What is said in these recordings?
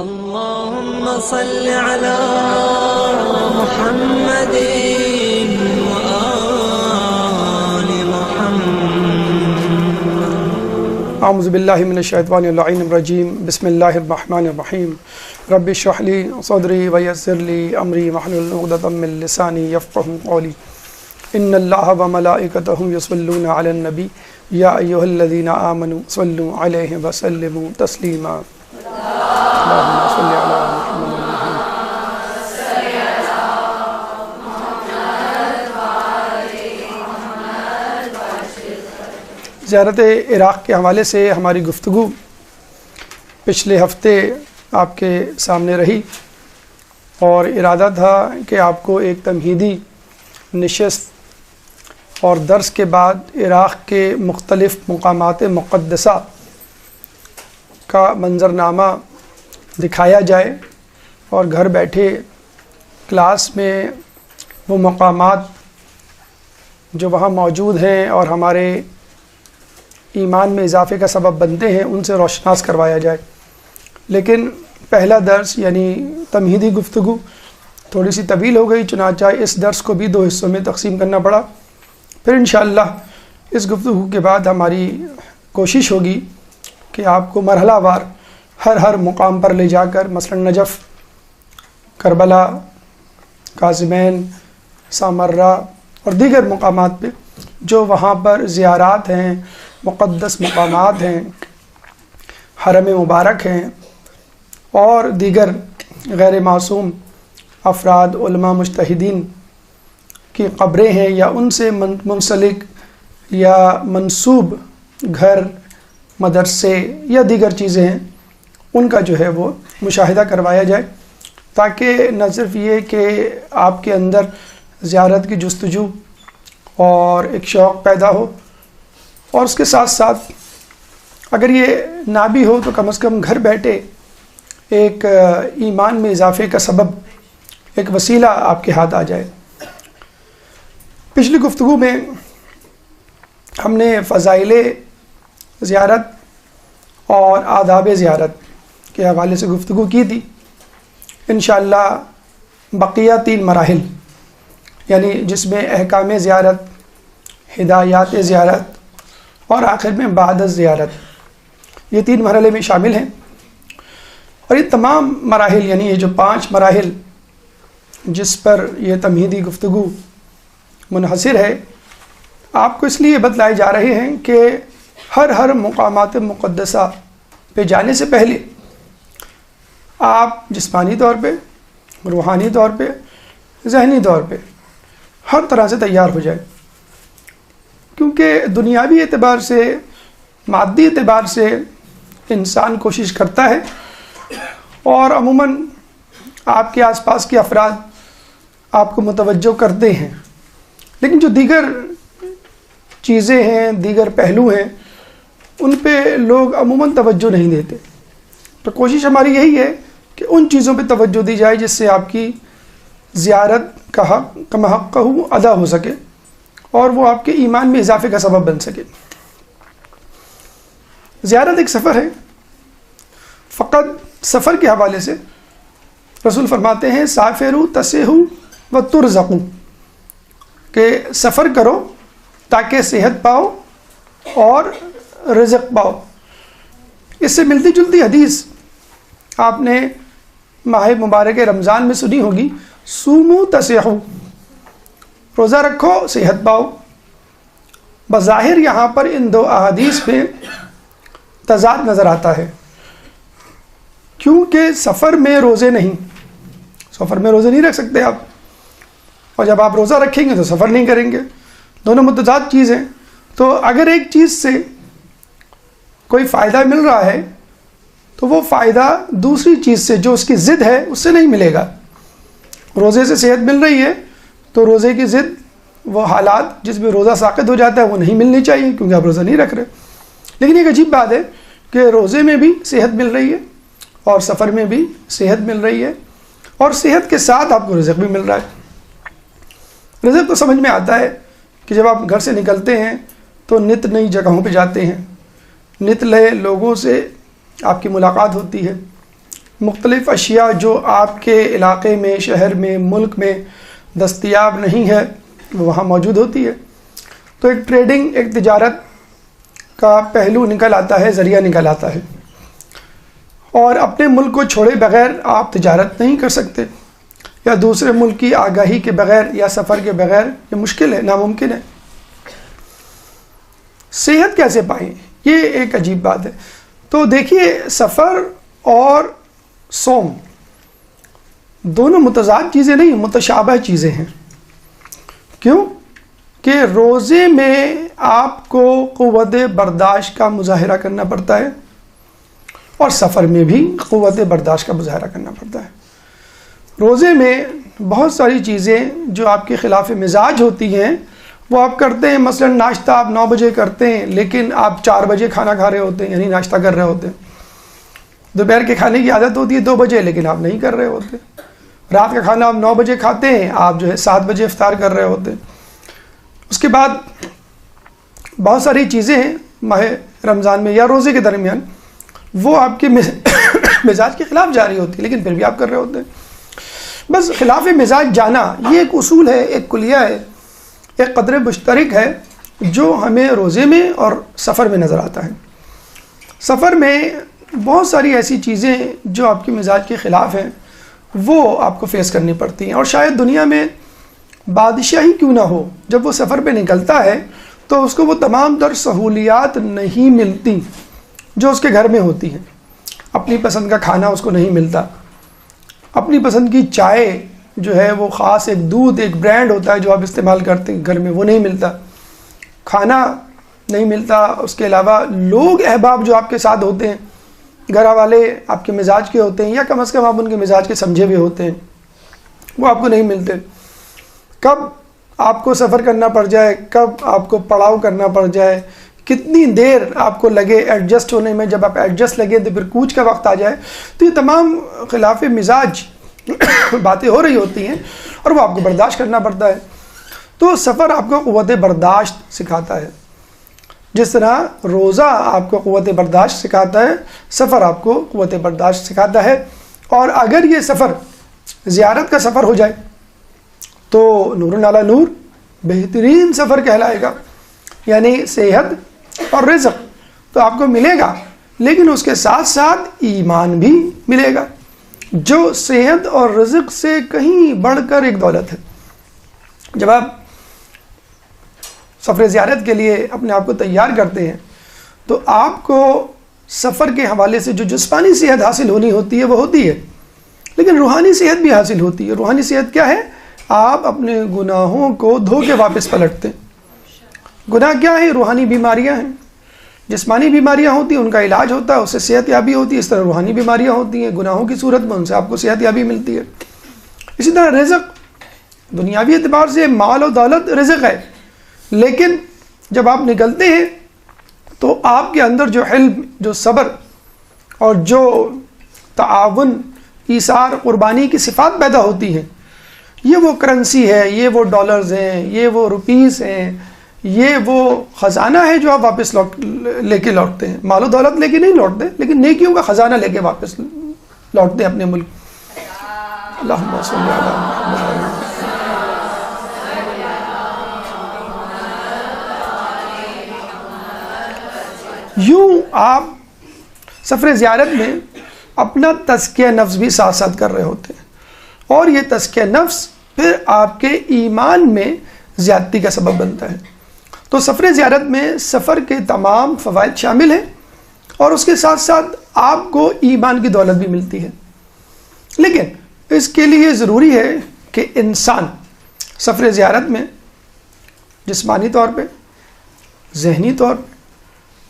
اللهم صل على محمد وآل محمد. اعوذ باللہ من الشیطان اللعین الرجیم. بسم اللہ الرحمن الرحیم. رب اشرح لی صدری ویسر لی امری واحلل عقدۃ من لسانی یفقهوا قولی. ان اللہ وملائکتہ یصلون علی النبی یا ایھا الذین آمنوا صلوا علیہ وسلموا تسلیما. اللہم صل علی محمد. زیارت عراق کے حوالے سے ہماری گفتگو پچھلے ہفتے آپ کے سامنے رہی اور ارادہ تھا کہ آپ کو ایک تمہیدی نشست اور درس کے بعد عراق کے مختلف مقامات مقدسہ کا منظرنامہ دکھایا جائے اور گھر بیٹھے کلاس میں وہ مقامات جو وہاں موجود ہیں اور ہمارے ایمان میں اضافے کا سبب بنتے ہیں ان سے روشناس کروایا جائے. لیکن پہلا درس یعنی تمہیدی گفتگو تھوڑی سی طویل ہو گئی، چنانچہ اس درس کو بھی 2 حصوں میں تقسیم کرنا پڑا. پھر انشاءاللہ اس گفتگو کے بعد ہماری کوشش ہوگی کہ آپ کو مرحلہ وار ہر مقام پر لے جا کر مثلا نجف، کربلا، کاظمین، سامرہ اور دیگر مقامات پہ جو وہاں پر زیارات ہیں، مقدس مقامات ہیں، حرم مبارک ہیں اور دیگر غیر معصوم افراد، علماء، مجتہدین کی قبریں ہیں یا ان سے منسلک یا منسوب گھر، مدرسے یا دیگر چیزیں ہیں، ان کا جو ہے وہ مشاہدہ کروایا جائے تاکہ نہ صرف یہ کہ آپ کے اندر زیارت کی جستجو اور ایک شوق پیدا ہو، اور اس کے ساتھ ساتھ اگر یہ نہ بھی ہو تو کم از کم گھر بیٹھے ایک ایمان میں اضافے کا سبب، ایک وسیلہ آپ کے ہاتھ آ جائے. پچھلی گفتگو میں ہم نے فضائل زیارت اور آداب زیارت کے حوالے سے گفتگو کی تھی. انشاءاللہ بقیہ 3 مراحل یعنی جس میں احکام زیارت، ہدایات زیارت اور آخر میں بعد زیارت، یہ 3 مرحلے میں شامل ہیں. اور یہ تمام مراحل یعنی یہ جو 5 مراحل جس پر یہ تمہیدی گفتگو منحصر ہے، آپ کو اس لیے بتلائے جا رہے ہیں کہ ہر مقامات مقدسہ پہ جانے سے پہلے آپ جسمانی طور پہ، روحانی طور پہ، ذہنی طور پہ ہر طرح سے تیار ہو جائے، کیونکہ دنیاوی اعتبار سے، مادی اعتبار سے انسان کوشش کرتا ہے اور عموماً آپ کے آس پاس کے افراد آپ کو متوجہ کرتے ہیں، لیکن جو دیگر چیزیں ہیں، دیگر پہلو ہیں، ان پہ لوگ عموماً توجہ نہیں دیتے. تو کوشش ہماری یہی ہے کہ ان چیزوں پہ توجہ دی جائے جس سے آپ کی زیارت کا حق کما حق ادا ہو سکے اور وہ آپ کے ایمان میں اضافے کا سبب بن سکے. زیارت ایک سفر ہے. فقط سفر کے حوالے سے رسول فرماتے ہیں سافروا تسیحوا وترزقوا، کہ سفر کرو تاکہ صحت پاؤ اور رزق پاؤ. اس سے ملتی جلتی حدیث آپ نے ماہ مبارک رمضان میں سنی ہوگی، صوموا تصیحوا، روزہ رکھو صحت پاؤ. بظاہر یہاں پر ان 2 احادیث میں تضاد نظر آتا ہے، کیونکہ سفر میں روزے نہیں رکھ سکتے آپ، اور جب آپ روزہ رکھیں گے تو سفر نہیں کریں گے، دونوں متضاد چیز ہیں. تو اگر ایک چیز سے کوئی فائدہ مل رہا ہے تو وہ فائدہ دوسری چیز سے جو اس کی ضد ہے اس سے نہیں ملے گا. روزے سے صحت مل رہی ہے تو روزے کی ضد، وہ حالات جس میں روزہ ساقط ہو جاتا ہے وہ نہیں ملنی چاہیے کیونکہ آپ روزہ نہیں رکھ رہے. لیکن ایک عجیب بات ہے کہ روزے میں بھی صحت مل رہی ہے اور سفر میں بھی صحت مل رہی ہے اور صحت کے ساتھ آپ کو رزق بھی مل رہا ہے. رزق تو سمجھ میں آتا ہے کہ جب آپ گھر سے نکلتے ہیں تو نت نئی جگہوں پہ جاتے ہیں، نت نئے لوگوں سے آپ کی ملاقات ہوتی ہے، مختلف اشیاء جو آپ کے علاقے میں، شہر میں، ملک میں دستیاب نہیں ہے وہ وہاں موجود ہوتی ہے. تو ایک ٹریڈنگ، ایک تجارت کا پہلو نکل آتا ہے، ذریعہ نکل آتا ہے. اور اپنے ملک کو چھوڑے بغیر آپ تجارت نہیں کر سکتے، یا دوسرے ملک کی آگاہی کے بغیر یا سفر کے بغیر. یہ مشکل ہے، ناممکن ہے. صحت کیسے پائیں، یہ ایک عجیب بات ہے. تو دیکھیے، سفر اور صوم دونوں متضاد چیزیں نہیں، متشابہ چیزیں ہیں. کیوں؟ کہ روزے میں آپ کو قوت برداشت کا مظاہرہ کرنا پڑتا ہے، اور سفر میں بھی قوت برداشت کا مظاہرہ کرنا پڑتا ہے. روزے میں بہت ساری چیزیں جو آپ کے خلاف مزاج ہوتی ہیں وہ آپ کرتے ہیں. مثلا ناشتہ آپ 9 بجے کرتے ہیں، لیکن آپ 4 بجے کھانا کھا رہے ہوتے ہیں، یعنی ناشتہ کر رہے ہوتے ہیں. دوپہر کے کھانے کی عادت ہوتی ہے 2 بجے، لیکن آپ نہیں کر رہے ہوتے. رات کا کھانا آپ 9 بجے کھاتے ہیں، آپ 7 بجے افطار کر رہے ہوتے ہیں. اس کے بعد بہت ساری چیزیں ہیں ماہ رمضان میں یا روزے کے درمیان، وہ آپ کے مزاج کے خلاف جاری ہوتی ہے، لیکن پھر بھی آپ کر رہے ہوتے ہیں. بس خلاف مزاج جانا یہ ایک اصول ہے، ایک کلیہ ہے، ایک قدر مشترک ہے جو ہمیں روزے میں اور سفر میں نظر آتا ہے. سفر میں بہت ساری ایسی چیزیں جو آپ کے مزاج کے خلاف ہیں وہ آپ کو فیس کرنی پڑتی ہیں. اور شاید دنیا میں بادشاہ ہی کیوں نہ ہو، جب وہ سفر پہ نکلتا ہے تو اس کو وہ تمام تر سہولیات نہیں ملتی جو اس کے گھر میں ہوتی ہیں. اپنی پسند کا کھانا اس کو نہیں ملتا، اپنی پسند کی چائے جو ہے وہ خاص ایک دودھ، ایک برانڈ ہوتا ہے جو آپ استعمال کرتے ہیں گھر میں، وہ نہیں ملتا. کھانا نہیں ملتا. اس کے علاوہ لوگ احباب جو آپ کے ساتھ ہوتے ہیں، گھر والے آپ کے مزاج کے ہوتے ہیں، یا کم از کم آپ ان کے مزاج کے سمجھے ہوئے ہوتے ہیں، وہ آپ کو نہیں ملتے. کب آپ کو سفر کرنا پڑ جائے، کب آپ کو پڑاؤ کرنا پڑ جائے، کتنی دیر آپ کو لگے ایڈجسٹ ہونے میں، جب آپ ایڈجسٹ لگے تو پھر کوچ کا وقت آ جائے، تو یہ تمام خلاف مزاج باتیں ہو رہی ہوتی ہیں اور وہ آپ کو برداشت کرنا پڑتا ہے. تو سفر آپ کو قوت برداشت سکھاتا ہے. جس طرح روزہ آپ کو قوت برداشت سکھاتا ہے، سفر آپ کو قوت برداشت سکھاتا ہے. اور اگر یہ سفر زیارت کا سفر ہو جائے تو نور علی نور بہترین سفر کہلائے گا. یعنی صحت اور رزق تو آپ کو ملے گا، لیکن اس کے ساتھ ساتھ ایمان بھی ملے گا، جو صحت اور رزق سے کہیں بڑھ کر ایک دولت ہے. جب آپ سفر زیارت کے لیے اپنے آپ کو تیار کرتے ہیں تو آپ کو سفر کے حوالے سے جو جسمانی صحت حاصل ہونی ہوتی ہے وہ ہوتی ہے، لیکن روحانی صحت بھی حاصل ہوتی ہے. روحانی صحت کیا ہے؟ آپ اپنے گناہوں کو دھو کے واپس پلٹتے ہیں. گناہ کیا ہے؟ روحانی بیماریاں ہیں. جسمانی بیماریاں ہوتی ہیں، ان کا علاج ہوتا ہے، اس سے صحت یابی ہوتی ہے. اس طرح روحانی بیماریاں ہوتی ہیں گناہوں کی صورت میں، ان سے آپ کو صحت یابی ملتی ہے. اسی طرح رزق دنیاوی اعتبار سے مال و دولت رزق ہے، لیکن جب آپ نکلتے ہیں تو آپ کے اندر جو حلم، جو صبر اور جو تعاون، ایثار، قربانی کی صفات پیدا ہوتی ہیں، یہ وہ کرنسی ہے، یہ وہ ڈالرز ہیں، یہ وہ روپیز ہیں، یہ وہ خزانہ ہے جو آپ واپس لے کے لوٹتے ہیں. مال و دولت لے کے نہیں لوٹتے، لیکن نیکیوں کا خزانہ لے کے واپس لوٹتے ہیں اپنے ملک. اللہم صلی علی محمد. یوں آپ سفر زیارت میں اپنا تزکیہ نفس بھی ساتھ ساتھ کر رہے ہوتے ہیں، اور یہ تزکیہ نفس پھر آپ کے ایمان میں زیادتی کا سبب بنتا ہے. تو سفر زیارت میں سفر کے تمام فوائد شامل ہیں، اور اس کے ساتھ ساتھ آپ کو ایمان کی دولت بھی ملتی ہے. لیکن اس کے لیے ضروری ہے کہ انسان سفر زیارت میں جسمانی طور پہ، ذہنی طور پہ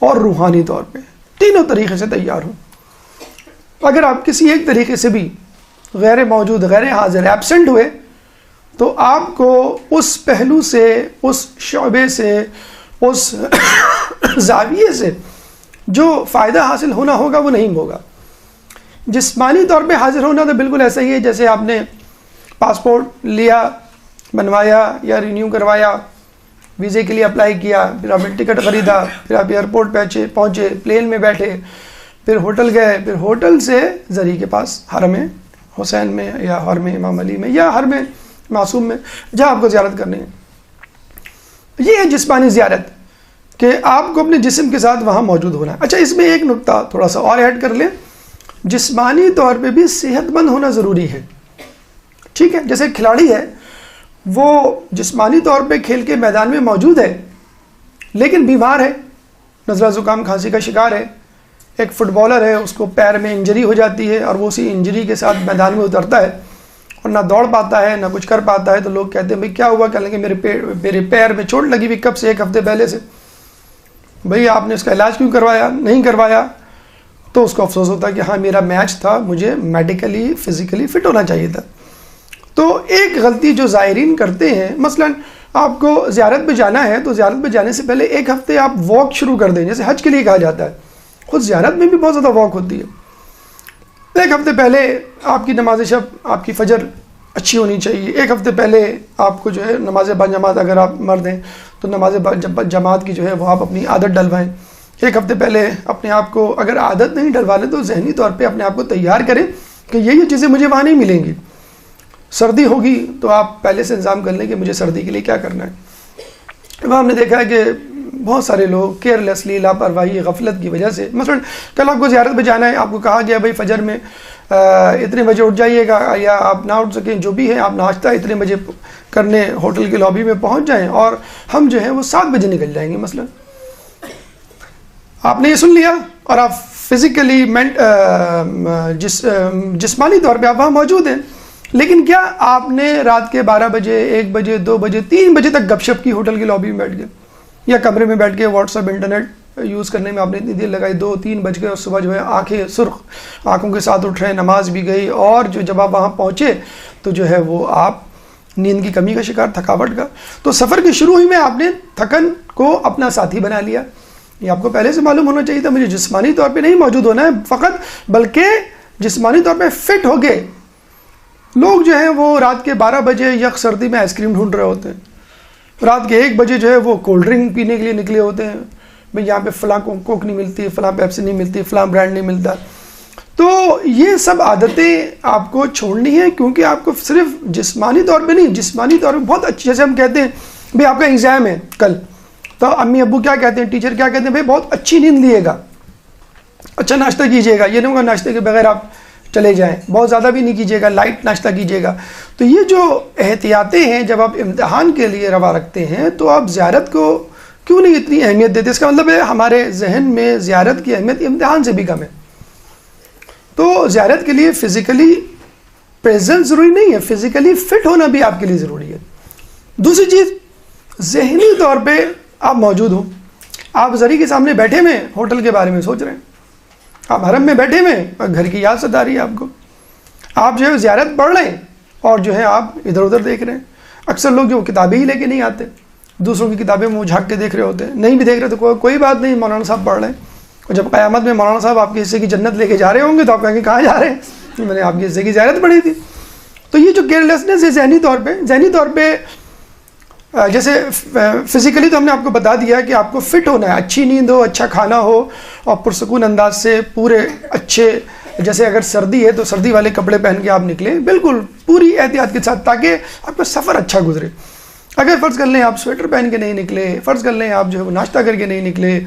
اور روحانی طور پہ تینوں طریقے سے تیار ہوں. اگر آپ کسی ایک طریقے سے بھی غیر موجود، غیر حاضر، ایبسنٹ ہوئے، تو آپ کو اس پہلو سے، اس شعبے سے، اس زاویے سے جو فائدہ حاصل ہونا ہوگا وہ نہیں ہوگا. جسمانی طور پہ حاضر ہونا تو بالکل ایسا ہی ہے جیسے آپ نے پاسپورٹ لیا، بنوایا یا رینیو کروایا، ویزے کے لیے اپلائی کیا، پھر آپ نے ٹکٹ خریدا، پھر آپ ایئرپورٹ پہنچے، پلین میں بیٹھے، پھر ہوٹل گئے، پھر ہوٹل سے زری کے پاس حرم حسین میں یا حرم امام علی میں یا حرم معصوم میں جہاں آپ کو زیارت کرنی ہے. یہ ہے جسمانی زیارت کہ آپ کو اپنے جسم کے ساتھ وہاں موجود ہونا ہے. اچھا اس میں ایک نقطہ تھوڑا سا اور ایڈ کر لیں، جسمانی طور پہ بھی صحت مند ہونا ضروری ہے. ٹھیک ہے، جیسے کھلاڑی ہے وہ جسمانی طور پہ کھیل کے میدان میں موجود ہے لیکن بیمار ہے، نزلہ زکام کھانسی کا شکار ہے. ایک فٹ بالر ہے، اس کو پیر میں انجری ہو جاتی ہے اور وہ اسی انجری کے ساتھ میدان میں اترتا ہے اور نہ دوڑ پاتا ہے نہ کچھ کر پاتا ہے. تو لوگ کہتے ہیں بھئی کیا ہوا؟ کہیں گے میرے پیر میں چوٹ لگی ہوئی کب سے؟ 1 ہفتے پہلے سے. بھئی آپ نے اس کا علاج کیوں کروایا؟ نہیں کروایا. تو اس کو افسوس ہوتا ہے کہ ہاں میرا میچ تھا، مجھے میڈیکلی فزیکلی فٹ ہونا چاہیے تھا. تو ایک غلطی جو زائرین کرتے ہیں، مثلا آپ کو زیارت پہ جانا ہے تو زیارت پہ جانے سے پہلے 1 ہفتے آپ واک شروع کر دیں، جیسے حج کے لیے کہا جاتا ہے. خود زیارت میں بھی بہت زیادہ واک ہوتی ہے. 1 ہفتے پہلے آپ کی نماز شب، آپ کی فجر اچھی ہونی چاہیے. 1 ہفتے پہلے آپ کو جو ہے نماز باجماعت، اگر آپ مرد ہیں تو نماز جماعت کی جو ہے وہ آپ اپنی عادت ڈلوائیں. 1 ہفتے پہلے اپنے آپ کو اگر عادت نہیں ڈلوا لیں تو ذہنی طور پہ اپنے آپ کو تیار کریں کہ یہ چیزیں مجھے وہاں نہیں ملیں گی. سردی ہوگی تو آپ پہلے سے انتظام کر لیں کہ مجھے سردی کے لیے کیا کرنا ہے. وہاں ہم نے دیکھا ہے کہ بہت سارے لوگ کیئرلیسلی، لاپرواہی، غفلت کی وجہ سے، مثلا کل آپ کو زیارت پہ جانا ہے، آپ کو کہا گیا بھائی فجر میں اتنے بجے اٹھ جائیے گا، یا آپ نہ اٹھ سکیں جو بھی ہے، آپ ناشتہ اتنے بجے کرنے ہوٹل کی لابی میں پہنچ جائیں اور ہم جو ہے وہ 7 بجے نکل جائیں گے. مثلا آپ نے یہ سن لیا اور آپ فزیکلی جسمانی طور پہ آپ وہاں موجود ہیں، لیکن کیا آپ نے رات کے 12 بجے، 1 بجے، 2 بجے، 3 بجے تک گپ شپ کی ہوٹل کی لابی میں بیٹھ گئے یا کمرے میں بیٹھ کے واٹس ایپ انٹرنیٹ یوز کرنے میں آپ نے اتنی دیر لگائی، 2-3 بج گئے اور صبح جو ہے آنکھیں سرخ آنکھوں کے ساتھ اٹھ رہے، نماز بھی گئی اور جو جب آپ وہاں پہنچے تو جو ہے وہ آپ نیند کی کمی کا شکار، تھکاوٹ کا. تو سفر کے شروع ہی میں آپ نے تھکن کو اپنا ساتھی بنا لیا. یہ آپ کو پہلے سے معلوم ہونا چاہیے تھا مجھے جسمانی طور پہ نہیں موجود ہونا ہے فقط، بلکہ جسمانی طور پہ فٹ ہو گئے. لوگ جو ہیں وہ رات کے 12 بجے یخ سردی میں آئس کریم ڈھونڈ رہے ہوتے ہیں، رات کے 1 بجے جو ہے وہ کولڈ ڈرنک پینے کے لیے نکلے ہوتے ہیں. بھئی یہاں پہ فلاں کوک نہیں ملتی، فلاں پیپسی نہیں ملتی، فلاں برانڈ نہیں ملتا. تو یہ سب عادتیں آپ کو چھوڑنی ہے، کیونکہ آپ کو صرف جسمانی طور پہ نہیں، جسمانی طور پہ بہت اچھے سے ہم کہتے ہیں بھئی آپ کا ایگزام ہے کل، تو امی ابو کیا کہتے ہیں، ٹیچر کیا کہتے ہیں، بھئی بہت اچھی نیند لیے گا، اچھا ناشتہ کیجیے گا. یہ نہیں ہوگا ناشتے کے بغیر آپ چلے جائیں، بہت زیادہ بھی نہیں کیجیے گا، لائٹ ناشتہ کیجیے گا. تو یہ جو احتیاطیں ہیں جب آپ امتحان کے لیے روا رکھتے ہیں تو آپ زیارت کو کیوں نہیں اتنی اہمیت دیتے؟ اس کا مطلب ہے ہمارے ذہن میں زیارت کی اہمیت امتحان سے بھی کم ہے. تو زیارت کے لیے فزیکلی پریزنٹ ضروری نہیں ہے، فزیکلی فٹ ہونا بھی آپ کے لیے ضروری ہے. دوسری چیز، ذہنی طور پہ آپ موجود ہوں. آپ زری کے سامنے بیٹھے میں ہوٹل کے بارے میں سوچ رہے ہیں، آپ حرم میں بیٹھے میں گھر کی یاد ستا رہی ہے آپ کو، آپ جو ہے زیارت پڑھ رہے ہیں اور جو ہے آپ ادھر ادھر دیکھ رہے ہیں. اکثر لوگ جو کتابیں ہی لے کے نہیں آتے، دوسروں کی کتابیں میں وہ جھانک کے دیکھ رہے ہوتے ہیں. نہیں بھی دیکھ رہے تو کوئی بات نہیں، مولانا صاحب پڑھ رہے ہیں. اور جب قیامت میں مولانا صاحب آپ کے حصے کی جنت لے کے جا رہے ہوں گے تو آپ کہیں گے کہاں جا رہے ہیں، میں نے آپ کے حصے کی زیارت پڑھی تھی. تو یہ جو کیئرلیسنس ہے ذہنی طور پہ جیسے فزیکلی تو ہم نے آپ کو بتا دیا کہ آپ کو فٹ ہونا ہے، اچھی نیند ہو، اچھا کھانا ہو اور پرسکون انداز سے پورے اچھے، جیسے اگر سردی ہے تو سردی والے کپڑے پہن کے آپ نکلیں بالکل پوری احتیاط کے ساتھ، تاکہ آپ کا سفر اچھا گزرے. اگر فرض کر لیں آپ سویٹر پہن کے نہیں نکلے، فرض کر لیں آپ جو ہے وہ ناشتہ کر کے نہیں نکلے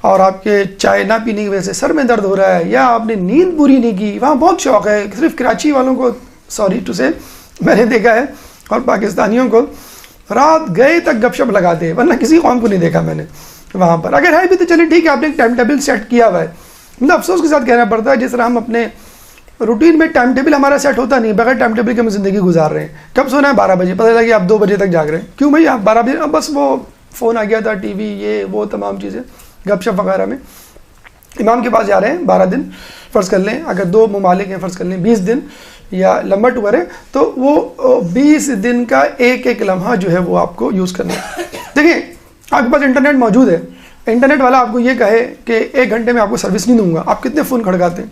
اور آپ کے چائے نہ پینے کی وجہ سے سر میں درد ہو رہا ہے یا آپ نے نیند پوری نہیں کی، وہاں بہت شوق ہے. صرف کراچی والوں کو سوری ٹو سے میں نے دیکھا ہے اور پاکستانیوں کو رات گئے تک گپ شپ لگاتے ہیں، ورنہ کسی قوم کو نہیں دیکھا میں نے وہاں پر. اگر ہے بھی تو چلے ٹھیک ہے، آپ نے ایک ٹائم ٹیبل سیٹ کیا ہوا ہے. مطلب افسوس کے ساتھ کہنا پڑتا ہے جس طرح ہم اپنے روٹین میں ٹائم ٹیبل ہمارا سیٹ ہوتا نہیں، بغیر ٹائم ٹیبل کے ہم زندگی گزار رہے ہیں. کب سونا ہے؟ 12 بجے، پتہ لگا کہ آپ 2 بجے تک جاگ رہے ہیں. کیوں بھائی آپ 12 بجے؟ بس وہ فون آ گیا تھا، ٹی وی، یہ وہ تمام چیزیں، گپ شپ وغیرہ میں. امام کے پاس جا رہے ہیں 12 دن فرض کر لیں، اگر 2 ممالک ہیں فرض کر لیں 20 دن یا لمبا ٹور ہے تو وہ 20 دن کا ایک ایک لمحہ جو ہے وہ آپ کو یوز کرنا ہے. دیکھیں آپ کے پاس انٹرنیٹ موجود ہے، انٹرنیٹ والا آپ کو یہ کہے کہ 1 گھنٹے میں آپ کو سروس نہیں دوں گا، آپ کتنے فون کھڑکاتے ہیں؟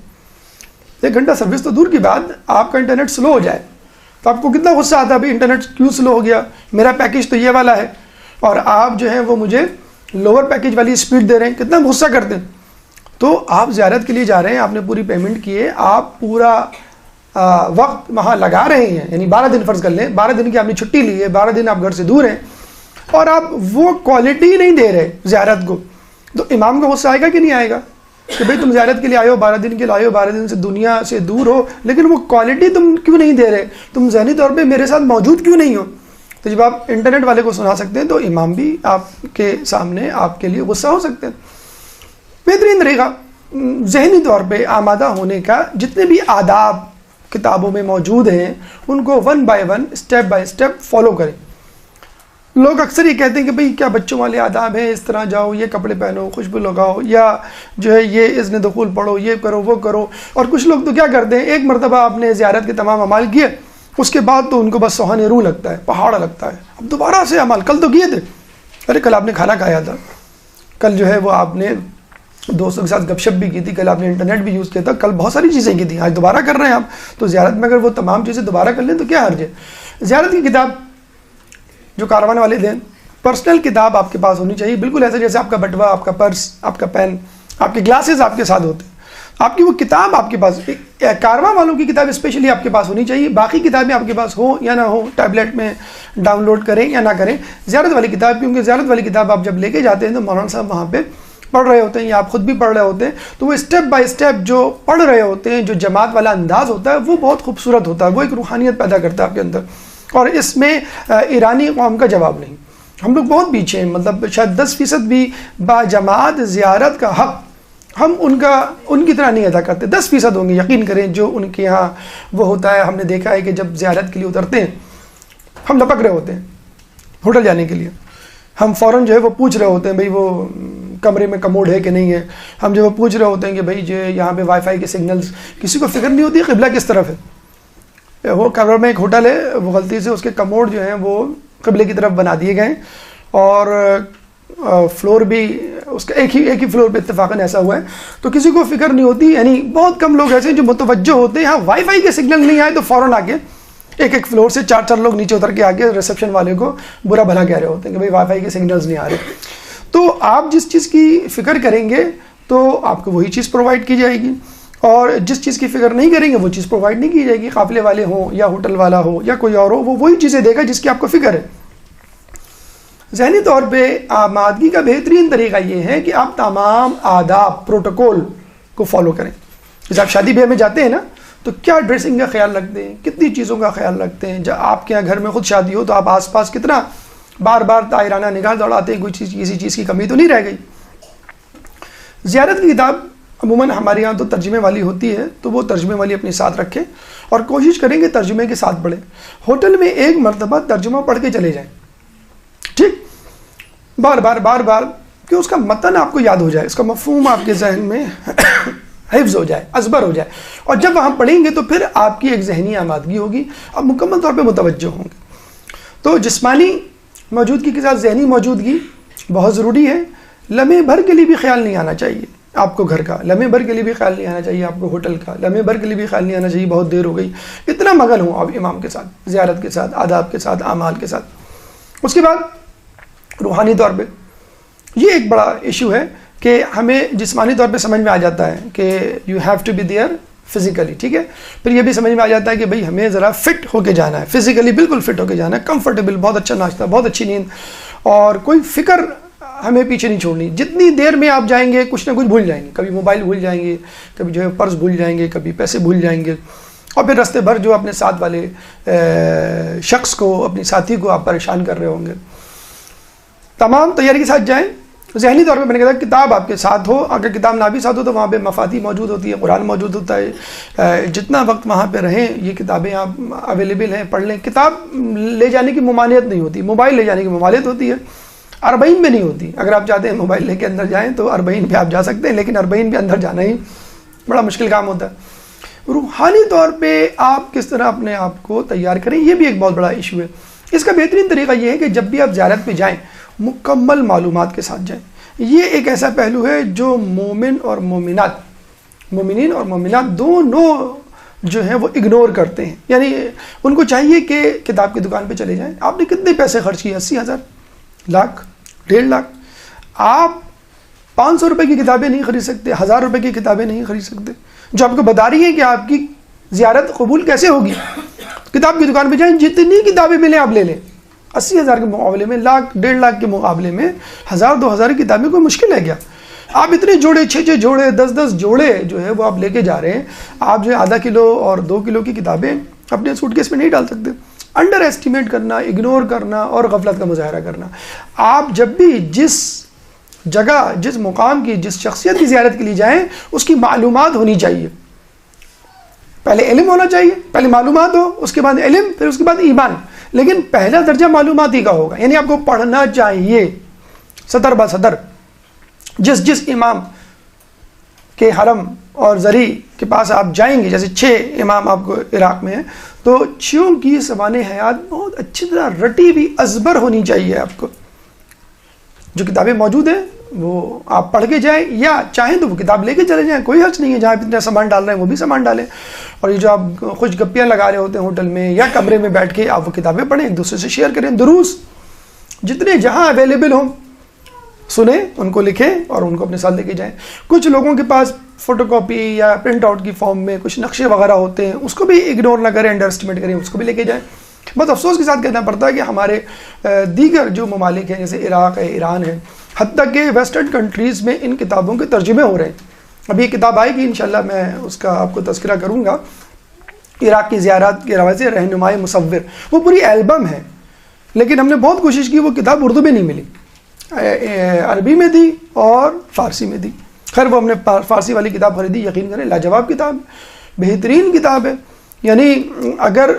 1 گھنٹہ سروس تو دور کی بات، آپ کا انٹرنیٹ سلو ہو جائے تو آپ کو کتنا غصہ آتا ہے، بھائی انٹرنیٹ کیوں سلو ہو گیا، میرا پیکیج تو یہ والا ہے اور آپ جو ہے وہ مجھے لوور پیکیج والی اسپیڈ دے رہے ہیں، کتنا غصہ کرتے ہیں. تو آپ زیارت کے لیے جا رہے ہیں, آپ نے پوری پیمنٹ کی ہے, آپ پورا وقت وہاں لگا رہے ہیں, یعنی 12 دن فرض کر لیں, 12 دن کی آپ نے چھٹی لی ہے, 12 دن آپ گھر سے دور ہیں اور آپ وہ کوالٹی نہیں دے رہے زیارت کو, تو امام کا غصہ آئے گا کہ نہیں آئے گا کہ بھئی تم زیارت کے لیے آئے ہو, 12 دن کے لیے آئے ہو, 12 دن سے دنیا سے دور ہو, لیکن وہ کوالٹی تم کیوں نہیں دے رہے, تم ذہنی طور پہ میرے ساتھ موجود کیوں نہیں ہو. تو جب آپ انٹرنیٹ والے کو سنا سکتے ہیں تو امام بھی آپ کے سامنے آپ کے لیے غصہ ہو سکتے ہیں. بہترین طریقہ ذہنی طور پہ آمادہ ہونے کا, جتنے بھی آداب کتابوں میں موجود ہیں ان کو 1 by 1 step by step follow کریں. لوگ اکثر یہ کہتے ہیں کہ بھئی کیا بچوں والے آداب ہیں, اس طرح جاؤ, یہ کپڑے پہنو, خوشبو لگاؤ, یا جو ہے یہ اذن دخول پڑھو, یہ کرو وہ کرو. اور کچھ لوگ تو کیا کرتے ہیں, ایک مرتبہ آپ نے زیارت کے تمام اعمال کیے, اس کے بعد تو ان کو بس سوہان روح لگتا ہے, پہاڑ لگتا ہے, اب دوبارہ سے اعمال, کل تو کیے تھے, ارے کل آپ نے کھانا کھایا تھا, کل جو ہے وہ آپ نے دوستوں کے ساتھ گپ شپ بھی کی تھی, کل آپ نے انٹرنیٹ بھی یوز کیا تھا, کل بہت ساری چیزیں کی تھیں, آج دوبارہ کر رہے ہیں آپ. تو زیارت میں اگر وہ تمام چیزیں دوبارہ کر لیں تو کیا حرج ہے. زیارت کی کتاب جو کاروان والے دیں, پرسنل کتاب آپ کے پاس ہونی چاہیے, بالکل ایسے جیسے آپ کا بٹوا, آپ کا پرس, آپ کا پین, آپ کے گلاسز آپ کے ساتھ ہوتے ہیں, آپ کی وہ کتاب آپ کے پاس, کارواں والوں کی کتاب اسپیشلی آپ کے پاس ہونی چاہیے. باقی کتابیں آپ کے پاس ہوں یا نہ ہوں, ٹیبلیٹ میں ڈاؤن لوڈ کریں یا نہ کریں, زیارت والی کتاب, کیونکہ زیارت والی کتاب آپ جب لے کے جاتے ہیں تو مولانا صاحب وہاں پہ پڑھ رہے ہوتے ہیں یا آپ خود بھی پڑھ رہے ہوتے ہیں, تو وہ اسٹیپ بائی اسٹیپ جو پڑھ رہے ہوتے ہیں, جو جماعت والا انداز ہوتا ہے وہ بہت خوبصورت ہوتا ہے, وہ ایک روحانیت پیدا کرتا ہے آپ کے اندر. اور اس میں ایرانی قوم کا جواب نہیں, ہم لوگ بہت پیچھے ہیں, مطلب شاید 10% بھی با جماعت زیارت کا حق ہم ان کی طرح نہیں ادا کرتے. 10% ہوں گے یقین کریں جو ان کے یہاں وہ ہوتا ہے. ہم نے دیکھا ہے کہ جب زیارت کے لیے اترتے ہیں ہم لپک رہے ہوتے ہیں ہوٹل جانے کے لیے, ہم فوراً جو ہے وہ پوچھ رہے ہوتے ہیں بھئی وہ کمرے میں کموڈ ہے کہ نہیں ہے, ہم جو وہ پوچھ رہے ہوتے ہیں کہ بھئی جو یہاں پہ وائی فائی کے سگنلز, کسی کو فکر نہیں ہوتی قبلہ کس طرف ہے. وہ کمرے میں ایک ہوٹل ہے, وہ غلطی سے اس کے کموڈ جو ہیں وہ قبلے کی طرف بنا دیے گئے, اور فلور بھی اس کا ایک ہی فلور پہ اتفاقاً ایسا ہوا ہے, تو کسی کو فکر نہیں ہوتی. یعنی بہت کم لوگ ایسے ہیں جو متوجہ ہوتے ہیں, ہاں وائی فائی کے سگنل نہیں آئے تو فوراً آ کے ایک فلور سے 4 لوگ نیچے اتر کے آ کے ریسیپشن والے کو برا بھلا کہہ رہے ہوتے ہیں کہ بھئی وائی فائی کے سگنلز نہیں آ رہے. تو آپ جس چیز کی فکر کریں گے تو آپ کو وہی چیز پرووائڈ کی جائے گی, اور جس چیز کی فکر نہیں کریں گے وہ چیز پرووائڈ نہیں کی جائے گی. قافلے والے ہوں یا ہوٹل والا ہو یا کوئی اور ہو, وہ وہی چیزیں دے گا جس کی آپ کو فکر ہے. ذہنی طور پہ آمادگی کا بہترین طریقہ یہ ہے کہ آپ تمام آداب پروٹوکول کو فالو کریں. جیسے آپ شادی بیاہ میں جاتے ہیں نا, تو کیا ڈریسنگ کا خیال رکھتے ہیں, کتنی چیزوں کا خیال رکھتے ہیں. جب آپ کے یہاں گھر میں خود شادی ہو تو آپ آس پاس کتنا بار بار طاہرانہ نگاہ دوڑاتے ہیں, کسی چیز کی کمی تو نہیں رہ گئی. زیارت کی کتاب عموماً ہمارے یہاں تو ترجمے والی ہوتی ہے, تو وہ ترجمے والی اپنے ساتھ رکھیں اور کوشش کریں کہ ترجمے کے ساتھ پڑھیں. ہوٹل میں ایک مرتبہ ترجمہ پڑھ کے چلے جائیں, ٹھیک, بار بار کہ اس کا متن آپ کو یاد ہو جائے, اس کا مفہوم آپ کے ذہن میں حفظ ہو جائے, ازبر ہو جائے, اور جب وہاں پڑھیں گے تو پھر آپ کی ایک ذہنی آمادگی ہوگی, آپ مکمل طور پہ متوجہ ہوں گے. تو جسمانی موجودگی کے ساتھ ذہنی موجودگی بہت ضروری ہے. لمحے بھر کے لیے بھی خیال نہیں آنا چاہیے آپ کو گھر کا, لمحے بھر کے لیے بھی خیال نہیں آنا چاہیے آپ کو ہوٹل کا, لمحے بھر کے لیے بھی خیال نہیں آنا چاہیے بہت دیر ہو گئی. اتنا مگن ہوں آپ امام کے ساتھ, زیارت کے ساتھ, آداب کے ساتھ, اعمال کے ساتھ. اس کے بعد روحانی طور پہ یہ ایک بڑا ایشو ہے کہ ہمیں جسمانی طور پہ سمجھ میں آ جاتا ہے کہ you have to be there physically, ٹھیک ہے. پھر یہ بھی سمجھ میں آ جاتا ہے کہ بھئی ہمیں ذرا فٹ ہو کے جانا ہے, فزیکلی بالکل فٹ ہو کے جانا ہے, کمفرٹیبل, بہت اچھا ناشتہ, بہت اچھی نیند, اور کوئی فکر ہمیں پیچھے نہیں چھوڑنی. جتنی دیر میں آپ جائیں گے کچھ نہ کچھ بھول جائیں گے, کبھی موبائل بھول جائیں گے, کبھی جو ہے پرس بھول جائیں گے, کبھی پیسے بھول جائیں گے, اور پھر راستے بھر جو اپنے ساتھ والے شخص کو, اپنی ساتھی کو آپ پریشان کر رہے ہوں گے. تمام تیاری کے ساتھ جائیں. ذہنی طور پہ میں نے کہا کتاب آپ کے ساتھ ہو, اگر کتاب نہ بھی ساتھ ہو تو وہاں پہ مفاتی موجود ہوتی ہے, قرآن موجود ہوتا ہے, جتنا وقت وہاں پہ رہیں یہ کتابیں آپ اویلیبل ہیں, پڑھ لیں. کتاب لے جانے کی ممانعت نہیں ہوتی, موبائل لے جانے کی ممانعت ہوتی ہے, 40 میں نہیں ہوتی. اگر آپ چاہتے ہیں موبائل لے کے اندر جائیں تو 40 پہ آپ جا سکتے ہیں, لیکن 40 پہ اندر جانا ہی بڑا مشکل کام ہوتا ہے. روحانی طور پہ آپ کس طرح اپنے آپ کو تیار کریں, یہ بھی ایک بہت بڑا ایشو ہے. اس کا بہترین طریقہ یہ ہے کہ جب بھی آپ زیارت پہ جائیں مکمل معلومات کے ساتھ جائیں. یہ ایک ایسا پہلو ہے جو مومن اور مومنات, مومنین اور مومنات دونوں جو ہیں وہ اگنور کرتے ہیں. یعنی ان کو چاہیے کہ کتاب کی دکان پہ چلے جائیں. آپ نے کتنے پیسے خرچ کیے, 80,000, لاکھ, 1.5 لاکھ. آپ 500 روپے کی کتابیں نہیں خرید سکتے، 1000 روپے کی کتابیں نہیں خرید سکتے، جو آپ کو بتا رہی ہیں کہ آپ کی زیارت قبول کیسے ہوگی۔ کتاب کی دکان پہ جائیں، جتنی کتابیں ملیں آپ لے لیں، 80,000 کے مقابلے میں، 1,00,000 1,50,000 کے مقابلے میں 1000 2,000 کی کتابیں کوئی مشکل ہے کیا؟ آپ اتنے جوڑے 6 جوڑے 10 جوڑے جو ہے وہ آپ لے کے جا رہے ہیں، آپ جو ہے ½ کلو اور 2 کلو کی کتابیں اپنے سوٹ کیس میں نہیں ڈال سکتے۔ انڈر ایسٹیمیٹ کرنا، اگنور کرنا اور غفلت کا مظاہرہ کرنا۔ آپ جب بھی جس جگہ، جس مقام کی، جس شخصیت کی زیارت کے لیے جائیں، اس کی معلومات ہونی چاہیے۔ پہلے علم ہونا چاہیے، پہلے معلومات ہو، اس کے بعد علم، پھر اس کے بعد ایمان، لیکن پہلا درجہ معلومات ہی کا ہوگا، یعنی آپ کو پڑھنا چاہیے سطر با سطر۔ جس امام کے حرم اور زری کے پاس آپ جائیں گے، جیسے 6 امام آپ کو عراق میں ہیں، تو 6 کی زبان حیات بہت اچھی طرح رٹی ہوئی ازبر ہونی چاہیے آپ کو۔ جو کتابیں موجود ہیں وہ آپ پڑھ کے جائیں، یا چاہیں تو وہ کتاب لے کے چلے جائیں، کوئی حرج نہیں ہے، جہاں اتنا سامان ڈال رہے ہیں وہ بھی سامان ڈالیں، اور یہ جو آپ خوش گپیاں لگا رہے ہوتے ہیں ہوٹل میں یا کمرے میں بیٹھ کے، آپ وہ کتابیں پڑھیں، ایک دوسرے سے شیئر کریں، دروس جتنے جہاں اویلیبل ہوں سنیں، ان کو لکھیں اور ان کو اپنے ساتھ لے کے جائیں۔ کچھ لوگوں کے پاس فوٹو کاپی یا پرنٹ آؤٹ کی فارم میں کچھ نقشے وغیرہ ہوتے ہیں، اس کو بھی اگنور نہ کریں، انڈر اسٹیمیٹ کریں، اس کو بھی لے کے جائیں۔ بہت افسوس کے ساتھ کہنا پڑتا ہے کہ ہمارے دیگر جو ممالک ہیں، جیسے عراق ہے، ایران ہے، حتیٰ کہ ویسٹرن کنٹریز میں ان کتابوں کے ترجمے ہو رہے ہیں۔ ابھی یہ کتاب آئے گی انشاءاللہ، میں اس کا آپ کو تذکرہ کروں گا، عراق کی زیارات کے حوالے سے، رہنمائی مصور، وہ پوری البم ہے، لیکن ہم نے بہت کوشش کی، وہ کتاب اردو میں نہیں ملی، عربی میں تھی اور فارسی میں تھی۔ خیر وہ ہم نے فارسی والی کتاب خریدی، یقین کریں لاجواب کتاب، بہترین کتاب ہے۔ یعنی اگر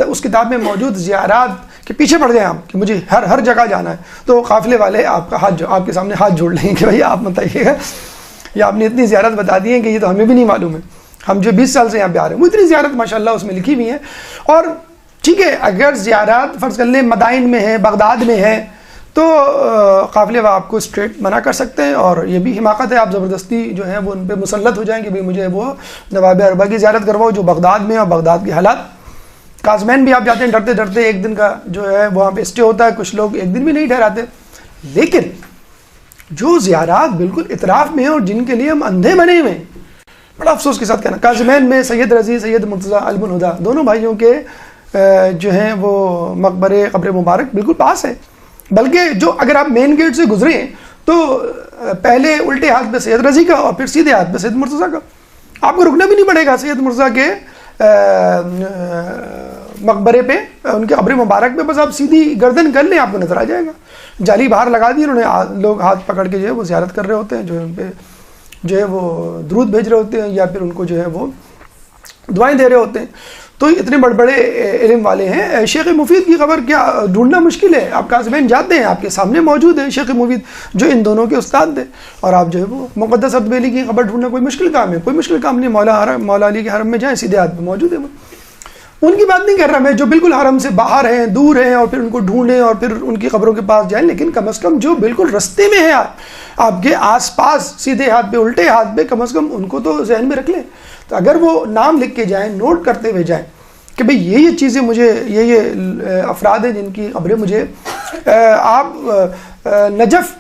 اس کتاب میں موجود زیارات کے پیچھے پڑ جائیں آپ کہ مجھے ہر جگہ جانا ہے، تو قافلے والے آپ کا آپ کے سامنے ہاتھ جوڑ لیں گے کہ بھائی آپ بتائیے گا، یا آپ نے اتنی زیارت بتا دی ہیں کہ یہ تو ہمیں بھی نہیں معلوم ہے، ہم جو 20 سال سے یہاں پہ آ رہے ہیں، وہ اتنی زیارت ماشاءاللہ اس میں لکھی ہوئی ہیں۔ اور ٹھیک ہے، اگر زیارات فرض کر لیں مدائن میں ہے، بغداد میں ہے، تو قافلے وہ آپ کو اسٹریٹ منع کر سکتے ہیں، اور یہ بھی حماقت ہے، آپ زبردستی جو ہے وہ ان پہ مسلط ہو جائیں کہ بھئی مجھے وہ نواب اربا کی زیارت کرواؤ جو بغداد میں، اور بغداد کے حالات، کازمین بھی آپ جاتے ہیں ڈرتے ڈرتے، ایک دن کا جو ہے وہاں پہ اسٹے ہوتا ہے، کچھ لوگ ایک دن بھی نہیں ٹھہراتے۔ لیکن جو زیارات بالکل اطراف میں ہیں اور جن کے لیے ہم اندھے بنے ہوئے ہیں، بڑا افسوس کے ساتھ کہنا، کازمین میں سید رضی، سید مرتضیٰ علم الہدا، دونوں بھائیوں کے جو ہیں وہ مقبرے، قبر مبارک بالکل پاس ہے، بلکہ جو اگر آپ مین گیٹ سے گزریں تو پہلے الٹے ہاتھ پہ سید رضی کا اور پھر سیدھے ہاتھ پہ سید مرتضیٰ کا، آپ کو رکنا بھی نہیں پڑے گا سید مرتضیٰ کے مقبرے پہ، ان کے قبر مبارک پہ، بس آپ سیدھی گردن کر لیں، آپ کو نظر آ جائے گا۔ جالی باہر لگا دی انہوں نے، لوگ ہاتھ پکڑ کے جو ہے وہ زیارت کر رہے ہوتے ہیں، جو ان پہ جو ہے وہ درود بھیج رہے ہوتے ہیں، یا پھر ان کو جو ہے وہ دعائیں دے رہے ہوتے ہیں۔ تو اتنے بڑے بڑے علم والے ہیں۔ شیخ مفید کی خبر کیا ڈھونڈنا مشکل ہے، آپ کازمین جاتے ہیں، آپ کے سامنے موجود ہے شیخ مفید جو ان دونوں کے استاد تھے، اور آپ جو ہے وہ مقدس اردبیلی کی خبر ڈھونڈنا کوئی مشکل کام ہے؟ کوئی مشکل کام نہیں، مولا علی کے حرم میں جائیں، سیدھے ہاتھ پہ موجود ہے وہ۔ ان کی بات نہیں کر رہا میں، جو بالکل حرم سے باہر ہیں، دور ہیں، اور پھر ان کو ڈھونڈیں اور پھر ان کی قبروں کے پاس جائیں، لیکن کم از کم جو بالکل رستے میں ہے آپ کے آس پاس، سیدھے ہاتھ پہ، الٹے ہاتھ پہ، کم از کم ان کو تو ذہن میں رکھ لیں۔ تو اگر وہ نام لکھ کے جائیں، نوٹ کرتے ہوئے جائیں کہ بھئی یہ چیزیں مجھے، یہ افراد ہیں جن کی خبریں مجھے، آپ نجف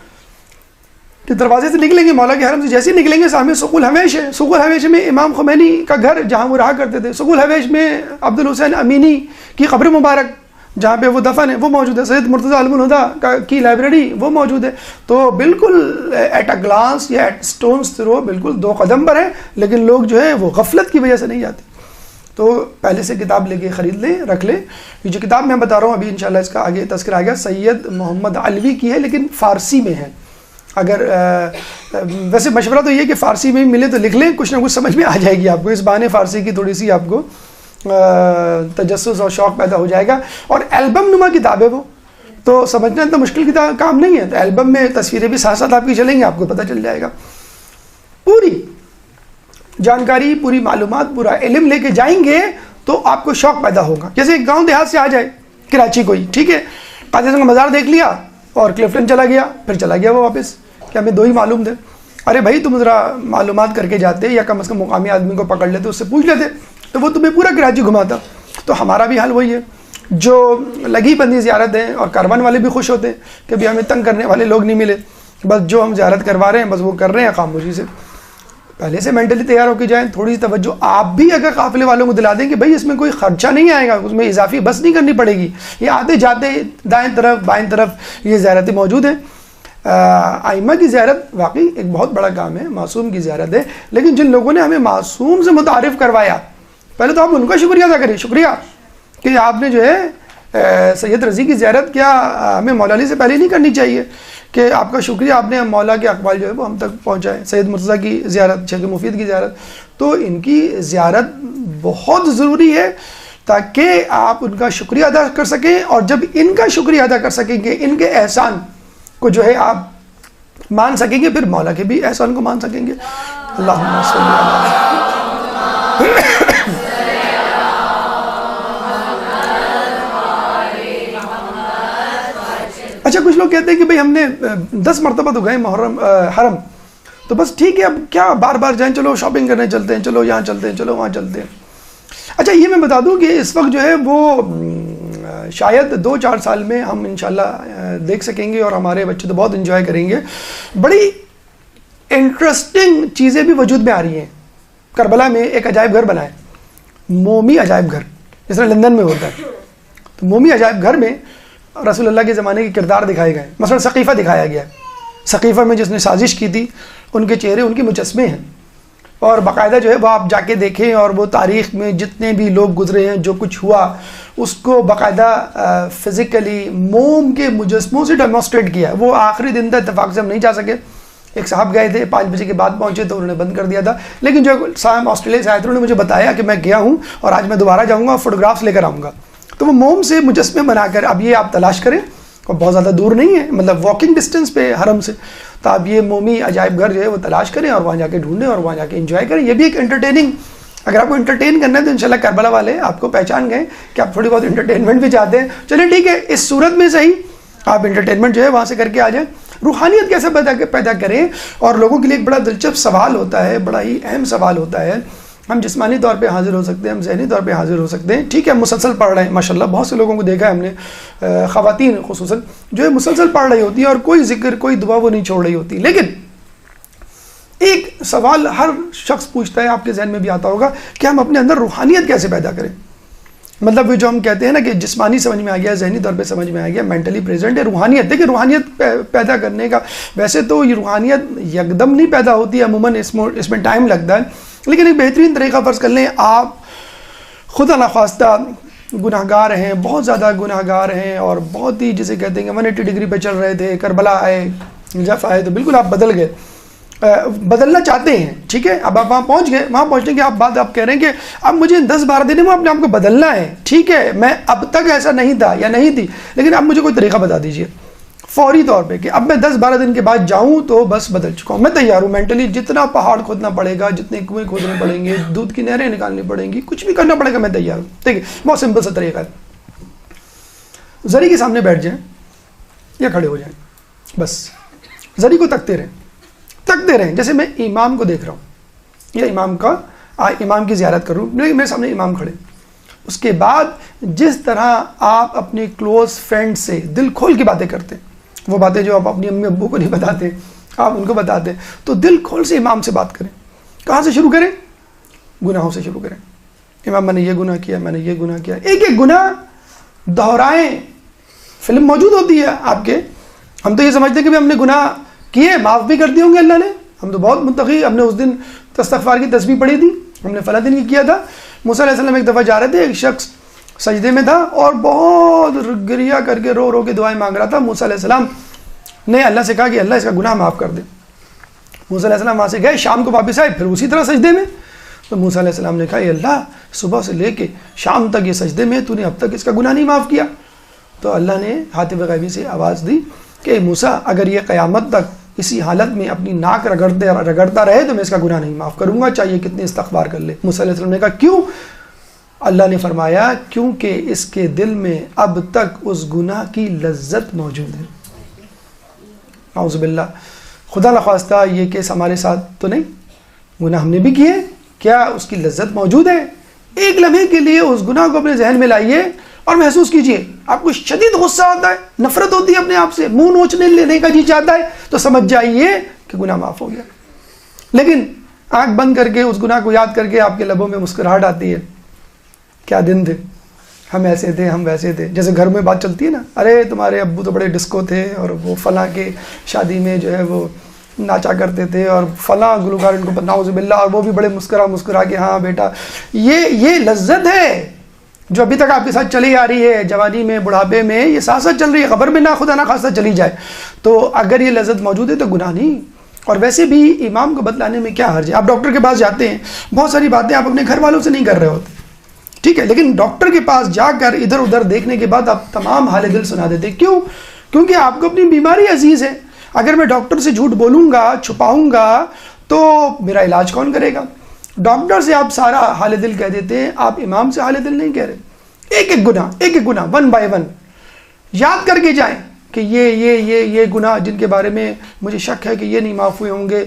کے دروازے سے نکلیں گے، مولا کے حرم سے جیسے ہی نکلیں گے، سامنے سوق الحویش ہے، سوق الحویش میں امام خمینی کا گھر جہاں وہ رہا کرتے تھے، سوق الحویش میں عبدالحسین امینی کی قبر مبارک جہاں پہ وہ دفن ہے وہ موجود ہے، سید مرتضیٰ علم الہدا کی لائبریری وہ موجود ہے۔ تو بالکل ایٹ اے گلانس یا ایٹ اسٹونز تھرو بالکل 2 قدم پر ہے، لیکن لوگ جو ہے وہ غفلت کی وجہ سے نہیں جاتے۔ تو پہلے سے کتاب لے کے خرید لیں، رکھ لیں۔ یہ جو کتاب میں بتا رہا ہوں ابھی انشاءاللہ اس کا آگے تذکرہ آ گیا، سید محمد علوی کی ہے، لیکن فارسی میں ہے۔ اگر ویسے مشورہ تو یہ کہ فارسی میں ملے تو لکھ لیں، کچھ نہ کچھ سمجھ میں آ جائے گی آپ کو، اس بہانے فارسی کی تھوڑی سی آپ کو تجسس اور شوق پیدا ہو جائے گا۔ اور البم نما کتاب ہے وہ، تو سمجھنا اتنا مشکل کام نہیں ہے، تو البم میں تصویریں بھی ساتھ ساتھ آپ کی چلیں گی، آپ کو پتہ چل جائے گا۔ پوری جانکاری، پوری معلومات، پورا علم لے کے جائیں گے تو آپ کو شوق پیدا ہوگا۔ جیسے ایک گاؤں دیہات سے آ جائے کراچی کوئی، ٹھیک ہے، قاضی اعظم کا مزار دیکھ لیا اور کلفٹن چلا گیا، پھر چلا گیا وہ واپس کہ ہمیں 2 ہی معلوم تھے۔ ارے بھائی تم ذرا معلومات کر کے جاتے، یا کم از کم مقامی آدمی کو پکڑ لیتے، اس سے پوچھ لیتے، تو وہ تمہیں پورا کراچی گھماتا۔ تو ہمارا بھی حال وہی ہے، جو لگی بندی زیارت ہے، اور کاروان والے بھی خوش ہوتے ہیں کہ بھی ہمیں تنگ کرنے والے لوگ نہیں ملے، بس جو ہم زیارت کروا رہے ہیں بس وہ کر رہے ہیں خاموشی سے. پہلے سے مینٹلی تیار ہو کے جائیں. تھوڑی سی توجہ آپ بھی اگر قافلے والوں کو دلا دیں کہ بھائی اس میں کوئی خرچہ نہیں آئے گا, اس میں اضافی بس نہیں کرنی پڑے گی, یہ آتے جاتے دائیں طرف بائیں طرف یہ زیارتیں موجود ہیں. ائمہ کی زیارت واقعی ایک بہت بڑا کام ہے, معصوم کی زیارت ہے, لیکن جن لوگوں نے ہمیں معصوم سے متعارف کروایا پہلے تو آپ ان کا شکریہ ادا کریں. شکریہ کہ آپ نے جو ہے سید رضی کی زیارت کیا ہمیں مولا علی سے پہلے نہیں کرنی چاہیے کہ آپ کا شکریہ, آپ نے مولا کے اقوال جو ہے وہ ہم تک پہنچائے. سید مرتضیٰ کی زیارت, شیخ مفید کی زیارت, تو ان کی زیارت بہت ضروری ہے تاکہ آپ ان کا شکریہ ادا کر سکیں, اور جب ان کا شکریہ ادا کر سکیں گے, ان کے احسان کو جو ہے آپ مان سکیں گے, پھر مولا کے بھی احسان کو مان سکیں گے. اللہم صلی اللہ. اچھا کچھ لوگ کہتے ہیں کہ بھئی ہم نے 10 مرتبہ تو گئے محرم حرم, تو بس ٹھیک ہے اب کیا بار بار جائیں, چلو شاپنگ کرنے چلتے ہیں, چلو یہاں چلتے ہیں, چلو وہاں چلتے ہیں. اچھا یہ میں بتا دوں کہ اس وقت جو ہے وہ شاید 2-4 سال میں ہم انشاءاللہ دیکھ سکیں گے, اور ہمارے بچے تو بہت انجوائے کریں گے. بڑی انٹرسٹنگ چیزیں بھی وجود میں آ رہی ہیں. کربلا میں ایک عجائب گھر بنا ہے, مومی عجائب گھر, جس طرح لندن میں ہوتا ہے. تو مومی عجائب گھر میں رسول اللہ کے زمانے کے کردار دکھائے گئے. مثلا ثقیفہ دکھایا گیا ہے. ثقیفہ میں جس نے سازش کی تھی ان کے چہرے ان کے مجسمے ہیں, اور باقاعدہ جو ہے وہ آپ جا کے دیکھیں, اور وہ تاریخ میں جتنے بھی لوگ گزرے ہیں, جو کچھ ہوا اس کو باقاعدہ فزیکلی موم کے مجسموں سے ڈیمونسٹریٹ کیا. وہ آخری دن تھا, اتفاق سے ہم نہیں جا سکے. ایک صاحب گئے تھے, 5 بجے کے بعد پہنچے تو انہوں نے بند کر دیا تھا, لیکن جو صاحب آسٹریلیا سے آئے تھے انہوں نے مجھے بتایا کہ میں گیا ہوں اور آج میں دوبارہ جاؤں گا اور فوٹوگرافس لے کر آؤں گا. تو وہ موم سے مجسمے بنا کر, اب یہ آپ تلاش کریں, اور بہت زیادہ دور نہیں ہے, مطلب واکنگ ڈسٹینس پہ حرم سے, تو آپ یہ مومی عجائب گھر جو ہے وہ تلاش کریں اور وہاں جا کے ڈھونڈیں اور وہاں جا کے انجوائے کریں. یہ بھی ایک انٹرٹیننگ, اگر آپ کو انٹرٹین کرنا ہے تو انشاءاللہ کربلا والے آپ کو پہچان گئے کہ آپ تھوڑی بہت انٹرٹینمنٹ بھی چاہتے ہیں. چلیں ٹھیک ہے, اس صورت میں صحیح آپ انٹرٹینمنٹ جو ہے وہاں سے کر کے آ جائیں. روحانیت کیسے پیدا کریں, اور لوگوں کے لیے ایک بڑا دلچسپ سوال ہوتا ہے, بڑا ہی اہم سوال ہوتا ہے. ہم جسمانی طور پہ حاضر ہو سکتے ہیں, ہم ذہنی طور پہ حاضر ہو سکتے ہیں, ٹھیک ہے, مسلسل پڑھ رہے ہیں ماشاءاللہ. بہت سے لوگوں کو دیکھا ہے ہم نے, خواتین خصوصاً جو ہے مسلسل پڑھ رہی ہوتی ہیں اور کوئی ذکر کوئی دعا وہ نہیں چھوڑ رہی ہوتی. لیکن ایک سوال ہر شخص پوچھتا ہے, آپ کے ذہن میں بھی آتا ہوگا, کہ ہم اپنے اندر روحانیت کیسے پیدا کریں. مطلب جو ہم کہتے ہیں نا کہ جسمانی سمجھ میں آ گیا, ذہنی طور پہ سمجھ میں آ گیا, مینٹلی پریزنٹ ہے. روحانیت, دیکھیں روحانیت پیدا کرنے کا, ویسے تو یہ روحانیت یکدم نہیں پیدا ہوتی ہے, عموماً اس میں ٹائم لگتا ہے, لیکن ایک بہترین طریقہ فرض کر لیں, آپ خدا نخواستہ گناہ گار ہیں, بہت زیادہ گناہ گار ہیں, اور بہت ہی جسے کہتے ہیں کہ 180 ڈگری پہ چل رہے تھے, کربلا آئے, جف آئے, تو بالکل آپ بدل گئے, بدلنا چاہتے ہیں, ٹھیک ہے, اب آپ وہاں پہنچ گئے, وہاں پہنچنے کے بعد آپ کہہ رہے ہیں کہ اب مجھے 10-12 دن میں اپنے آپ کو بدلنا ہے, ٹھیک ہے, میں اب تک ایسا نہیں تھا یا نہیں تھی, لیکن اب مجھے کوئی طریقہ بتا دیجئے فوری طور پہ کہ اب میں 10-12 دن کے بعد جاؤں تو بس بدل چکا ہوں, میں تیار ہوں مینٹلی, جتنا پہاڑ کھودنا پڑے گا, جتنے کنویں کھودنے پڑیں گے, دودھ کی نہریں نکالنی پڑیں گی, کچھ بھی کرنا پڑے گا, میں تیار ہوں. ٹھیک ہے, بہت سمپل سا طریقہ ہے. زری کے سامنے بیٹھ جائیں یا کھڑے ہو جائیں, بس زری کو تکتے رہیں, جیسے میں امام کو دیکھ رہا ہوں یا امام کی زیارت کر رہا ہوں, میرے سامنے امام کھڑے. اس کے بعد جس طرح آپ اپنے کلوز فرینڈ سے دل کھول کی باتیں کرتے ہیں, وہ باتیں جو آپ اپنی امی ابو کو نہیں بتاتے, آپ ان کو بتاتے, تو دل کھول سے امام سے بات کریں. کہاں سے شروع کریں؟ گناہوں سے شروع کریں. امام میں نے یہ گناہ کیا, میں نے یہ گناہ کیا, ایک ایک گناہ دہرائیں. فلم موجود ہوتی ہے آپ کے, ہم تو یہ سمجھتے ہیں کہ ہم نے گناہ کیے, معاف بھی کر دیے ہوں گے اللہ نے, ہم تو بہت متقی, ہم نے اس دن استغفار کی تسبیح پڑھی تھی, ہم نے فلاں دن یہ کیا تھا. موسیٰ علیہ السلام ایک دفعہ جا رہے تھے, ایک شخص سجدے میں تھا اور بہت گریہ کر کے رو کے دعائیں مانگ رہا تھا. موسیٰ علیہ السلام نے اللہ سے کہا کہ اللہ اس کا گناہ معاف کر دے. موسیٰ علیہ السلام وہاں سے گئے, شام کو واپس آئے, پھر اسی طرح سجدے میں. تو موسیٰ علیہ السلام نے کہا, اے اللہ, صبح سے لے کے شام تک یہ سجدے میں, تو نے اب تک اس کا گناہ نہیں معاف کیا. تو اللہ نے ہاتف غیبی سے آواز دی کہ موسیٰ, اگر یہ قیامت تک اسی حالت میں اپنی ناک رگڑتا رہے تو میں اس کا گناہ نہیں معاف کروں گا, چاہیے کتنے استغفار کر لے. موسیٰ علیہ السلام نے کہا کیوں؟ اللہ نے فرمایا کیونکہ اس کے دل میں اب تک اس گناہ کی لذت موجود ہے. اعوذ باللہ, خدا نخواستہ یہ کیس ہمارے ساتھ تو نہیں, گناہ ہم نے بھی کیے, کیا اس کی لذت موجود ہے؟ ایک لمحے کے لیے اس گناہ کو اپنے ذہن میں لائیے اور محسوس کیجئے آپ کو شدید غصہ آتا ہے, نفرت ہوتی ہے اپنے آپ سے, منہ نوچنے لینے کا جی چاہتا ہے, تو سمجھ جائیے کہ گناہ معاف ہو گیا. لیکن آنکھ بند کر کے اس گناہ کو یاد کر کے آپ کے لبوں میں مسکراہٹ آتی ہے, کیا دن تھے, ہم ایسے تھے, ہم ویسے تھے. جیسے گھر میں بات چلتی ہے نا, ارے تمہارے ابو تو بڑے ڈسکو تھے اور وہ فلاں کے شادی میں جو ہے وہ ناچا کرتے تھے اور فلاں گلوکار ان کو نعوذ باللہ, اور وہ بھی بڑے مسکرا کے ہاں بیٹا. یہ لذت ہے جو ابھی تک آپ کے ساتھ چلی آ رہی ہے, جوانی میں, بڑھاپے میں, یہ ساتھ ساتھ چل رہی ہے, خبر میں نہ خدا نہ خاصہ چلی جائے. تو اگر یہ لذت موجود ہے تو گناہ نہیں. اور ویسے بھی امام کو بتلانے میں کیا حرج ہے. آپ ڈاکٹر کے پاس جاتے ہیں, بہت ساری باتیں آپ اپنے گھر والوں سے نہیں کر رہے ہوتے, ٹھیک ہے, لیکن ڈاکٹر کے پاس جا کر ادھر ادھر دیکھنے کے بعد آپ تمام حال دل سنا دیتے. کیوں؟ کیونکہ آپ کو اپنی بیماری عزیز ہے. اگر میں ڈاکٹر سے جھوٹ بولوں گا, چھپاؤں گا, تو میرا علاج کون کرے گا؟ ڈاکٹر سے آپ سارا حال دل کہہ دیتے ہیں, آپ امام سے حال دل نہیں کہہ رہے. ایک ایک گناہ ون بائی ون یاد کر کے جائیں کہ یہ گناہ جن کے بارے میں مجھے شک ہے کہ یہ نہیں معاف ہوئے ہوں گے.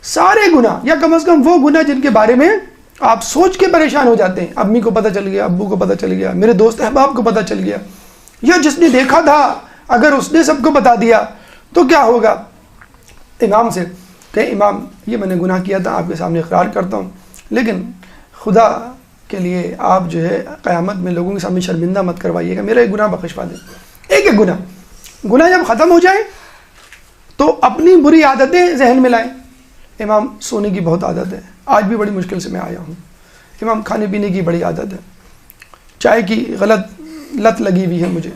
سارے گناہ, یا کم از کم وہ گناہ جن کے بارے میں آپ سوچ کے پریشان ہو جاتے ہیں, امی کو پتہ چل گیا, ابو کو پتہ چل گیا, میرے دوست احباب کو پتہ چل گیا, یا جس نے دیکھا تھا اگر اس نے سب کو بتا دیا تو کیا ہوگا. امام سے کہ امام یہ میں نے گناہ کیا تھا, آپ کے سامنے اقرار کرتا ہوں, لیکن خدا کے لیے آپ جو ہے قیامت میں لوگوں کے سامنے شرمندہ مت کروائیے گا, میرا ایک گناہ بخشوا دیں. ایک گناہ جب ختم ہو جائے تو اپنی بری عادتیں ذہن میں لائیں. امام سونے کی بہت عادت ہے, آج بھی بڑی مشکل سے میں آیا ہوں. امام کھانے پینے کی بڑی عادت ہے, چائے کی غلط لت لگی ہوئی ہے مجھے,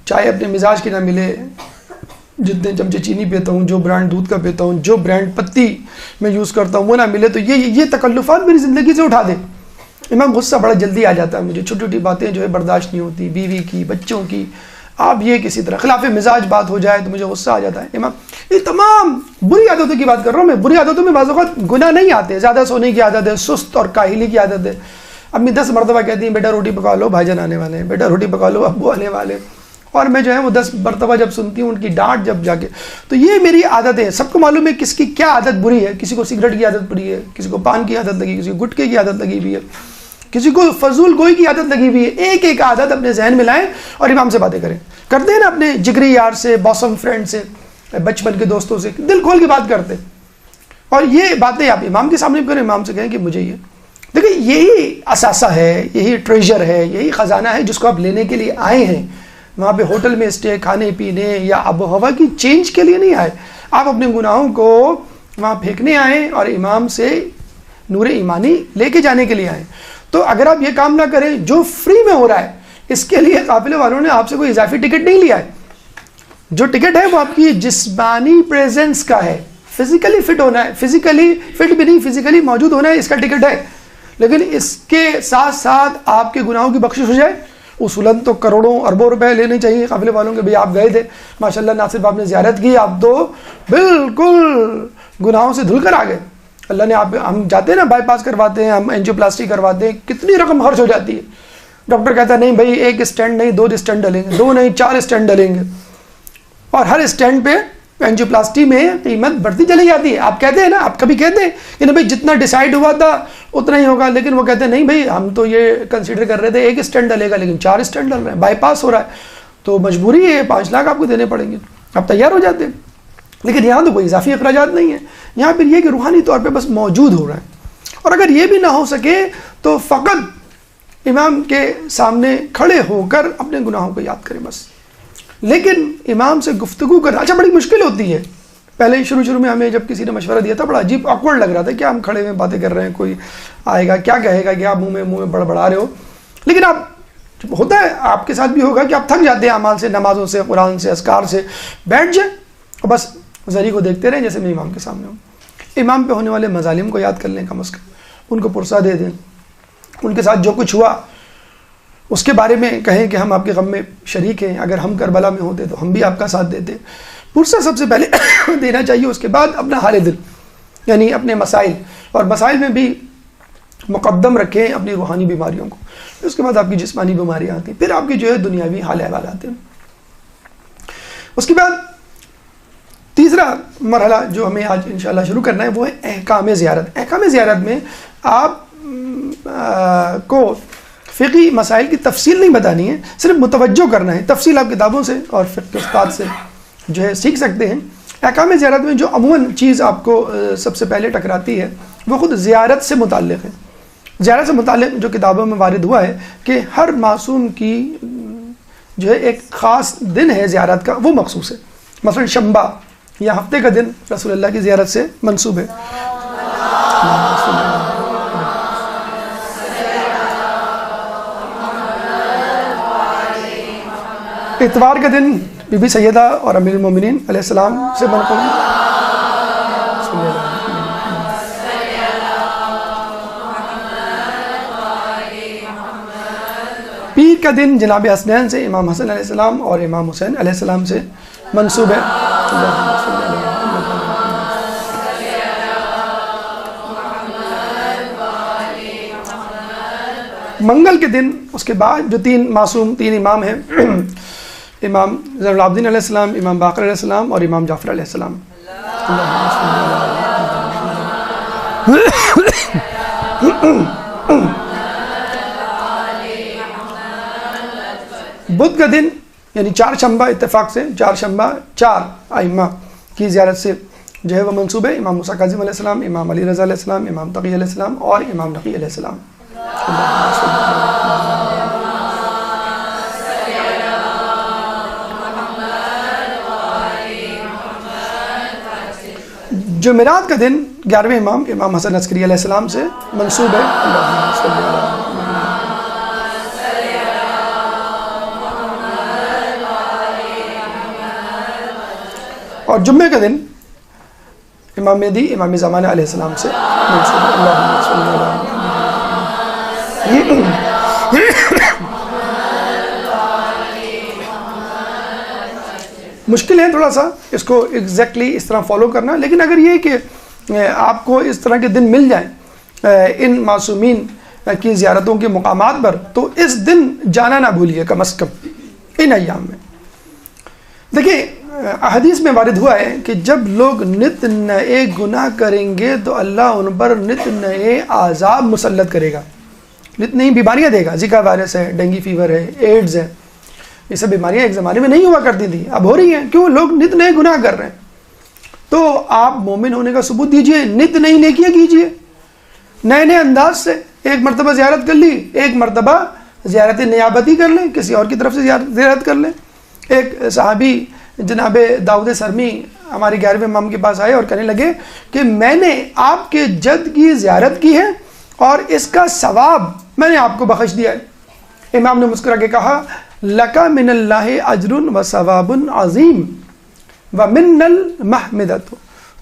چائے اپنے مزاج کی نہ ملے, جتنے چمچے چینی پیتا ہوں, جو برانڈ دودھ کا پیتا ہوں, جو برانڈ پتی میں یوز کرتا ہوں وہ نہ ملے, تو یہ تکلفات میری زندگی سے اٹھا دیں. امام غصہ بڑا جلدی آ جاتا ہے مجھے, چھوٹی چھوٹی باتیں جو ہے برداشت نہیں ہوتی, بیوی کی, بچوں کی, آپ یہ کسی طرح خلاف مزاج بات ہو جائے تو مجھے غصہ آ جاتا ہے. امام یہ تمام بری عادتوں کی بات کر رہا ہوں میں. بری عادتوں میں بعض اوقات گناہ نہیں آتے, زیادہ سونے کی عادت ہے, سست اور کاہلی کی عادت ہے. امی 10 مرتبہ کہتی ہیں بیٹا روٹی پکا لو, بھائی جان آنے والے ہیں, بیٹا روٹی پکا لو, ابو آنے والے, اور میں جو ہے وہ 10 مرتبہ جب سنتی ہوں ان کی ڈانٹ جب جا کے, تو یہ میری عادت ہے. سب کو معلوم ہے کس کی کیا عادت بری ہے. کسی کو سگریٹ کی عادت بری ہے, کسی کو پان کی عادت لگی, کسی کو گٹکے کی عادت لگی ہوئی ہے, کسی کو فضول گوئی کی عادت لگی ہوئی ہے. ایک عادت اپنے ذہن میں لائیں اور امام سے باتیں کریں. کرتے ہیں نا اپنے جگری یار سے, باسم فرینڈ سے, بچپن کے دوستوں سے, دل کھول کے بات کرتے, اور یہ باتیں آپ امام کے سامنے کریں. امام سے کہیں کہ مجھے یہ دیکھیں, یہی اثاثہ ہے, یہی ٹریجر ہے, یہی خزانہ ہے جس کو آپ لینے کے لیے آئے ہیں. وہاں پہ ہوٹل میں اسٹے, کھانے پینے یا آب و ہوا کی چینج کے لیے نہیں آئے. آپ اپنے گناہوں کو وہاں پھینکنے آئے اور امام سے نور ایمانی لے کے جانے کے لیے آئے. تو اگر آپ یہ کام نہ کریں جو فری میں ہو رہا ہے, اس کے لیے قافلے والوں نے آپ سے کوئی اضافی ٹکٹ نہیں لیا ہے. جو ٹکٹ ہے وہ آپ کی جسمانی پریزنس کا ہے, فزیکلی فٹ ہونا ہے, فزیکلی فٹ بھی نہیں, فزیکلی موجود ہونا ہے, اس کا ٹکٹ ہے. لیکن اس کے ساتھ ساتھ آپ کے گناہوں کی بخشش ہو جائے. اصولاً تو کروڑوں اربوں روپے لینے چاہیے قافلے والوں کے. بھئی آپ گئے تھے ماشاءاللہ, نہ صرف آپ نے زیارت کی, آپ تو بالکل گناہوں سے دھل کر آ گئے. اللہ نے آپ, ہم جاتے ہیں نا بائی پاس کرواتے ہیں, ہم اینجیو پلاسٹی کرواتے ہیں, کتنی رقم خرچ ہو جاتی ہے. ڈاکٹر کہتا ہے نہیں بھائی ایک اسٹینڈ نہیں 2 اسٹینڈ ڈلیں گے, 2 نہیں 4 اسٹینڈ ڈلیں گے, اور ہر اسٹینڈ پہ اینجیو پلاسٹی میں قیمت بڑھتی چلی جاتی ہے. آپ کہتے ہیں نا, آپ کبھی کہتے ہیں کہ نہیں بھائی جتنا ڈیسائیڈ ہوا تھا اتنا ہی ہوگا, لیکن وہ کہتے ہیں نہیں بھائی ہم تو یہ کنسیڈر کر رہے تھے 1 اسٹینڈ ڈلے گا, لیکن 4 اسٹینڈ ڈل رہے ہیں, بائی پاس ہو رہا ہے, تو مجبوری ہے 5 لاکھ آپ کو دینے پڑیں گے. آپ تیار ہو جاتے ہیں. لیکن یہاں تو کوئی اضافی اخراجات نہیں ہے. یہاں پھر یہ کہ روحانی طور پہ بس موجود ہو رہا ہے. اور اگر یہ بھی نہ ہو سکے تو فقط امام کے سامنے کھڑے ہو کر اپنے گناہوں کو یاد کریں بس. لیکن امام سے گفتگو کرنا اچھا بڑی مشکل ہوتی ہے. پہلے شروع میں ہمیں جب کسی نے مشورہ دیا تھا بڑا عجیب آکورڈ لگ رہا تھا, کیا ہم کھڑے ہوئے باتیں کر رہے ہیں, کوئی آئے گا کیا کہے گا کہ آپ منہ میں بڑبڑا رہے ہو. لیکن آپ جب ہوتا ہے آپ کے ساتھ بھی ہوگا کہ آپ تھک جاتے ہیں اعمال سے, نمازوں سے, قرآن سے, اذکار سے, بیٹھ جائیں اور بس ذری کو دیکھتے رہیں جیسے میں امام کے سامنے ہوں. امام پہ ہونے والے مظالم کو یاد کر لیں کم از کم, ان کو پرسہ دے دیں, ان کے ساتھ جو کچھ ہوا اس کے بارے میں کہیں کہ ہم آپ کے غم میں شریک ہیں, اگر ہم کربلا میں ہوتے تو ہم بھی آپ کا ساتھ دیتے. پرسہ سب سے پہلے دینا چاہیے, اس کے بعد اپنا حال دل یعنی اپنے مسائل, اور مسائل میں بھی مقدم رکھیں اپنی روحانی بیماریوں کو. اس کے بعد آپ کی جسمانی بیماریاں آتی ہیں, پھر آپ کی جو ہے دنیاوی حال احوال آتے ہیں. اس کے بعد تیسرا مرحلہ جو ہمیں آج انشاءاللہ شروع کرنا ہے وہ ہے احکام زیارت. احکام زیارت میں آپ کو فقہی مسائل کی تفصیل نہیں بتانی ہے، صرف متوجہ کرنا ہے. تفصیل آپ کتابوں سے اور فقہ کے استاد سے جو ہے سیکھ سکتے ہیں. احکام زیارت میں جو عموماً چیز آپ کو سب سے پہلے ٹکراتی ہے وہ خود زیارت سے متعلق ہے. زیارت سے متعلق جو کتابوں میں وارد ہوا ہے کہ ہر معصوم کی جو ہے ایک خاص دن ہے زیارت کا، وہ مخصوص ہے. مثلا شنبہ یا ہفتے کا دن رسول اللہ کی زیارت سے منسوب ہے. اتوار کا دن بی بی سیدہ اور امیر المومنین علیہ السلام سے منقول ہے. پیر کا دن جناب حسنین سے امام حسن علیہ السلام اور امام حسین علیہ السلام سے منسوب ہے. منگل کے دن اس کے بعد جو تین معصوم تین امام ہیں امام زین العابدین علیہ السلام، امام باقر علیہ السلام اور امام جعفر علیہ السلام. بدھ کا دن یعنی چار شنبہ، اتفاق سے چار شنبہ چار ائمہ کی زیارت سے جو ہے وہ منسوب ہے. امام موسیٰ کاظم علیہ السلام، امام علی رضا علیہ السلام، امام تقی علیہ السلام اور امام نقی علیہ السلام. جمعرات کا دن 11ویں امام امام حسن عسکری علیہ السلام سے منسوب ہے. اور جمعے کا دن امام مہدی امام زمانہ علیہ السلام سے منسوب ہے. مشکل ہے تھوڑا سا اس کو ایگزیکٹلی اس طرح فالو کرنا، لیکن اگر یہ کہ آپ کو اس طرح کے دن مل جائیں ان معصومین کی زیارتوں کے مقامات پر تو اس دن جانا نہ بھولیے کم از کم ان ایام میں. دیکھیں احادیث میں وارد ہوا ہے کہ جب لوگ نت نئے گناہ کریں گے تو اللہ ان پر نت نئے عذاب مسلط کرے گا، نت نئی بیماریاں دے گا. زکا وائرس ہے، ڈینگی فیور ہے، ایڈز ہے، یہ سب بیماریاں ایک زمانے میں نہیں ہوا کرتی تھیں، اب ہو رہی ہیں. کیوں؟ لوگ نت نئے گناہ کر رہے ہیں. تو آپ مومن ہونے کا ثبوت دیجئے، نت نئی نیکیاں کیجئے نئے نئے انداز سے. ایک مرتبہ زیارت کر لی، ایک مرتبہ زیارت نیابتی کر لیں، کسی اور کی طرف سے زیارت کر لیں. ایک صحابی جناب داؤد سرمی ہمارے 11ویں امام کے پاس آئے اور کہنے لگے کہ میں نے آپ کے جد کی زیارت کی ہے اور اس کا ثواب میں نے آپ کو بخش دیا ہے. امام نے مسکرا کے کہا لَكَ مِنَ اللَّهِ عَجْرٌ وَثَوَابٌ عَظِيمٌ وَمِنَّ الْمَحْمِدَةُ،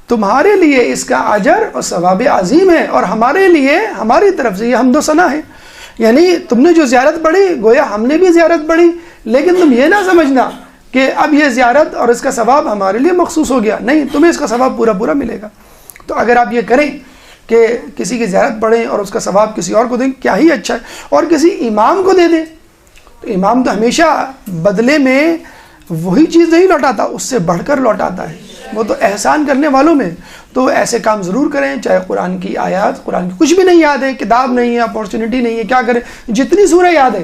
تمہارے لیے اس کا اجر اور ثواب عظیم ہے اور ہمارے لیے ہماری طرف سے یہ حمد و ثنا ہے. یعنی تم نے جو زیارت پڑھی گویا ہم نے بھی زیارت پڑھی، لیکن تم یہ نہ سمجھنا کہ اب یہ زیارت اور اس کا ثواب ہمارے لیے مخصوص ہو گیا، نہیں، تمہیں اس کا ثواب پورا پورا ملے گا. تو اگر آپ یہ کریں کہ کسی کی زیارت پڑھیں اور اس کا ثواب کسی اور کو دیں، کیا ہی اچھا ہے. اور کسی امام کو دے دیں تو امام تو ہمیشہ بدلے میں وہی چیز نہیں لوٹاتا، اس سے بڑھ کر لوٹاتا ہے، وہ تو احسان کرنے والوں میں. تو ایسے کام ضرور کریں، چاہے قرآن کی آیات، قرآن کی کچھ بھی نہیں یاد ہے، کتاب نہیں ہے، اپارچونٹی نہیں ہے، کیا کریں، جتنی سورہ یاد ہے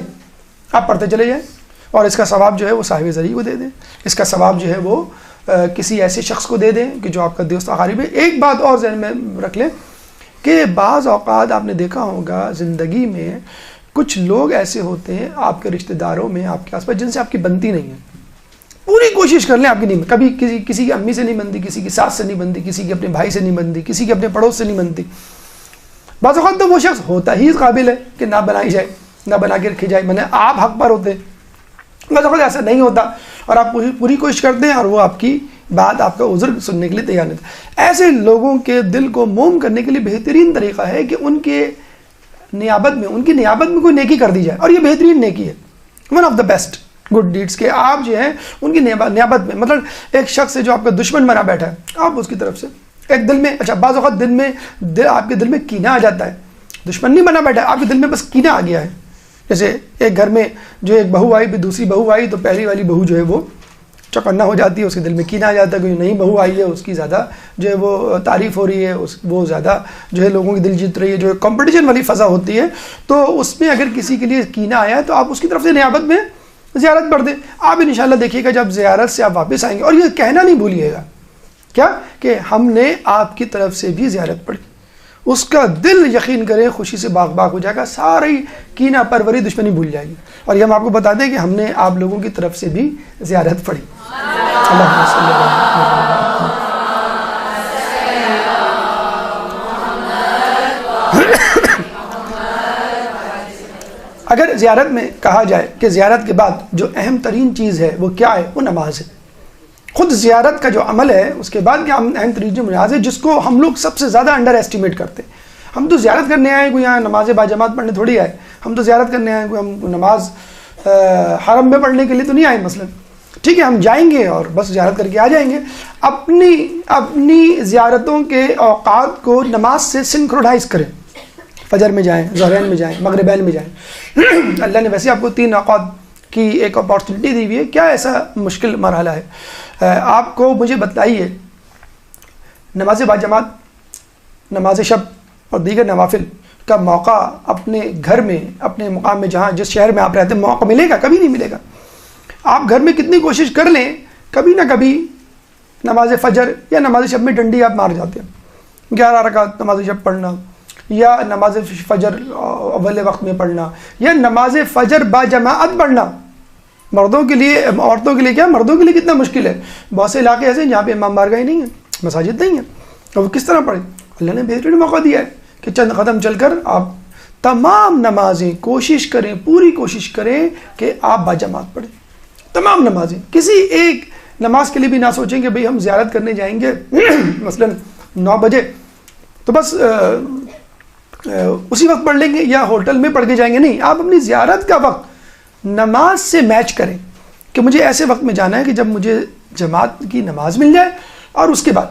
آپ پڑھتے چلے جائیں اور اس کا ثواب جو ہے وہ صاحب ذریعہ کو دے دیں. اس کا ثواب جو ہے وہ کسی ایسے شخص کو دے دیں کہ جو آپ کا دوست قریب ہے. ایک بات اور ذہن میں رکھ لیں کہ بعض اوقات آپ نے دیکھا ہوگا زندگی میں کچھ لوگ ایسے ہوتے ہیں آپ کے رشتہ داروں میں، آپ کے آس پاس، جن سے آپ کی بنتی نہیں ہے. پوری کوشش کر لیں آپ کی نہیں، کبھی کسی کی امی سے نہیں بنتی، کسی کی ساس سے نہیں بنتی، کسی کے اپنے بھائی سے نہیں بنتی، کسی کے اپنے پڑوس سے نہیں بنتی. بعض اوقات تو وہ شخص ہوتا ہی قابل ہے کہ نہ بنائی جائے، نہ بنا کے رکھی جائے، میں نے آپ حق پر ہوتے. بعض اوقات ایسا نہیں ہوتا اور آپ پوری کوشش کرتے ہیں اور وہ آپ کی بات، آپ کا عذر سننے کے لیے تیار نہیں. ایسے لوگوں کے دل کو موم کرنے کے لیے بہترین طریقہ ہے کہ ان کی نیابت میں کوئی نیکی کر دی جائے، اور یہ بہترین نیکی ہے، one of the best good deeds, کہ آپ جو ہیں ان کی نیابت میں، مطلب ایک شخص ہے جو آپ کا دشمن بنا بیٹھا ہے، آپ اس کی طرف سے ایک دل میں، اچھا بعض اوقات آپ کے دل میں کینہ آ جاتا ہے، دشمن نہیں بنا بیٹھا ہے، آپ کے دل میں بس کینہ آ گیا ہے. جیسے ایک گھر میں جو ایک بہو آئی، بھی دوسری بہو آئی، تو پہلی والی بہو جو ہے وہ چوکنا ہو جاتی ہے، اس کے دل میں کینہ آ جاتا ہے، کوئی نئی بہو آئی ہے اس کی زیادہ جو ہے وہ تعریف ہو رہی ہے، وہ زیادہ جو ہے لوگوں کی دل جیت رہی ہے، جو کمپٹیشن والی فضا ہوتی ہے، تو اس میں اگر کسی کے لیے کینہ آیا ہے تو آپ اس کی طرف سے نیابت میں زیارت پڑھ دیں. آپ انشاءاللہ دیکھیے گا جب زیارت سے آپ واپس آئیں گے، اور یہ کہنا نہیں بھولیے گا کیا کہ ہم نے آپ کی طرف سے بھی زیارت پڑھی. اس کا دل یقین کریں خوشی سے باغ باغ ہو جائے گا، ساری کینہ پروری دشمنی بھول جائے گی. اور یہ ہم آپ کو بتا دیں کہ ہم نے آپ لوگوں کی طرف سے بھی زیارت پڑھی. اللہم صلی اللہ اگر زیارت میں کہا جائے کہ زیارت کے بعد جو اہم ترین چیز ہے وہ کیا ہے، وہ نماز ہے. خود زیارت کا جو عمل ہے اس کے بعد کیا اہم ترین نماز ہے، جس کو ہم لوگ سب سے زیادہ انڈر ایسٹیمیٹ کرتے ہیں. ہم تو زیارت کرنے آئے، کوئی یہاں نماز باجماعت پڑھنے تھوڑی آئے. ہم تو زیارت کرنے آئے، کوئی ہم نماز حرم میں پڑھنے کے لیے تو نہیں آئے. مثلا ٹھیک ہے ہم جائیں گے اور بس زیارت کر کے آ جائیں گے. اپنی زیارتوں کے اوقات کو نماز سے سنکروڈائز کریں. فجر میں جائیں، ظہرین میں جائیں، مغربین میں جائیں. اللہ نے ویسے آپ کو 3 اوقات کی ایک اپارچونیٹی دی ہوئی ہے. کیا ایسا مشکل مرحلہ ہے؟ آپ کو مجھے بتائیے، نماز باجماعت، نماز شب اور دیگر نوافل کا موقع اپنے گھر میں، اپنے مقام میں، جہاں جس شہر میں آپ رہتے ہیں، موقع ملے گا؟ کبھی نہیں ملے گا. آپ گھر میں کتنی کوشش کر لیں، کبھی نہ کبھی نماز فجر یا نماز شب میں ڈنڈی آپ مار جاتے ہیں. 11 رکعت نماز شب پڑھنا، یا نماز فجر اول وقت میں پڑھنا، یا نماز فجر باجماعت پڑھنا. مردوں کے لیے، عورتوں کے لیے کیا، مردوں کے لیے کتنا مشکل ہے. بہت سے علاقے ایسے ہیں جہاں پہ امام بارگاہ نہیں ہے، مساجد نہیں ہے، اور وہ کس طرح پڑھیں؟ اللہ نے بہترین موقع دیا ہے کہ چند قدم چل کر آپ تمام نمازیں کوشش کریں، پوری کوشش کریں کہ آپ باجماعت پڑھیں. تمام نمازیں، کسی ایک نماز کے لیے بھی نہ سوچیں کہ بھئی ہم زیارت کرنے جائیں گے مثلا 9 بجے تو بس اسی وقت پڑھ لیں گے یا ہوٹل میں پڑھ کے جائیں گے. نہیں، آپ اپنی زیارت کا وقت نماز سے میچ کریں کہ مجھے ایسے وقت میں جانا ہے کہ جب مجھے جماعت کی نماز مل جائے. اور اس کے بعد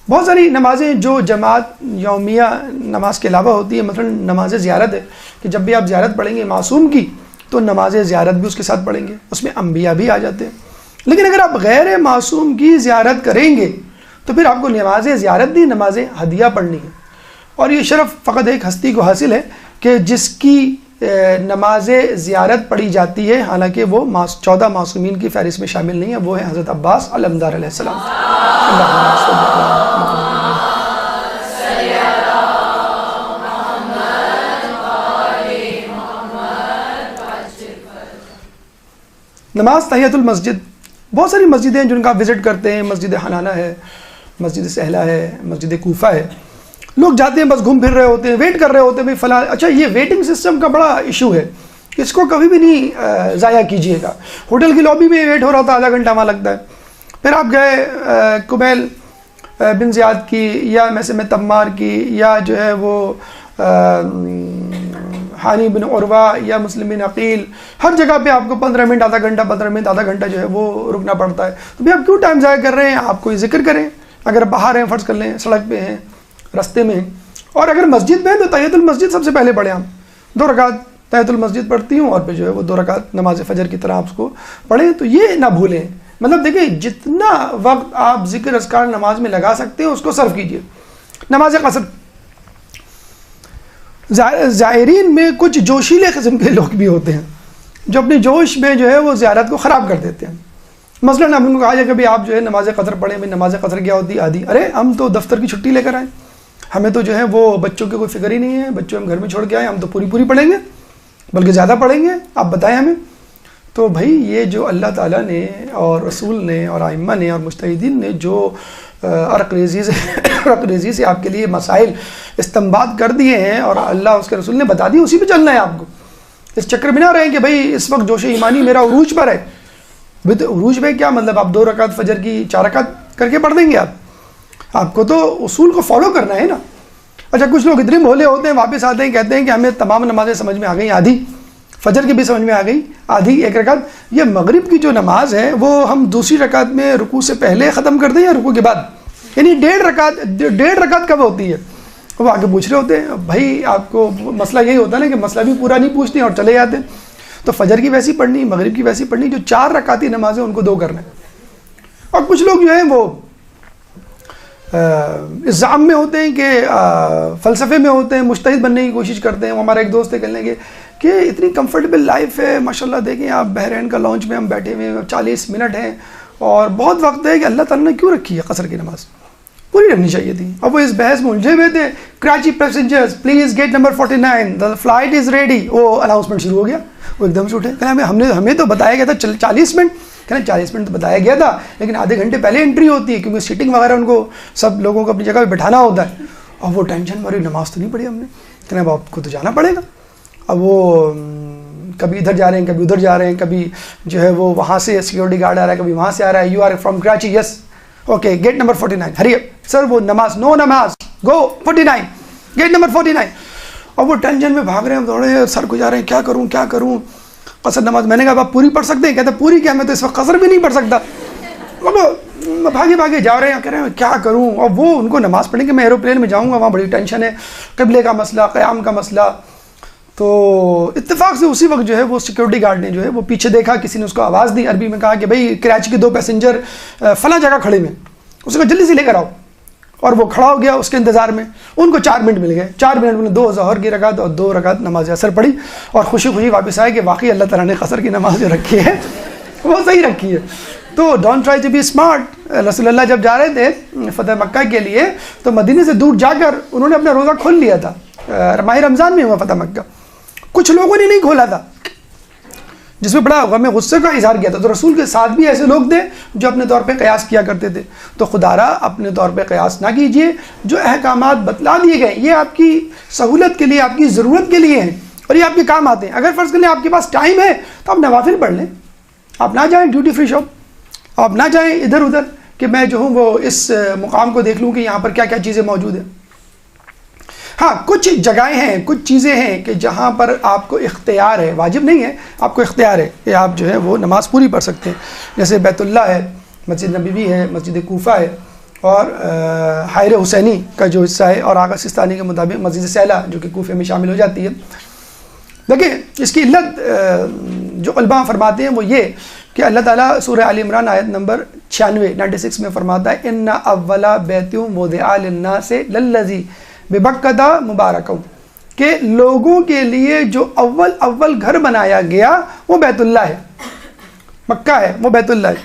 بہت ساری نمازیں جو جماعت یومیہ نماز کے علاوہ ہوتی ہے، مثلا نماز زیارت ہے کہ جب بھی آپ زیارت پڑھیں گے معصوم کی تو نماز زیارت بھی اس کے ساتھ پڑھیں گے، اس میں انبیاء بھی آ جاتے ہیں. لیکن اگر آپ غیر معصوم کی زیارت کریں گے تو پھر آپ کو نماز زیارت نہیں، نماز ہدیہ پڑھنی ہے. اور یہ شرف فقط ایک ہستی کو حاصل ہے کہ جس کی نماز زیارت پڑھی جاتی ہے، حالانکہ وہ 14 معصومین کی فہرست میں شامل نہیں ہے. وہ ہے حضرت عباس علمدار علیہ السلام. نماز تحیۃ المسجد، بہت ساری مسجدیں ہیں جن کا آپ وزٹ کرتے ہیں. مسجد حنانہ ہے، مسجد سہلہ ہے، مسجد کوفہ ہے. لوگ جاتے ہیں بس گھوم پھر رہے ہوتے ہیں، ویٹ کر رہے ہوتے ہیں بھائی فلاں. اچھا، یہ ویٹنگ سسٹم کا بڑا ایشو ہے، اس کو کبھی بھی نہیں ضائع کیجیے گا. ہوٹل کی لابی میں ویٹ ہو رہا تھا، آدھا گھنٹہ وہاں لگتا ہے. پھر آپ گئے قبیل بن زیاد کی یا میں تمار کی یا جو ہے وہ حانی بن عروہ یا مسلم بن عقیل، ہر جگہ پہ آپ کو 15 منٹ آدھا گھنٹہ 15 منٹ آدھا گھنٹہ جو ہے وہ رکنا پڑتا ہے. تو بھائی آپ کیوں ٹائم ضائع کر رہے ہیں؟ آپ کوئی ذکر کریں. اگر باہر ہیں فرض کر لیں، سڑک پہ ہیں، رستے میں ہیں، اور اگر مسجد میں ہیں تو تحیۃ المسجد سب سے پہلے پڑھیں. آپ 2 رکعت تحیۃ المسجد پڑھتی ہوں اور پھر جو ہے وہ 2 رکعت نماز فجر کی طرح آپ اس کو پڑھیں. تو یہ نہ بھولیں، مطلب دیکھیں جتنا وقت آپ ذکر اذکار نماز میں لگا سکتے ہیں اس کو صرف کیجیے. نماز قصر، زائرین میں کچھ جوشیلے قسم کے لوگ بھی ہوتے ہیں جو اپنے جوش میں جو ہے وہ زیارت کو خراب کر دیتے ہیں. مثلا ہم کو کہا جائے کہ بھائی آپ جو ہے نماز قصر پڑھیں. بھائی نماز قصر کیا ہوتی ہے؟ آدھی. ارے ہم تو دفتر کی چھٹی لے کر آئیں، ہمیں تو جو ہے وہ بچوں کی کوئی فکر ہی نہیں ہے، بچوں ہم گھر میں چھوڑ کے آئے، ہم تو پوری پڑھیں گے، بلکہ زیادہ پڑھیں گے، آپ بتائیں ہمیں. تو بھائی یہ جو اللہ تعالیٰ نے اور رسول نے اور ائمہ نے اور مجتہدین نے جو عرق ریزی سے آپ کے لیے مسائل استنباط کر دیے ہیں اور اللہ اس کے رسول نے بتا دی، اسی پہ چلنا ہے آپ کو. اس چکر میں نہ رہیں کہ بھائی اس وقت جوش ایمانی میرا عروج پر ہے. بھائی تو عروج پہ کیا مطلب؟ آپ 2 رکعت فجر کی 4 رکعت کر کے پڑھ دیں گے آپ کو تو اصول کو فالو کرنا ہے نا. اچھا، کچھ لوگ اتنے بھولے ہوتے ہیں، واپس آتے ہیں کہتے ہیں کہ ہمیں تمام نمازیں سمجھ میں آ گئی، آدھی فجر کی بھی سمجھ میں آ گئی، آدھی 1 رکعت. یہ مغرب کی جو نماز ہے وہ ہم دوسری رکعت میں رکوع سے پہلے ختم کر دیں یا رکوع کے بعد؟ یعنی 1.5 رکعت کب ہوتی ہے؟ وہ آگے پوچھ رہے ہوتے ہیں. بھائی آپ کو مسئلہ یہی ہوتا ہے نا کہ مسئلہ بھی پورا نہیں پوچھتے اور چلے جاتے ہیں. تو فجر کی ویسی پڑھنی، مغرب کی ویسی پڑھنی، جو 4 رکعتی نمازیں ان کو 2 کرنا ہے. اور کچھ لوگ جو ہیں وہ الزام میں ہوتے ہیں کہ فلسفے میں ہوتے ہیں، مجتہد بننے کی کوشش کرتے ہیں. وہ ہمارا ایک دوست ہے کہنے لگے کہ اتنی کمفرٹیبل لائف ہے ماشاءاللہ، دیکھیں آپ بحرین کا لانچ میں ہم بیٹھے ہوئے ہیں، 40 منٹ ہیں اور بہت وقت ہے کہ اللہ تعالیٰ نے کیوں رکھی ہے قصر کی نماز؟ پوری رکھنی چاہیے تھی. اب وہ اس بحث میں الجھے ہوئے تھے. Karachi passengers please gate number 49 the flight is ready. وہ اناؤنسمنٹ شروع ہو گیا. وہ ایک دم سے اٹھے، کہنا ہمیں تو بتایا گیا تھا 40 منٹ. کہنا 40 منٹ تو بتایا گیا تھا لیکن آدھے گھنٹے پہلے انٹری ہوتی ہے کیونکہ سیٹنگ وغیرہ ان کو سب لوگوں کو اپنی جگہ پہ بٹھانا ہوتا ہے. اور وہ ٹینشن ہماری نماز تو نہیں پڑھی ہم نے. کہنا اب آپ کو تو جانا پڑے گا. اب وہ کبھی ادھر جا رہے ہیں، کبھی ادھر جا رہے ہیں، کبھی جو ہے وہ وہاں سے سیکورٹی گارڈ آ رہا ہے، کبھی وہاں سے آ رہا ہے. You are from Karachi, yes okay gate number 49. Hurry sir وہ نماز، نو نماز، گو 49 گیٹ نمبر 49. اور وہ ٹینشن میں بھاگ رہے ہیں، دوڑے ہیں، سر کو جا رہے ہیں کیا کروں کیا کروں. قصر نماز میں نے کہا آپ پوری پڑھ سکتے ہیں؟ کہتے پوری کیا، میں تو اس وقت قصر بھی نہیں پڑھ سکتا. اب بھاگے بھاگے جا رہے ہیں، کہہ رہے ہیں کیا کروں. اور وہ ان کو نماز پڑھنے کے میں ایروپلین میں جاؤں گا وہاں بڑی ٹینشن ہے، قبلے کا مسئلہ، قیام کا مسئلہ. تو اتفاق سے اسی وقت جو ہے وہ سیکورٹی گارڈ نے جو ہے وہ پیچھے دیکھا، کسی نے اس کو آواز دی عربی میں، کہا کہ بھائی کراچی کے 2 پیسنجر فلاں جگہ کھڑے ہوئے. اس کو جلدی سے لے کر آؤ. اور وہ کھڑا ہو گیا اس کے انتظار میں. ان کو 4 منٹ مل گئے. 4 منٹ میں 2 ظہر کی رکعت اور 2 رکعت نماز عصر پڑھی اور خوشی خوشی واپس آئے کہ واقعی اللہ تعالیٰ نے قصر کی نماز جو رکھی ہے وہ صحیح رکھی ہے. تو don't try to be smart. رسول اللہ جب جا رہے تھے فتح مکہ کے لیے تو مدینے سے دور جا کر انہوں نے اپنا روزہ کھول لیا تھا. ماہ رمضان میں ہوا فتح مکہ. کچھ لوگوں نے نہیں کھولا تھا جس میں بڑا غم غصے کا اظہار کیا تھا. تو رسول کے ساتھ بھی ایسے لوگ تھے جو اپنے طور پہ قیاس کیا کرتے تھے. تو خدا را اپنے طور پہ قیاس نہ کیجئے. جو احکامات بتلا دیے گئے یہ آپ کی سہولت کے لیے، آپ کی ضرورت کے لیے ہیں اور یہ آپ کے کام آتے ہیں. اگر فرض کر لیں آپ کے پاس ٹائم ہے تو آپ نوافل پڑھ لیں. آپ نہ جائیں ڈیوٹی فری شاپ، آپ نہ جائیں ادھر ادھر کہ میں جو ہوں وہ اس مقام کو دیکھ لوں کہ یہاں پر کیا کیا چیزیں موجود ہیں. ہاں کچھ جگہیں ہیں، کچھ چیزیں ہیں کہ جہاں پر آپ کو اختیار ہے، واجب نہیں ہے، آپ کو اختیار ہے کہ آپ جو ہے وہ نماز پوری پڑھ سکتے ہیں. جیسے بیت اللہ ہے، مسجد نبوی ہے، مسجد کوفہ ہے اور حائر حسینی کا جو حصہ ہے، اور آغا سستانی کے مطابق مسجد سیلا جو کہ کوفے میں شامل ہو جاتی ہے. دیکھیں اس کی علت جو علماء فرماتے ہیں وہ یہ کہ اللہ تعالیٰ سورہ آل عمران آیت نمبر 96 میں فرماتا ہے ان اول بیت وضع للناس للذی ببکۃ مبارک، کہ لوگوں کے لیے جو اول گھر بنایا گیا وہ بیت اللہ ہے، مکہ ہے، وہ بیت اللہ ہے.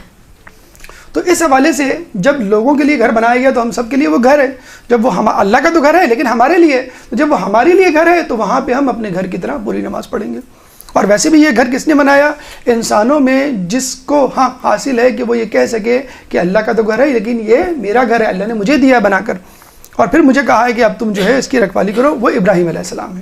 تو اس حوالے سے جب لوگوں کے لیے گھر بنایا گیا تو ہم سب کے لیے وہ گھر ہے. جب وہ اللہ کا تو گھر ہے لیکن ہمارے لیے، تو جب وہ ہمارے لیے گھر ہے تو وہاں پہ ہم اپنے گھر کی طرح پوری نماز پڑھیں گے. اور ویسے بھی یہ گھر کس نے بنایا؟ انسانوں میں جس کو ہاں حاصل ہے کہ وہ یہ کہہ سکے کہ اللہ کا تو گھر ہے لیکن یہ میرا گھر ہے، اللہ نے مجھے دیا بنا کر اور پھر مجھے کہا ہے کہ اب تم جو ہے اس کی رکھوالی کرو. وہ ابراہیم علیہ السلام ہے.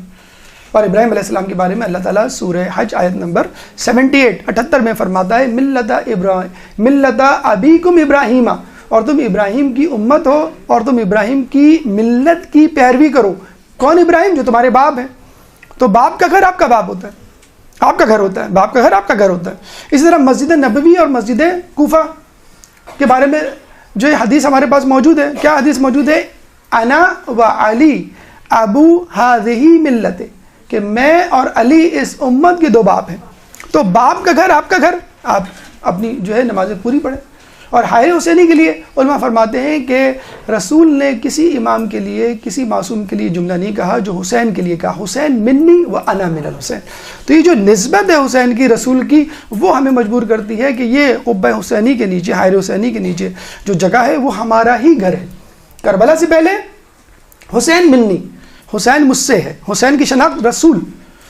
اور ابراہیم علیہ السلام کے بارے میں اللہ تعالیٰ سورہ حج آیت نمبر 78 میں فرماتا ہے ملت ابیکم ابراہیم، اور تم ابراہیم کی امت ہو اور تم ابراہیم کی ملت کی پیروی کرو. کون ابراہیم؟ جو تمہارے باپ ہیں. تو باپ کا گھر آپ کا باپ ہوتا ہے، آپ کا گھر ہوتا ہے، باپ کا گھر آپ کا گھر ہوتا ہے. اسی طرح مسجد نبوی اور مسجد کوفہ کے بارے میں جو حدیث ہمارے پاس موجود ہے، کیا حدیث موجود ہے؟ انا و علی ابو ہذہ ملت، کہ میں اور علی اس امت کے 2 باپ ہیں. تو باپ کا گھر آپ کا گھر، آپ اپنی جو ہے نمازیں پوری پڑھیں. اور حائر حسینی کے لیے علماء فرماتے ہیں کہ رسول نے کسی امام کے لیے، کسی معصوم کے لیے جملہ نہیں کہا جو حسین کے لیے کہا، حسین منی و انا من الحسین. تو یہ جو نسبت ہے حسین کی رسول کی وہ ہمیں مجبور کرتی ہے کہ یہ قبہ حسینی کے نیچے، حائر حسینی کے نیچے جو جگہ ہے وہ ہمارا ہی گھر ہے. کربلا سے پہلے حسین منی، حسین مجھ سے ہے، حسین کی شناخت رسول.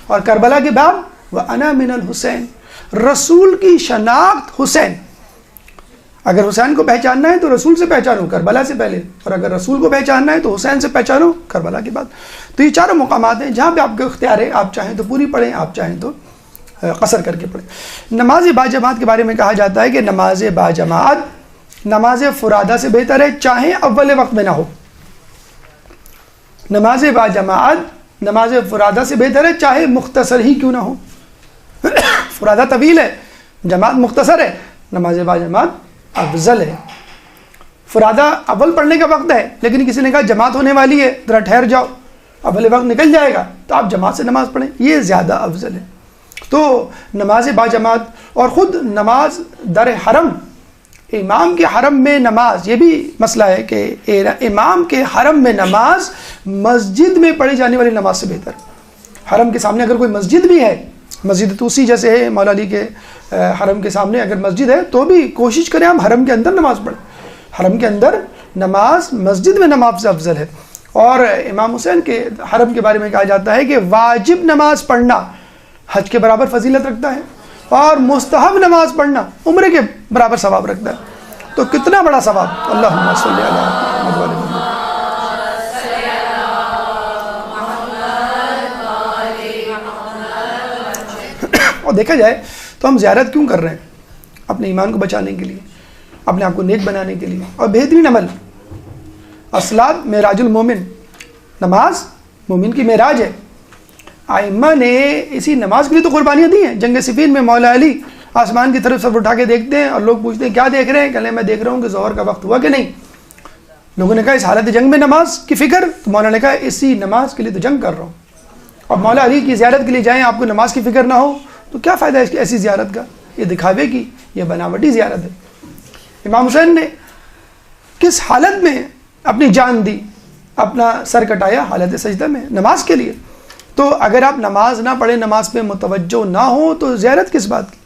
اور کربلا کے بعد وَأَنَا مِنَ الْحُسَيْن، رسول کی شناخت حسین. اگر حسین کو پہچاننا ہے تو رسول سے پہچانو کربلا سے پہلے، اور اگر رسول کو پہچاننا ہے تو حسین سے پہچانو کربلا کے بعد. تو یہ 4 مقامات ہیں جہاں پہ آپ کے اختیار ہے، آپ چاہیں تو پوری پڑھیں، آپ چاہیں تو قصر کر کے پڑھیں. نماز باجماعت کے بارے میں کہا جاتا ہے کہ نماز باجماعت نماز فرادہ سے بہتر ہے، چاہے اول وقت میں نہ ہو. نماز باجماعت نماز فرادہ سے بہتر ہے چاہے مختصر ہی کیوں نہ ہو. فرادہ طویل ہے، جماعت مختصر ہے، نماز باجماعت افضل ہے. فرادہ اول پڑھنے کا وقت ہے لیکن کسی نے کہا جماعت ہونے والی ہے ذرا ٹھہر جاؤ، اول وقت نکل جائے گا، تو آپ جماعت سے نماز پڑھیں، یہ زیادہ افضل ہے. تو نماز باجماعت اور خود نماز در حرم، امام کے حرم میں نماز، یہ بھی مسئلہ ہے کہ امام کے حرم میں نماز مسجد میں پڑھی جانے والی نماز سے بہتر۔ حرم کے سامنے اگر کوئی مسجد بھی ہے، مسجد توسی جیسے ہے مولا علی کے حرم کے سامنے اگر مسجد ہے، تو بھی کوشش کریں ہم حرم کے اندر نماز پڑھیں۔ حرم کے اندر نماز مسجد میں نماز سے افضل ہے۔ اور امام حسین کے حرم کے بارے میں کہا جاتا ہے کہ واجب نماز پڑھنا حج کے برابر فضیلت رکھتا ہے، اور مستحب نماز پڑھنا عمرے کے برابر ثواب رکھتا ہے۔ تو کتنا بڑا ثواب، اللہم صلی علی محمد و آل محمد۔ اور دیکھا جائے تو ہم زیارت کیوں کر رہے ہیں؟ اپنے ایمان کو بچانے کے لیے، اپنے آپ کو نیک بنانے کے لیے، اور بہترین عمل الصلاۃ معراج المومن، نماز مومن کی معراج ہے۔ ائمہ نے اسی نماز کے لیے تو قربانیاں دی ہیں۔ جنگ صفین میں مولا علی آسمان کی طرف سر اٹھا کے دیکھتے ہیں اور لوگ پوچھتے ہیں کیا دیکھ رہے ہیں؟ کہتے ہیں میں دیکھ رہا ہوں کہ ظہر کا وقت ہوا کہ نہیں۔ لوگوں نے کہا اس حالت جنگ میں نماز کی فکر، تو مولا نے کہا اسی نماز کے لیے تو جنگ کر رہا ہوں۔ اور مولا علی کی زیارت کے لیے جائیں، آپ کو نماز کی فکر نہ ہو تو کیا فائدہ ہے اس کی ایسی زیارت کا؟ یہ دکھاوے کی، یہ بناوٹی زیارت ہے۔ امام حسین نے کس حالت میں اپنی جان دی، اپنا سر کٹایا حالت سجدہ میں نماز کے لیے۔ تو اگر آپ نماز نہ پڑھیں، نماز پہ متوجہ نہ ہو، تو زیارت کس بات کی؟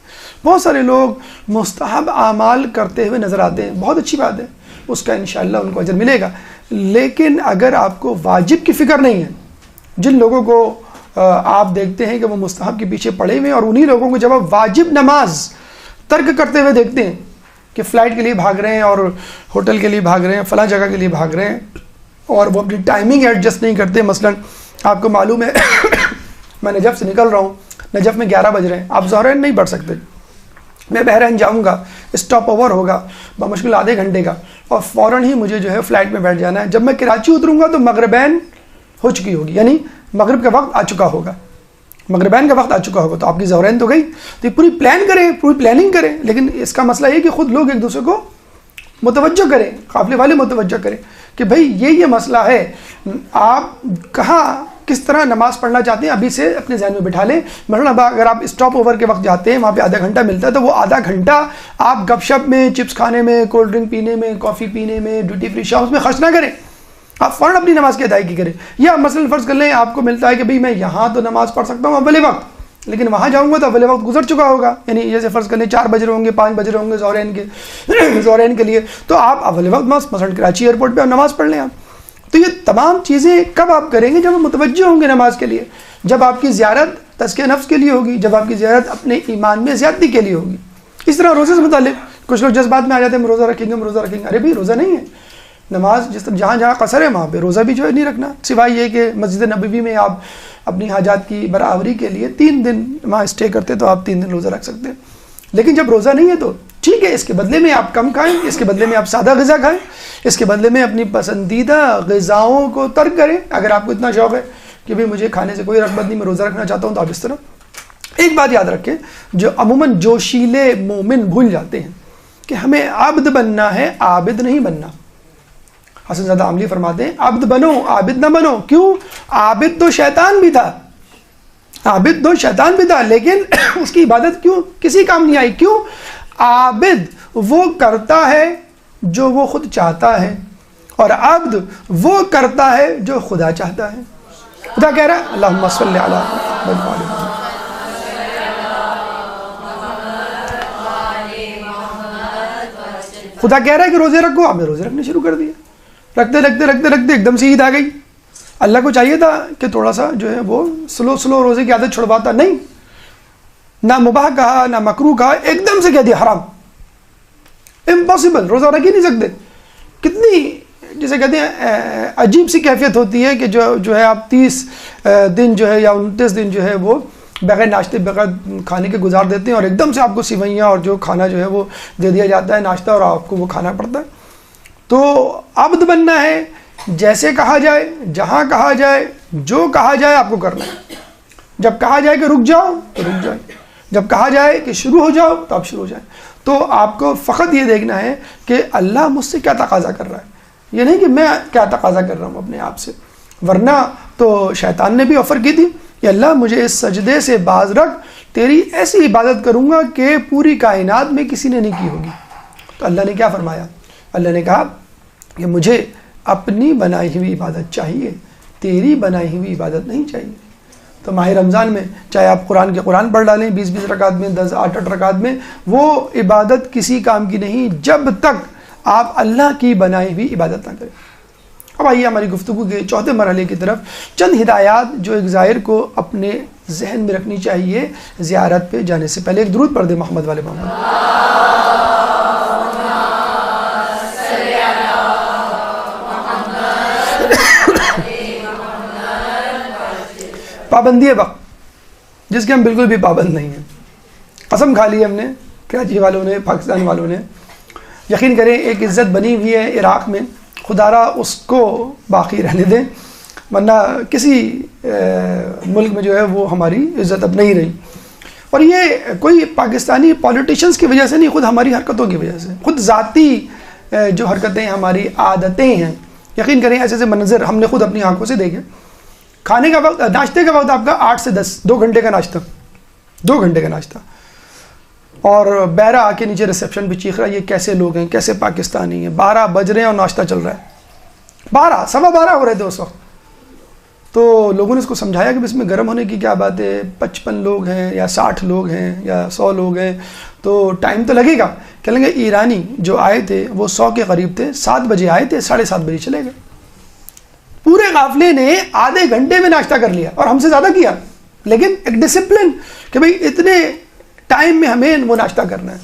بہت سارے لوگ مستحب اعمال کرتے ہوئے نظر آتے ہیں، بہت اچھی بات ہے، اس کا انشاءاللہ ان کو اجر ملے گا۔ لیکن اگر آپ کو واجب کی فکر نہیں ہے، جن لوگوں کو آپ دیکھتے ہیں کہ وہ مستحب کے پیچھے پڑے ہوئے ہیں، اور انہی لوگوں کو جب آپ واجب نماز ترک کرتے ہوئے دیکھتے ہیں کہ فلائٹ کے لیے بھاگ رہے ہیں اور ہوٹل کے لیے بھاگ رہے ہیں، فلاں جگہ کے لیے بھاگ رہے ہیں، اور وہ اپنی ٹائمنگ ایڈجسٹ نہیں کرتے۔ مثلا آپ کو معلوم ہے میں نجف سے نکل رہا ہوں، نجف میں 11 بج رہے ہیں، آپ ظہرین نہیں پڑھ سکتے، میں بحرین جاؤں گا، اسٹاپ اوور ہوگا بمشکل آدھے گھنٹے کا، اور فوراً ہی مجھے جو ہے فلائٹ میں بیٹھ جانا ہے۔ جب میں کراچی اتروں گا تو مغربین ہو چکی ہوگی، یعنی مغرب کا وقت آ چکا ہوگا، مغربین کا وقت آ چکا ہوگا، تو آپ کی ظہرین تو گئی۔ تو یہ پوری پلان کریں، پوری پلاننگ کریں، لیکن اس کا مسئلہ یہ کہ خود لوگ ایک دوسرے کو متوجہ کریں، قافلے والے متوجہ کریں کہ بھائی یہ مسئلہ ہے، آپ کہاں کس طرح نماز پڑھنا چاہتے ہیں ابھی سے اپنے ذہن میں بٹھا لیں۔ مثلا اگر آپ اسٹاپ اوور کے وقت جاتے ہیں، وہاں پہ آدھا گھنٹہ ملتا ہے، تو وہ آدھا گھنٹہ آپ گپ شپ میں، چپس کھانے میں، کولڈ ڈرنک پینے میں، کافی پینے میں، ڈیوٹی فری شاپس میں خرچ نہ کریں، آپ فوراً اپنی نماز کی ادائیگی کریں۔ یا مثلا فرض کر لیں آپ کو ملتا ہے کہ بھئی میں یہاں تو نماز پڑھ سکتا ہوں اول وقت، لیکن وہاں جاؤں گا تو اول وقت گزر چکا ہوگا، یعنی جیسے فرض کر لیں 4 بج رہے ہوں گے، 5 بج رہے ہوں گے ظہرین کے لیے، تو آپ اول وقت مثلا کراچی ایئرپورٹ پہ آپ نماز پڑھ لیں آپ۔ تو یہ تمام چیزیں کب آپ کریں گے؟ جب آپ متوجہ ہوں گے نماز کے لیے، جب آپ کی زیارت تزکیہ نفس کے لیے ہوگی، جب آپ کی زیارت اپنے ایمان میں زیادتی کے لیے ہوگی۔ اس طرح روزے سے متعلق کچھ لوگ جذبات میں آ جاتے ہیں، ہم روزہ رکھیں گے، ہم روزہ رکھیں گے۔ ارے بھائی روزہ نہیں ہے، نماز جس طرح جہاں جہاں قصر ہے وہاں پہ روزہ بھی جو ہے نہیں رکھنا، سوائے یہ کہ مسجد نبوی میں آپ اپنی حاجات کی برآوری کے لیے 3 دن وہاں اسٹے کرتے تو آپ 3 دن روزہ رکھ سکتے ہیں۔ لیکن جب روزہ نہیں ہے تو ٹھیک ہے، اس کے بدلے میں آپ کم کھائیں، اس کے بدلے میں آپ سادہ غذا کھائیں، اس کے بدلے میں اپنی پسندیدہ غذاؤں کو ترک کریں۔ اگر آپ کو اتنا شوق ہے کہ بھئی مجھے کھانے سے کوئی رغبت نہیں، میں روزہ رکھنا چاہتا ہوں، تو آپ اس طرح۔ ایک بات یاد رکھیں جو عموماً جوشیلے مومن بھول جاتے ہیں کہ ہمیں عبد بننا ہے، عابد نہیں بننا۔ حسن زادہ عاملی فرماتے ہیں عبد بنو، عابد نہ بنو۔ کیوں؟ عابد تو شیطان بھی تھا، عابد تو شیطان بھی تھا، لیکن اس کی عبادت کیوں کسی کام نہیں آئی؟ کیوں؟ عابد وہ کرتا ہے جو وہ خود چاہتا ہے، اور عبد وہ کرتا ہے جو خدا چاہتا ہے۔ خدا کہہ رہا ہے اللہم صلی علی محمد و آل محمد۔ خدا کہہ رہا ہے کہ روزے رکھو، آپ نے روزے رکھنے شروع کر دیے، رکھتے رکھتے رکھتے رکھتے ایک دم سے عید آ گئی۔ اللہ کو چاہیے تھا کہ تھوڑا سا جو ہے وہ سلو روزے کی عادت چھڑواتا، نہیں، نہ مباح کہا نہ مکروہ کہا، ایک دم سے کہہ دیا حرام، امپاسبل، روزہ رکھ ہی نہیں سکتے۔ کتنی جسے کہتے ہیں عجیب سی کیفیت ہوتی ہے کہ جو ہے آپ 30 دن جو ہے یا 29 دن جو ہے وہ بغیر ناشتے بغیر کھانے کے گزار دیتے ہیں، اور ایک دم سے آپ کو سیوئیاں اور جو کھانا جو ہے وہ دے دیا جاتا ہے ناشتہ، اور آپ کو وہ کھانا پڑتا ہے۔ تو عبد بننا ہے، جیسے کہا جائے، جہاں کہا جائے، جو کہا جائے آپ کو کرنا ہے۔ جب کہا جائے کہ رک جاؤ تو رک جائے، جب کہا جائے کہ شروع ہو جاؤ تو آپ شروع ہو جائیں۔ تو آپ کو فقط یہ دیکھنا ہے کہ اللہ مجھ سے کیا تقاضا کر رہا ہے، یہ نہیں کہ میں کیا تقاضا کر رہا ہوں اپنے آپ سے۔ ورنہ تو شیطان نے بھی آفر کی تھی کہ اللہ مجھے اس سجدے سے باز رکھ، تیری ایسی عبادت کروں گا کہ پوری کائنات میں کسی نے نہیں کی ہوگی۔ تو اللہ نے کیا فرمایا؟ اللہ نے کہا کہ مجھے اپنی بنائی ہوئی عبادت چاہیے، تیری بنائی ہوئی عبادت نہیں چاہیے۔ تو ماہ رمضان میں چاہے آپ قرآن پڑھ ڈالیں 20 رکعت میں، 10 8 رکعت میں، وہ عبادت کسی کام کی نہیں جب تک آپ اللہ کی بنائی ہوئی عبادت نہ کریں۔ اب آئیے ہماری گفتگو کے چوتھے مرحلے کی طرف، چند ہدایات جو ایک زائر کو اپنے ذہن میں رکھنی چاہیے زیارت پہ جانے سے پہلے۔ ایک درود پڑھ دیں محمد والے محمد۔ پابندی وقت جس کے ہم بالکل بھی پابند نہیں ہیں، قسم کھا لی ہم نے، کراچی والوں نے، پاکستان والوں نے۔ یقین کریں ایک عزت بنی ہوئی ہے عراق میں، خدا را اس کو باقی رہنے دیں، ورنہ کسی ملک میں جو ہے وہ ہماری عزت اب نہیں رہی۔ اور یہ کوئی پاکستانی پولیٹیشنز کی وجہ سے نہیں، خود ہماری حرکتوں کی وجہ سے، خود ذاتی جو حرکتیں ہماری عادتیں ہیں۔ یقین کریں ایسے ایسے منظر ہم نے خود اپنی آنکھوں سے دیکھے۔ کھانے کا وقت، ناشتے کا وقت آپ کا 8 سے 10، 2 گھنٹے کا ناشتہ، 2 گھنٹے کا ناشتہ، اور بیرا آ کے نیچے ریسیپشن پہ چیخ رہا ہے یہ کیسے لوگ ہیں، کیسے پاکستانی ہیں، 12 بج رہے ہیں اور ناشتہ چل رہا ہے، 12 سوا 12 ہو رہے تھے اس وقت۔ تو لوگوں نے اس کو سمجھایا کہ اس میں گرم ہونے کی کیا بات ہے، 55 لوگ ہیں یا 60 لوگ ہیں یا 100 لوگ ہیں تو ٹائم تو لگے گا۔ کہہ لیں گے ایرانی جو آئے تھے وہ 100 کے قریب تھے، 7 بجے آئے تھے، 7:30 بجے چلے گئے۔ پورے قافلے نے آدھے گھنٹے میں ناشتہ کر لیا اور ہم سے زیادہ کیا، لیکن ایک ڈسپلن کہ بھئی اتنے ٹائم میں ہمیں وہ ناشتہ کرنا ہے۔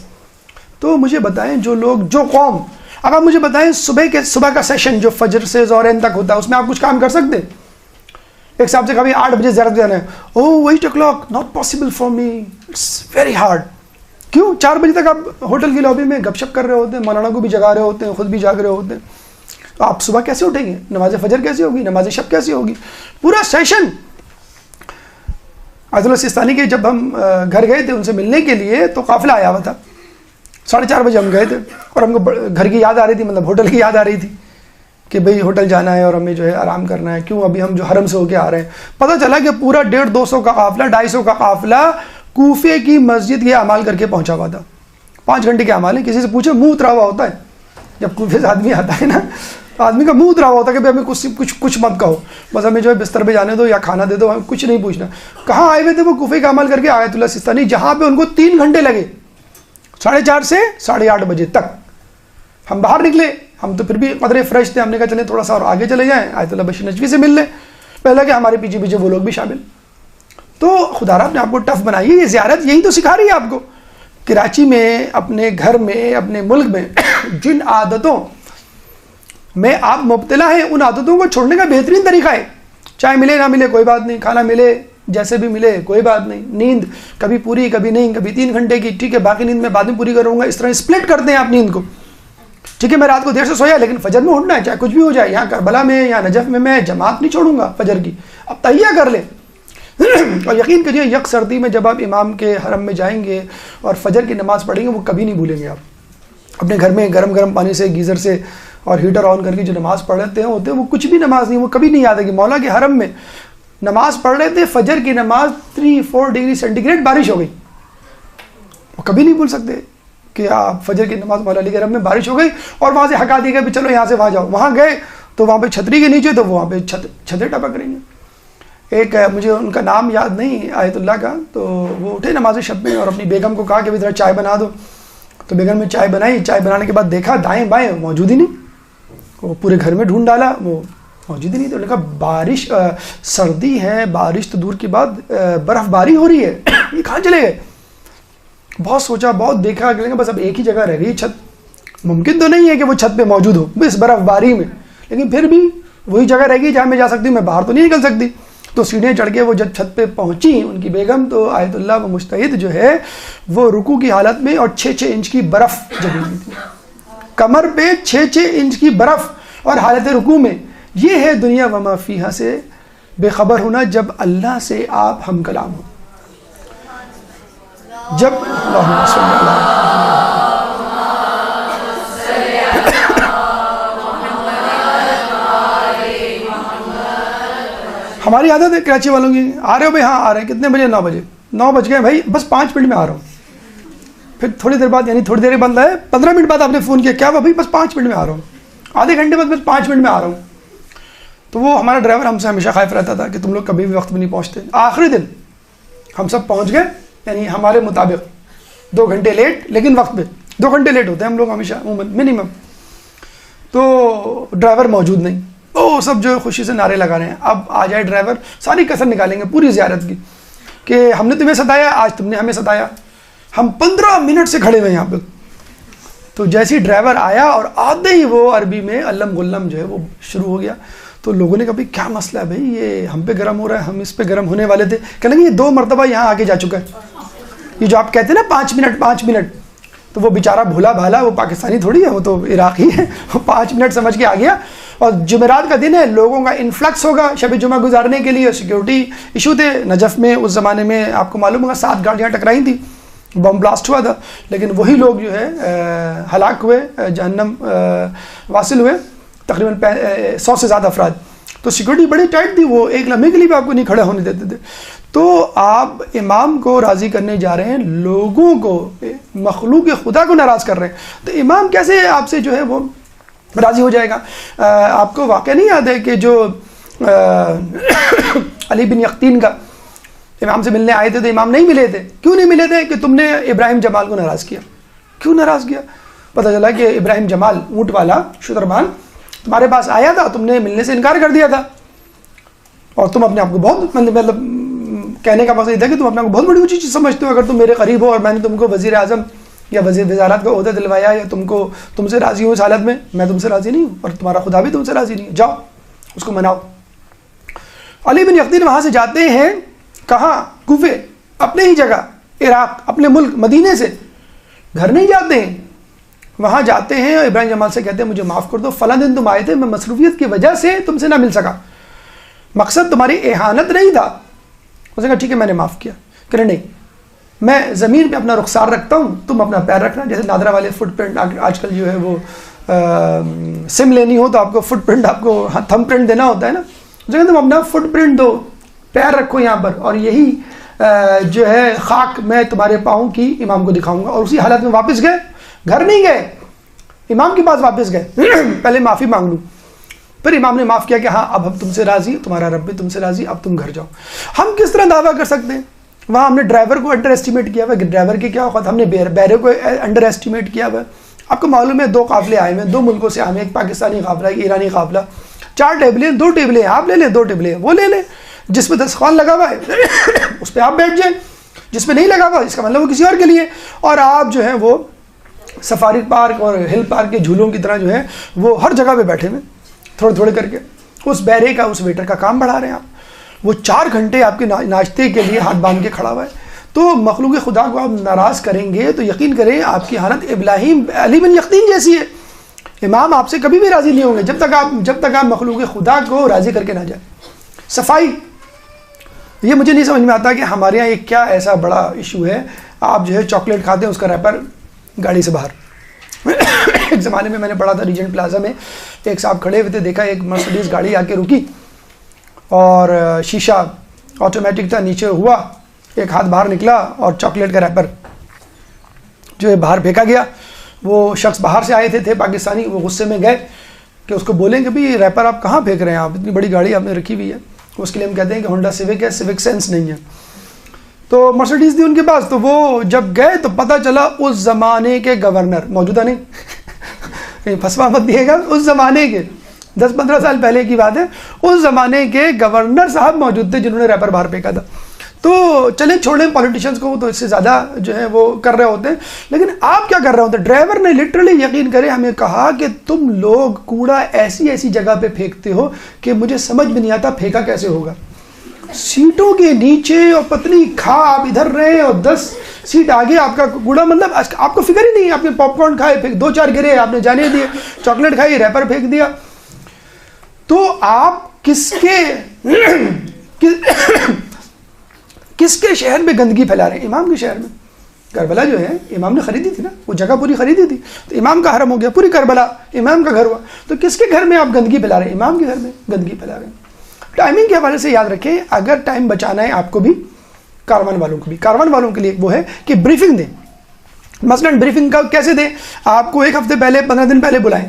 تو مجھے بتائیں جو لوگ، جو قوم، اب آپ مجھے بتائیں صبح کا سیشن جو فجر سے ظہرین تک ہوتا ہے اس میں آپ کچھ کام کر سکتے؟ ایک صاحب سے کبھی 8 بجے زیارت جانا ہے، اوہ 8 o'clock not possible for me, it's very hard۔ کیوں؟ 4 بجے تک آپ ہوٹل کی لابی میں گپ شپ کر رہے ہوتے ہیں، مولانا کو بھی جگا رہے ہوتے ہیں، خود بھی جاگ رہے ہوتے ہیں، تو آپ صبح کیسے اٹھیں گے؟ نماز فجر کیسے ہوگی؟ نماز شب کیسے ہوگی؟ پورا سیشن۔ آیت اللہ سیستانی کے جب ہم گھر گئے تھے ان سے ملنے کے لیے تو قافلہ آیا ہوا تھا، 4:30 بجے ہم گئے تھے اور ہم کو گھر کی یاد آ رہی تھی، مطلب ہوٹل کی یاد آ رہی تھی کہ بھئی ہوٹل جانا ہے اور ہمیں جو ہے آرام کرنا ہے، کیوں ابھی ہم جو حرم سے ہو کے آ رہے ہیں۔ پتہ چلا کہ پورا 150-200 کا قافلہ، 250 کا قافلہ کوفے کی مسجد یہ اعمال کر کے پہنچا ہوا تھا۔ 5 گھنٹے کے اعمال ہیں، کسی سے پوچھے منہ اترا ہوا ہوتا ہے جب کوفے سے آدمی آتا ہے نا، آدمی کا منہ اترا ہوا ہوتا ہے کہ ہمیں کچھ مت کہو، بس ہمیں جو ہے بستر پہ جانے دو یا کھانا دے دو، ہمیں کچھ نہیں پوچھنا۔ کہاں آئے ہوئے تھے وہ؟ کوفے کا عمل کر کے آیت اللہ سیستانی، جہاں پہ ان کو 3 گھنٹے لگے، 4:30 سے 8:30 بجے تک۔ ہم باہر نکلے، ہم تو پھر بھی قدرے فریش تھے، ہم نے کہا چلیں تھوڑا سا اور آگے چلے جائیں، آیت اللہ بشیر نجوی سے مل لیں، پہلے کہ ہمارے پیچھے پیچھے وہ لوگ بھی شامل۔ تو خدا را نے آپ کو ٹف بنائی ہے، یہ زیارت یہی تو سکھا رہی ہے آپ کو۔ کراچی میں، اپنے گھر میں، اپنے ملک میں جن عادتوں میں آپ مبتلا ہیں ان عادتوں کو چھوڑنے کا بہترین طریقہ ہے، چائے ملے نہ ملے کوئی بات نہیں، کھانا ملے جیسے بھی ملے کوئی بات نہیں، نیند کبھی پوری کبھی نہیں، کبھی 3 گھنٹے کی، ٹھیک ہے باقی نیند میں بعد میں پوری کروں گا، اس طرح اسپلٹ کرتے ہیں آپ نیند کو۔ ٹھیک ہے میں رات کو دیر سے سویا لیکن فجر میں اٹھنا ہے، چاہے کچھ بھی ہو جائے، یہاں کربلا میں یا نجف میں جماعت نہیں چھوڑوں گا فجر کی، اب تہیہ کر لیں۔ اور یقین کریے یک سردی میں جب آپ امام کے حرم میں جائیں گے اور فجر کی نماز پڑھیں گے وہ کبھی نہیں بھولیں گے آپ۔ اپنے گھر میں گرم گرم پانی سے گیزر سے اور ہیٹر آن کر کے جو نماز پڑھ لیتے ہیں وہ کچھ بھی نماز نہیں، وہ کبھی نہیں یاد ہے کہ مولا کے حرم میں نماز پڑھ رہے تھے، فجر کی نماز 3-4 ڈگری سینٹی گریڈ بارش ہو گئی، وہ کبھی نہیں بھول سکتے کہ آپ فجر کی نماز مولا علی کے حرم میں بارش ہو گئی اور وہاں سے ہکا دی گئی چلو یہاں سے وہاں جاؤ، وہاں گئے تو وہاں پہ چھتری کے نیچے تو وہاں پہ چھتیں ٹپک رہی ہیں۔ ایک مجھے ان کا نام یاد نہیں آیت اللہ کا، تو وہ اٹھے نماز شب میں اور اپنی بیگم کو کہا کہ ذرا چائے بنا دو، تو بیگم نے چائے بنائی، چائے بنانے کے بعد دیکھا دائیں بائیں موجود ہی نہیں، وہ پورے گھر میں ڈھونڈ ڈالا وہ موجود ہی نہیں، تو انہوں نے کہا بارش سردی ہے، بارش تو دور کی بات برف باری ہو رہی ہے، یہ کہاں چلے گئے؟ بہت سوچا بہت دیکھا کہ بس اب ایک ہی جگہ رہ گئی چھت، ممکن تو نہیں ہے کہ وہ چھت پہ موجود ہو بس برف باری میں، لیکن پھر بھی وہی جگہ رہ گئی جہاں میں جا سکتی ہوں، میں باہر تو نہیں نکل سکتی۔ تو سیڑھیاں چڑھ کے وہ جب چھت پہ پہنچی ان کی بیگم، تو آیت اللہ و مجتہد جو ہے وہ رکوع کی حالت میں اور 6-6 انچ کی برف جمی ہوئی تھی، کمر پہ 6-6 انچ کی برف اور حالت رکوع میں۔ یہ ہے دنیا وما فیہا سے بے خبر ہونا جب اللہ سے آپ ہم کلام ہو، جب اللہم صلی اللہ ہماری عادت ہے کراچی والوں کی, آ رہے ہو بھائی؟ ہاں آ رہے ہیں. کتنے بجے؟ 9 بجے. 9 بج گئے بھائی, بس 5 منٹ میں آ رہا ہوں. پھر تھوڑی دیر بعد, یعنی تھوڑی دیر بند ہے, 15 منٹ بعد آپ نے فون کیا, کیا ہوا بھائی؟ بس 5 منٹ میں آ رہا ہوں. آدھے گھنٹے بعد بس 5 منٹ میں آ رہا ہوں. تو وہ ہمارا ڈرائیور ہم سے ہمیشہ خائف رہتا تھا کہ تم لوگ کبھی بھی وقت میں نہیں پہنچتے. آخری دن ہم سب پہنچ گئے, یعنی ہمارے مطابق 2 گھنٹے لیٹ, لیکن وقت پہ 2 گھنٹے لیٹ ہوتے ہیں ہم لوگ ہمیشہ منیمم. تو ڈرائیور موجود نہیں, وہ سب جو خوشی سے نعرے لگا رہے ہیں اب آ جائے ڈرائیور, ساری کسر نکالیں گے پوری زیارت کی کہ ہم نے تمہیں ستایا, آج تم نے ہمیں ستایا. ہم 15 منٹ سے کھڑے ہوئے یہاں پہ. تو جیسے ہی ڈرائیور آیا اور آتے ہی وہ عربی میں علم غلم جو ہے وہ شروع ہو گیا. تو لوگوں نے کہا بھائی کیا مسئلہ ہے بھائی, یہ ہم پہ گرم ہو رہا ہے, ہم اس پہ گرم ہونے والے تھے. کہنے لگے یہ 2 مرتبہ یہاں آگے جا چکا ہے, یہ جو آپ کہتے ہیں نا 5 منٹ. تو وہ بیچارہ بھولا بھالا, وہ پاکستانی تھوڑی ہے, وہ تو عراقی ہے, وہ 5 منٹ سمجھ کے آ گیا. اور جمعرات کا دن ہے, لوگوں کا انفلکس ہوگا شب جمعہ گزارنے کے لیے. سیکیورٹی ایشو تھے نجف میں اس زمانے میں, آپ کو معلوم ہوگا 7 گاڑیاں ٹکرائی تھیں, بم بلاسٹ ہوا تھا, لیکن وہی لوگ جو ہے ہلاک ہوئے, جہنم واصل ہوئے, تقریباً 100 سے زیادہ افراد. تو سیکیورٹی بڑی ٹائٹ تھی, وہ ایک لمحے کے لیے بھی آپ کو نہیں کھڑا ہونے دیتے تھے. تو آپ امام کو راضی کرنے جا رہے ہیں, لوگوں کو, مخلوق خدا کو ناراض کر رہے ہیں, تو امام کیسے آپ سے جو ہے وہ راضی ہو جائے گا؟ آپ کو واقعہ نہیں یاد ہے کہ جو علی بن یقطین کا امام سے ملنے آئے تھے, تو امام نہیں ملے تھے. کیوں نہیں ملے تھے؟ کہ تم نے ابراہیم جمال کو ناراض کیا. کیوں ناراض کیا؟ پتہ چلا کہ ابراہیم جمال اونٹ والا شتربان تمہارے پاس آیا تھا, تم نے ملنے سے انکار کر دیا تھا, اور تم اپنے آپ کو بہت, مطلب کہنے کا مقصد یہ تھا کہ تم اپنے آپ کو بہت بڑی اونچی چیز سمجھتے ہو. اگر تم میرے قریب ہو اور میں نے تم کو وزیر اعظم یا وزیر وزارت کا عہدہ دلوایا, یا تم سے راضی ہوں اس حالت میں تم سے راضی نہیں ہوں, اور تمہارا خدا بھی تم سے راضی نہیں ہے, جاؤ اس کو مناؤ. علی بن یقطین وہاں سے جاتے ہیں, کہاں؟ کوفے, اپنے ہی جگہ عراق, اپنے ملک مدینے سے, گھر نہیں جاتے ہیں, وہاں جاتے ہیں. اور ابراہیم جمال سے کہتے ہیں مجھے معاف کر دو, فلاں دن تم آئے تھے, میں مصروفیت کی وجہ سے تم سے نہ مل سکا, مقصد تمہاری اہانت نہیں تھا. اس نے کہا ٹھیک ہے میں نے معاف کیا. کہ نہیں, میں زمین پہ اپنا رخسار رکھتا ہوں, تم اپنا پیر رکھنا. جیسے نادرا والے فٹ پرنٹ آج کل جو ہے وہ سم لینی ہو تو آپ کو فٹ پرنٹ, آپ کو تھم پرنٹ دینا ہوتا ہے نا, اس نے کہا تم اپنا فٹ پرنٹ دو, پیر رکھو یہاں پر, اور یہی جو ہے خاک میں تمہارے پاؤں کی امام کو دکھاؤں گا. اور اسی حالت میں واپس گئے, گھر نہیں گئے, امام کے پاس واپس گئے, پہلے معافی مانگ لوں. پھر امام نے معاف کیا کہ ہاں اب ہم تم سے راضی, تمہارا رب بھی تم سے راضی, اب تم گھر جاؤ. ہم کس طرح دعویٰ کر سکتے ہیں؟ وہاں ہم نے ڈرائیور کو انڈر ایسٹیمیٹ کیا ہوا ہے, ڈرائیور کے کیا اوقات, ہم نے بیرے کو انڈر ایسٹیمیٹ کیا ہوا ہے. آپ کو معلوم ہے 2 قافلے آئے ہیں, 2 ملکوں سے آئے ہیں, ایک پاکستانی قافلہ, ایک ایرانی قافلہ. 4 ٹیبلیں, 2 ٹیبلیں آپ لے لیں, 2 ٹیبلیں وہ لے لیں. جس پہ دستخوان لگا ہوا ہے اس پہ آپ بیٹھ جائیں, جس پہ نہیں لگا ہوا اس کا مطلب وہ کسی اور کے لیے. اور آپ جو ہیں وہ سفاری پارک اور ہل پارک کے جھولوں کی طرح جو ہے وہ ہر جگہ پہ بیٹھے ہوئے, تھوڑے تھوڑے کر کے اس بیرے کا, اس ویٹر کا کام بڑھا رہے ہیں آپ. وہ 4 گھنٹے آپ کے ناشتے کے لیے ہاتھ باندھ کے کھڑا ہوا ہے. تو مخلوق خدا کو آپ ناراض کریں گے تو یقین کریں آپ کی حالت ابراہیم علی بن یقطین جیسی ہے. امام آپ سے کبھی بھی راضی نہیں ہوں گے جب تک آپ مخلوق خدا کو راضی کر کے نہ جائیں. صفائی, یہ مجھے نہیں سمجھ میں آتا کہ ہمارے یہاں ایک کیا ایسا بڑا ایشو ہے. آپ جو ہے چاکلیٹ کھاتے ہیں, اس کا ریپر گاڑی سے باہر. ایک زمانے میں میں نے پڑھا تھا ریجنٹ پلازا میں, ایک صاحب کھڑے ہوئے تھے, دیکھا ایک مرسڈیز گاڑی آ کے رکی اور شیشہ آٹومیٹک تھا, نیچے ہوا, ایک ہاتھ باہر نکلا اور چاکلیٹ کا ریپر جو ہے باہر پھینکا گیا. وہ شخص باہر سے آئے تھے پاکستانی, وہ غصے میں گئے کہ اس کو بولیں کہ بھائی ریپر آپ کہاں پھینک رہے ہیں, آپ اتنی بڑی گاڑی آپ نے رکھی ہوئی ہے. اس کے لیے ہم کہتے ہیں کہ ہونڈا سیوک ہے, سیوک سینس نہیں ہے. تو مرسڈیز تھی ان کے پاس, تو وہ جب گئے تو پتہ چلا اس زمانے کے گورنر, موجودہ نہیں کہیں پھنسوا مت دیے گا, اس زمانے کے 10-15 سال پہلے کی بات ہے, اس زمانے کے گورنر صاحب موجود تھے جنہوں نے ریپر باہر پھینکا تھا. تو چلیں چھوڑیں پولیٹیشنز کو, تو اس سے زیادہ جو ہے وہ کر رہے ہوتے ہیں. لیکن آپ کیا کر رہے ہوتے ہیں؟ ڈرائیور نے لٹرلی یقین کرے ہمیں کہا کہ تم لوگ کوڑا ایسی جگہ پہ پھینکتے ہو کہ مجھے سمجھ میں نہیں آتا پھینکا کیسے ہوگا. سیٹوں کے نیچے اور پتلی کھا آپ ادھر رہے اور 10 سیٹ آگے آپ کا کوڑا, مطلب آپ کو فکر ہی نہیں. آپ نے پاپ کارن کھائے, 2-4 گرے, آپ نے جانے دیے, چاکلیٹ کھائی, ریپر پھینک دیا. تو آپ کس کے شہر میں گندگی پھیلا رہے ہیں؟ امام کے شہر میں. کربلا جو ہے امام نے خریدی تھی نا, وہ جگہ پوری خریدی تھی, تو امام کا حرم ہو گیا, پوری کربلا امام کا گھر ہوا. تو کس کے گھر میں آپ گندگی پھیلا رہے ہیں؟ امام کے گھر میں گندگی پھیلا رہے ہیں. ٹائمنگ کے حوالے سے یاد رکھیں، اگر ٹائم بچانا ہے آپ کو بھی، کاروان والوں کو بھی، کاروان والوں کے لیے وہ ہے کہ بریفنگ دیں. مثلا بریفنگ کا کیسے دیں؟ آپ کو ایک ہفتے پہلے 15 دن پہلے بلائیں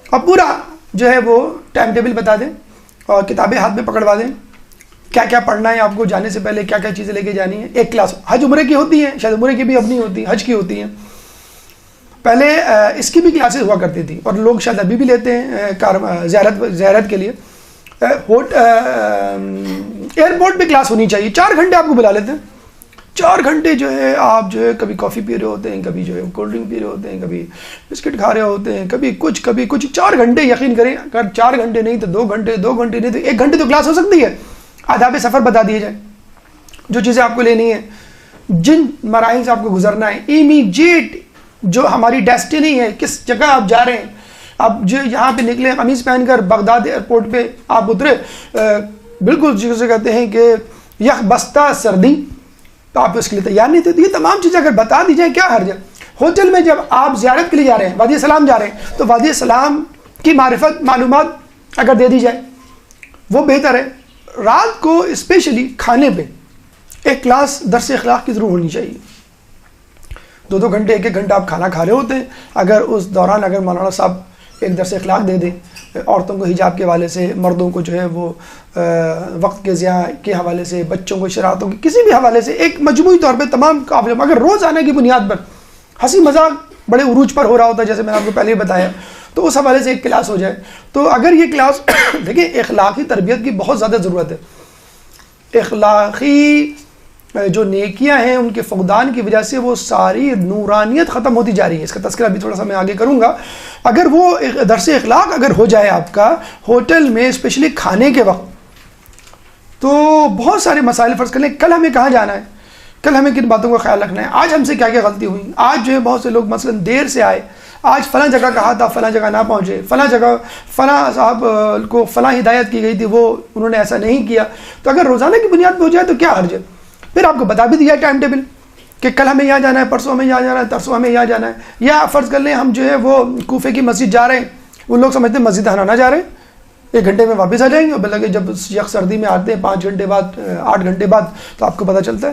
اور پورا جو ہے وہ ٹائم ٹیبل بتا دیں اور کتابیں ہاتھ میں پکڑوا دیں، کیا کیا پڑھنا ہے آپ کو، جانے سے پہلے کیا کیا چیزیں لے کے جانی ہیں. ایک کلاس حج عمرے کی ہوتی ہیں، شاید عمرے کی بھی اپنی ہوتی ہیں، حج کی ہوتی ہیں. پہلے اس کی بھی کلاسز ہوا کرتی تھی اور لوگ شاید ابھی بھی لیتے ہیں زیارت کے لیے. ایئرپورٹ پہ کلاس ہونی چاہیے. 4 گھنٹے آپ کو بلا لیتے ہیں. 4 گھنٹے جو ہے آپ جو ہے کبھی کافی پی رہے ہوتے ہیں، کبھی جو ہے کولڈ ڈرنک پی رہے ہوتے ہیں، کبھی بسکٹ کھا رہے ہوتے ہیں، کبھی کچھ 4 گھنٹے. یقین کریں اگر 4 گھنٹے نہیں تو 2 گھنٹے، 2 گھنٹے نہیں تو 1 گھنٹے تو کلاس ہو سکتی ہے. آداب سفر بتا دیے جائے، جو چیزیں آپ کو لینی ہے، جن مراحل سے آپ کو گزرنا ہے، امیجیٹ جو ہماری ڈیسٹینی ہے، کس جگہ آپ جا رہے ہیں. اب جو یہاں پہ نکلے قمیص پہن کر بغداد ایئرپورٹ پہ آپ اترے، بالکل جسے کہتے ہیں کہ یک بستہ سردی، تو آپ اس کے لیے تیار نہیں تھے. تو یہ تمام چیزیں اگر بتا دی جائیں کیا حرج ہے. ہوٹل میں جب آپ زیارت کے لیے جا رہے ہیں، وادی سلام جا رہے ہیں، تو وادی سلام کی معلومات اگر دے دی جائے وہ بہتر ہے. رات کو اسپیشلی کھانے پہ ایک کلاس درس اخلاق کی ضرور ہونی چاہیے. 2 گھنٹے 1 گھنٹہ آپ کھانا کھا رہے ہوتے ہیں، اگر اس دوران اگر مولانا صاحب ایک درس اخلاق دے دیں، عورتوں کو حجاب کے حوالے سے، مردوں کو جو ہے وہ وقت کے ضیاع کے حوالے سے، بچوں کو شرارتوں کے کسی بھی حوالے سے، ایک مجموعی طور پہ تمام قابل، اگر روزانہ کی بنیاد پر ہنسی مذاق بڑے عروج پر ہو رہا ہوتا ہے، جیسے میں نے آپ کو پہلے ہی بتایا، تو اس حوالے سے ایک کلاس ہو جائے. تو اگر یہ کلاس دیکھیں اخلاقی تربیت کی بہت زیادہ ضرورت ہے. اخلاقی جو نیکیاں ہیں ان کے فقدان کی وجہ سے وہ ساری نورانیت ختم ہوتی جا رہی ہے. اس کا تذکرہ بھی تھوڑا سا میں آگے کروں گا. اگر وہ درس اخلاق اگر ہو جائے آپ کا ہوٹل میں اسپیشلی کھانے کے وقت، تو بہت سارے مسائل فرض کر لیں. کل ہمیں کہاں جانا ہے، کل ہمیں کن باتوں کا خیال رکھنا ہے، آج ہم سے کیا کیا غلطی ہوئی. آج جو ہے بہت سے لوگ مثلا دیر سے آئے، آج فلاں جگہ کہا تھا فلاں جگہ نہ پہنچے، فلاں جگہ فلاں صاحب کو فلاں ہدایت کی گئی تھی وہ انہوں نے ایسا نہیں کیا. تو اگر روزانہ کی بنیاد پہ ہو جائے تو کیا حرج ہے. پھر آپ کو بتا بھی دیا ٹائم ٹیبل کہ کل ہمیں یہاں جانا ہے، پرسوں ہمیں یہاں جانا ہے، ترسوں ہمیں یہاں جانا ہے. یا فرض کر لیں ہم جو ہے وہ کوفے کی مسجد جا رہے ہیں، وہ لوگ سمجھتے ہیں مسجد ہنانا جا رہے ہیں، 1 گھنٹے میں واپس آ جائیں گے، اور بلکہ جب یک سردی میں آتے ہیں 5 گھنٹے بعد 8 گھنٹے بعد تو آپ کو پتہ چلتا ہے.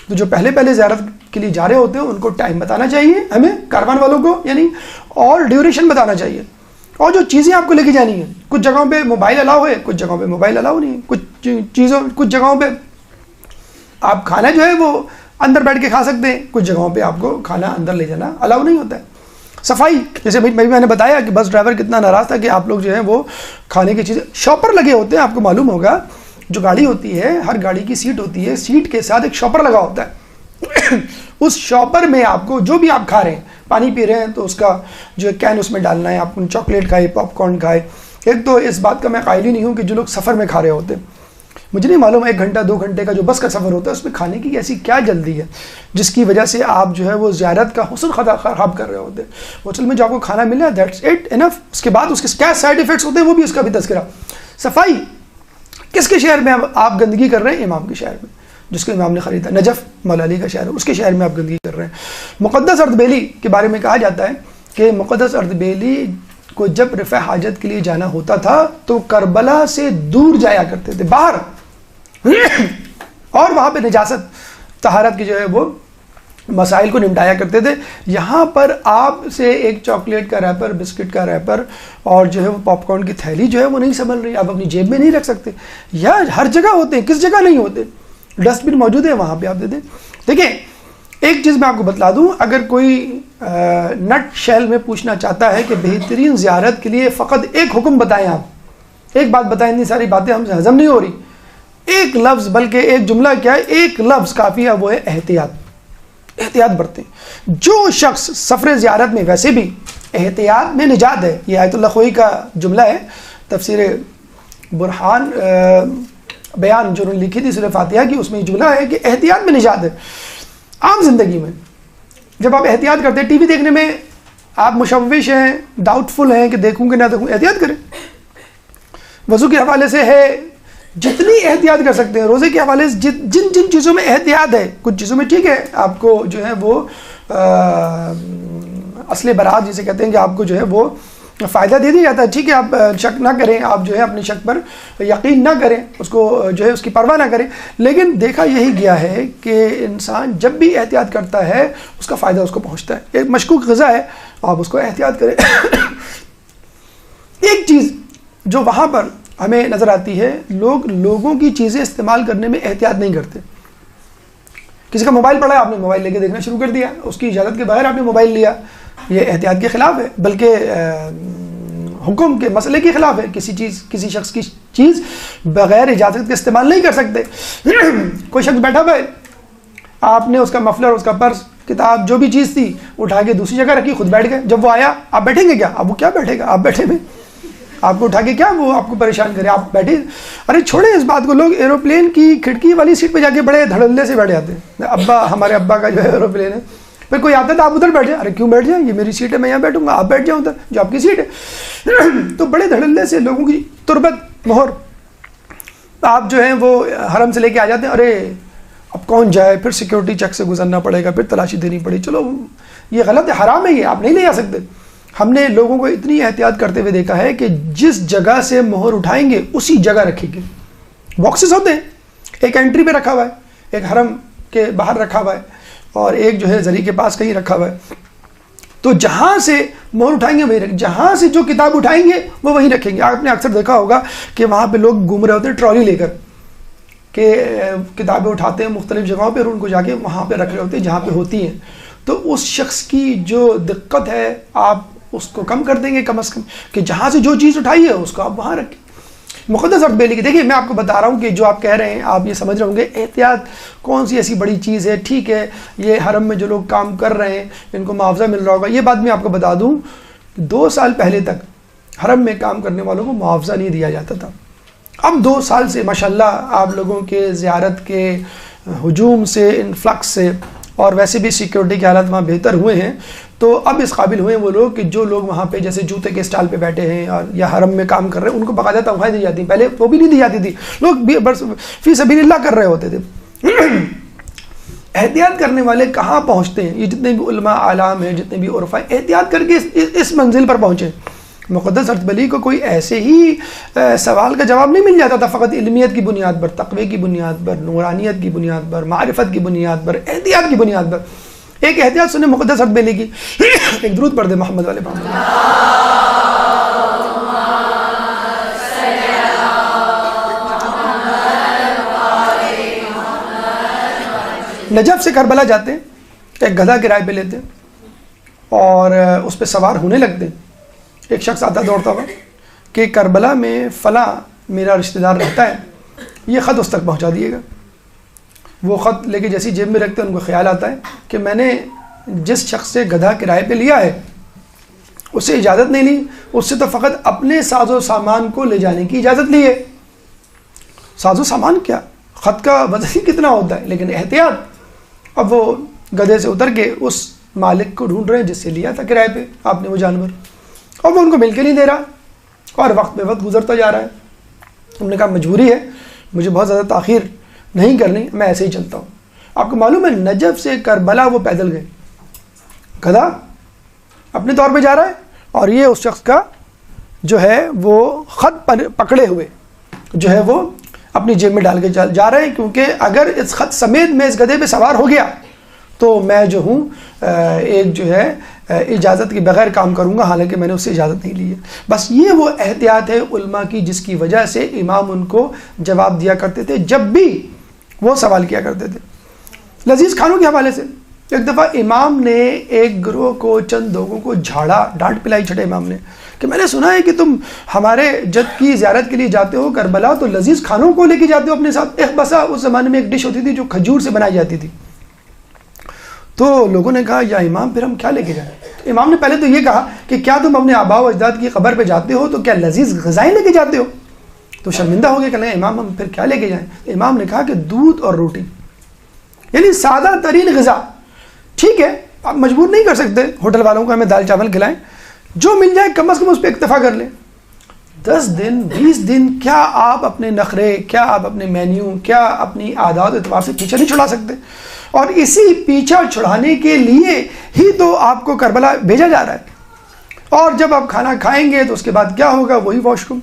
تو جو پہلے زیارت کے لیے جا رہے ہوتے ہیں ان کو ٹائم بتانا چاہیے ہمیں، کاروان والوں کو یعنی، اور ڈیوریشن بتانا چاہیے. اور جو چیزیں آپ کو لے کے جانی ہیں، کچھ جگہوں پہ موبائل الاؤ ہے، کچھ جگہوں پہ موبائل الاؤ نہیں ہے. کچھ جگہوں پہ آپ کھانا جو ہے وہ اندر بیٹھ کے کھا سکتے ہیں، کچھ جگہوں پہ آپ کو کھانا اندر لے جانا الاؤ نہیں ہوتا ہے. صفائی، جیسے میں نے بتایا کہ بس ڈرائیور کتنا ناراض تھا کہ آپ لوگ جو ہیں وہ کھانے کی چیزیں، شاپر لگے ہوتے ہیں. آپ کو معلوم ہوگا جو گاڑی ہوتی ہے، ہر گاڑی کی سیٹ ہوتی ہے، سیٹ کے ساتھ ایک شاپر لگا ہوتا ہے. اس شاپر میں آپ کو جو بھی آپ کھا رہے ہیں، پانی پی رہے ہیں تو اس کا جو کین اس میں ڈالنا ہے. آپ چاکلیٹ کھائے، پاپ کارن کھائے. ایک تو اس بات کا میں قائل ہی نہیں ہوں کہ جو لوگ سفر میں کھا رہے ہوتے ہیں، مجھے نہیں معلوم 1 گھنٹہ 2 گھنٹے کا جو بس کا سفر ہوتا ہے اس میں کھانے کی ایسی کیا جلدی ہے جس کی وجہ سے آپ جو ہے وہ زیارت کا حسن خراب کر رہے ہوتے ہیں. ہوٹل میں جو آپ کو کھانا ملا دیٹس اٹ انف. اس کے بعد اس کے کیا سائڈ ایفیکٹس ہوتے ہیں وہ بھی اس کا بھی تذکرہ. صفائی، کس کے شہر میں آپ گندگی کر رہے ہیں؟ امام کے شہر میں، جس کو امام نے خریدا، نجف مولا علی کا شہر ہے، اس کے شہر میں آپ گندگی کر رہے ہیں. مقدس اردبیلی کے بارے میں کہا جاتا ہے کہ مقدس اردبیلی کو جب رفع حاجت کے لیے جانا ہوتا تھا تو کربلا سے دور جایا کرتے تھے، باہر، اور وہاں پہ نجاست طہارت کی جو ہے وہ مسائل کو نمٹایا کرتے تھے. یہاں پر آپ سے ایک چاکلیٹ کا ریپر، بسکٹ کا ریپر اور جو ہے وہ پاپ کارن کی تھیلی جو ہے وہ نہیں سنبھل رہی، آپ اپنی جیب میں نہیں رکھ سکتے. یا ہر جگہ ہوتے ہیں، کس جگہ نہیں ہوتے، ڈسٹ بن موجود ہے وہاں پہ آپ دے دیں. دیکھیں ایک چیز میں آپ کو بتلا دوں، اگر کوئی نٹ شیل میں پوچھنا چاہتا ہے کہ بہترین زیارت کے لیے فقط ایک حکم بتائیں، آپ ایک بات بتائیں، اتنی ساری باتیں ہم سے ہضم نہیں ہو رہی، ایک لفظ بلکہ ایک جملہ کیا ہے، ایک لفظ کافی ہے، وہ ہے احتیاط. احتیاط برتیں. جو شخص سفر زیارت میں ویسے بھی احتیاط میں نجات ہے، یہ آیت اللہ خوئی کا جملہ ہے، تفسیر برہان بیان جو انہوں نے لکھی تھی سورہ فاتحہ کی، اس میں یہ جملہ ہے کہ احتیاط میں نجات ہے. عام زندگی میں جب آپ احتیاط کرتے ہیں، ٹی وی دیکھنے میں آپ مشوش ہیں، ڈاؤٹ فل ہیں کہ دیکھوں کہ نہ دیکھوں، احتیاط کریں. وضو کے حوالے سے ہے، جتنی احتیاط کر سکتے ہیں. روزے کے حوالے سے جن چیزوں میں احتیاط ہے، کچھ چیزوں میں ٹھیک ہے آپ کو جو ہے وہ اصل برات جسے کہتے ہیں کہ آپ کو جو ہے وہ فائدہ دے دیا جاتا ہے، ٹھیک ہے آپ شک نہ کریں، آپ جو ہے اپنے شک پر یقین نہ کریں، اس کو جو ہے اس کی پرواہ نہ کریں، لیکن دیکھا یہی گیا ہے کہ انسان جب بھی احتیاط کرتا ہے اس کا فائدہ اس کو پہنچتا ہے. ایک مشکوک غذا ہے، آپ اس کو احتیاط کریں. ایک چیز جو وہاں پر ہمیں نظر آتی ہے، لوگوں کی چیزیں استعمال کرنے میں احتیاط نہیں کرتے. کسی کا موبائل پڑا ہے، آپ نے موبائل لے کے دیکھنا شروع کر دیا، اس کی اجازت کے بغیر آپ نے موبائل لیا، یہ احتیاط کے خلاف ہے، بلکہ حکم کے مسئلے کے خلاف ہے. کسی شخص کی چیز بغیر اجازت کے استعمال نہیں کر سکتے. کوئی شخص بیٹھا ہوا ہے، آپ نے اس کا مفلر، اس کا پرس، کتاب، جو بھی چیز تھی اٹھا کے دوسری جگہ رکھی، خود بیٹھ گئے. جب وہ آیا، آپ بیٹھیں گے کیا؟ اب وہ کیا بیٹھے گا؟ آپ بیٹھے ہوئے، آپ کو اٹھا کے کیا وہ آپ کو پریشان کرے؟ آپ بیٹھے. ارے چھوڑیں اس بات کو، لوگ ایروپلین کی کھڑکی والی سیٹ پہ جا کے بڑے دھڑلے سے بیٹھ جاتے ہیں. ہمارے ابا کا جو ہے ایروپلین ہے، پھر کوئی آتا ہے تو آپ ادھر بیٹھ جائیں. ارے کیوں بیٹھ جائیں؟ یہ میری سیٹ ہے، میں یہاں بیٹھوں گا، آپ بیٹھ جاؤں ادھر جو آپ کی سیٹ ہے. تو بڑے دھڑلے سے لوگوں کی تربت مہر آپ جو ہیں وہ حرم سے لے کے آ جاتے ہیں. ارے اب کون جائے، پھر سیکورٹی چیک سے گزرنا پڑے گا، پھر تلاشی دینی پڑے. چلو یہ غلط ہے، حرام ہے، یہ آپ نہیں لے جا سکتے. ہم نے لوگوں کو اتنی احتیاط کرتے ہوئے دیکھا ہے کہ جس جگہ سے مہر اٹھائیں گے اسی جگہ رکھیں گے. باکسز ہوتے ہیں، ایک انٹری پہ رکھا ہوا ہے، ایک حرم کے باہر رکھا ہوا ہے، اور ایک جو ہے زری کے پاس کہیں رکھا ہوا ہے. تو جہاں سے مہر اٹھائیں گے وہی رکھیں، جہاں سے جو کتاب اٹھائیں گے وہ وہی رکھیں گے. آپ نے اکثر دیکھا ہوگا کہ وہاں پہ لوگ گھوم رہے ہوتے ہیں ٹرالی لے کر، کہ کتابیں اٹھاتے ہیں مختلف جگہوں پہ اور ان کو جا کے وہاں پہ رکھ رہے ہوتے ہیں جہاں پہ ہوتی ہیں. تو اس شخص کی جو دقت ہے آپ اس کو کم کر دیں گے کم از کم، کہ جہاں سے جو چیز اٹھائی ہے اس کو آپ وہاں رکھیں. مقدس ارض بیلی کی دیکھیے، میں آپ کو بتا رہا ہوں کہ جو آپ کہہ رہے ہیں آپ یہ سمجھ رہے ہوں گے احتیاط کون سی ایسی بڑی چیز ہے. ٹھیک ہے، یہ حرم میں جو لوگ کام کر رہے ہیں ان کو معاوضہ مل رہا ہوگا. یہ بات میں آپ کو بتا دوں، 2 سال پہلے تک حرم میں کام کرنے والوں کو معاوضہ نہیں دیا جاتا تھا. اب 2 سال سے ماشاءاللہ آپ لوگوں کے زیارت کے ہجوم سے، انفلکس سے، اور ویسے بھی سیکیورٹی کے حالات وہاں بہتر ہوئے ہیں. تو اب اس قابل ہوئے وہ لوگ کہ جو لوگ وہاں پہ جیسے جوتے کے اسٹال پہ بیٹھے ہیں اور یا حرم میں کام کر رہے ہیں ان کو باقاعدہ تنخواہیں دی جاتی ہیں. پہلے وہ بھی نہیں دی جاتی تھی، لوگ بس فی سبیل اللہ کر رہے ہوتے تھے. احتیاط کرنے والے کہاں پہنچتے ہیں؟ یہ جتنے بھی علماء اعلام ہیں، جتنے بھی عرفاء، احتیاط کر کے اس منزل پر پہنچے. مقدس ارض بلی کو کوئی ایسے ہی سوال کا جواب نہیں مل جاتا تھا فقط علمیت کی بنیاد پر، تقوی کی بنیاد پر، نورانیت کی بنیاد پر، معرفت کی بنیاد پر، احتیاط کی بنیاد پر. ایک احتیاط سنیں مقدس ارض بلی کی، ایک درود پڑھ دے محمد والے محمد. نجف سے کربلا جاتے ہیں، ایک گدھا کرائے پہ لیتے ہیں اور اس پہ سوار ہونے لگتے ہیں. ایک شخص آتا دوڑتا ہوا کہ کربلا میں فلاں میرا رشتہ دار رہتا ہے، یہ خط اس تک پہنچا دیے گا. وہ خط لے کے جیسی جیب میں رکھتے ہیں ان کو خیال آتا ہے کہ میں نے جس شخص سے گدھا کرائے پہ لیا ہے اس سے اجازت نہیں لی، اس سے تو فقط اپنے ساز و سامان کو لے جانے کی اجازت لی ہے. ساز و سامان کیا، خط کا وزن کتنا ہوتا ہے، لیکن احتیاط. اب وہ گدھے سے اتر کے اس مالک کو ڈھونڈ رہے ہیں جس سے لیا تھا کرائے پہ آپ نے وہ جانور، اور وہ ان کو مل کے نہیں دے رہا اور وقت بے وقت گزرتا جا رہا ہے. ہم نے کہا مجبوری ہے، مجھے بہت زیادہ تاخیر نہیں کرنی، میں ایسے ہی چلتا ہوں. آپ کو معلوم ہے نجف سے کربلا وہ پیدل گئے، گدھا اپنے طور پہ جا رہا ہے اور یہ اس شخص کا جو ہے وہ خط پکڑے ہوئے جو ہے وہ اپنی جیب میں ڈال کے جا رہے ہیں، کیونکہ اگر اس خط سمیت میں اس گدھے پہ سوار ہو گیا تو میں جو ہوں ایک جو ہے اجازت کے بغیر کام کروں گا، حالانکہ میں نے اس سے اجازت نہیں لی ہے. بس یہ وہ احتیاط ہے علماء کی جس کی وجہ سے امام ان کو جواب دیا کرتے تھے جب بھی وہ سوال کیا کرتے تھے. لذیذ کھانوں کے حوالے سے ایک دفعہ امام نے ایک گروہ کو، چند لوگوں کو جھاڑا، ڈانٹ پلائی چھٹے امام نے کہ میں نے سنا ہے کہ تم ہمارے جد کی زیارت کے لیے جاتے ہو کربلا تو لذیذ کھانوں کو لے کے جاتے ہو اپنے ساتھ. ایک بسا اس زمانے میں ایک ڈش ہوتی تھی جو کھجور سے بنائی جاتی تھی. تو لوگوں نے کہا یا امام پھر ہم کیا لے کے جائیں؟ امام نے پہلے تو یہ کہا کہ کیا تم اپنے آباء و اجداد کی قبر پہ جاتے ہو تو کیا لذیذ غذائیں لے کے جاتے ہو؟ تو شرمندہ ہو گئے کہ نہیں امام ہم پھر کیا لے کے جائیں؟ امام نے کہا کہ دودھ اور روٹی، یعنی سادہ ترین غذا. ٹھیک ہے آپ مجبور نہیں کر سکتے ہوٹل والوں کو ہمیں دال چاول کھلائیں، جو مل جائے کم از کم اس پہ اکتفا کر لیں. 10 دن 20 دن کیا آپ اپنے نخرے، کیا آپ اپنے مینیو، کیا اپنی عادات اعتبار سے پیچھا نہیں چھڑا سکتے؟ اور اسی پیچھا چھڑانے کے لیے ہی تو آپ کو کربلا بھیجا جا رہا ہے. اور جب آپ کھانا کھائیں گے تو اس کے بعد کیا ہوگا؟ وہی واش روم.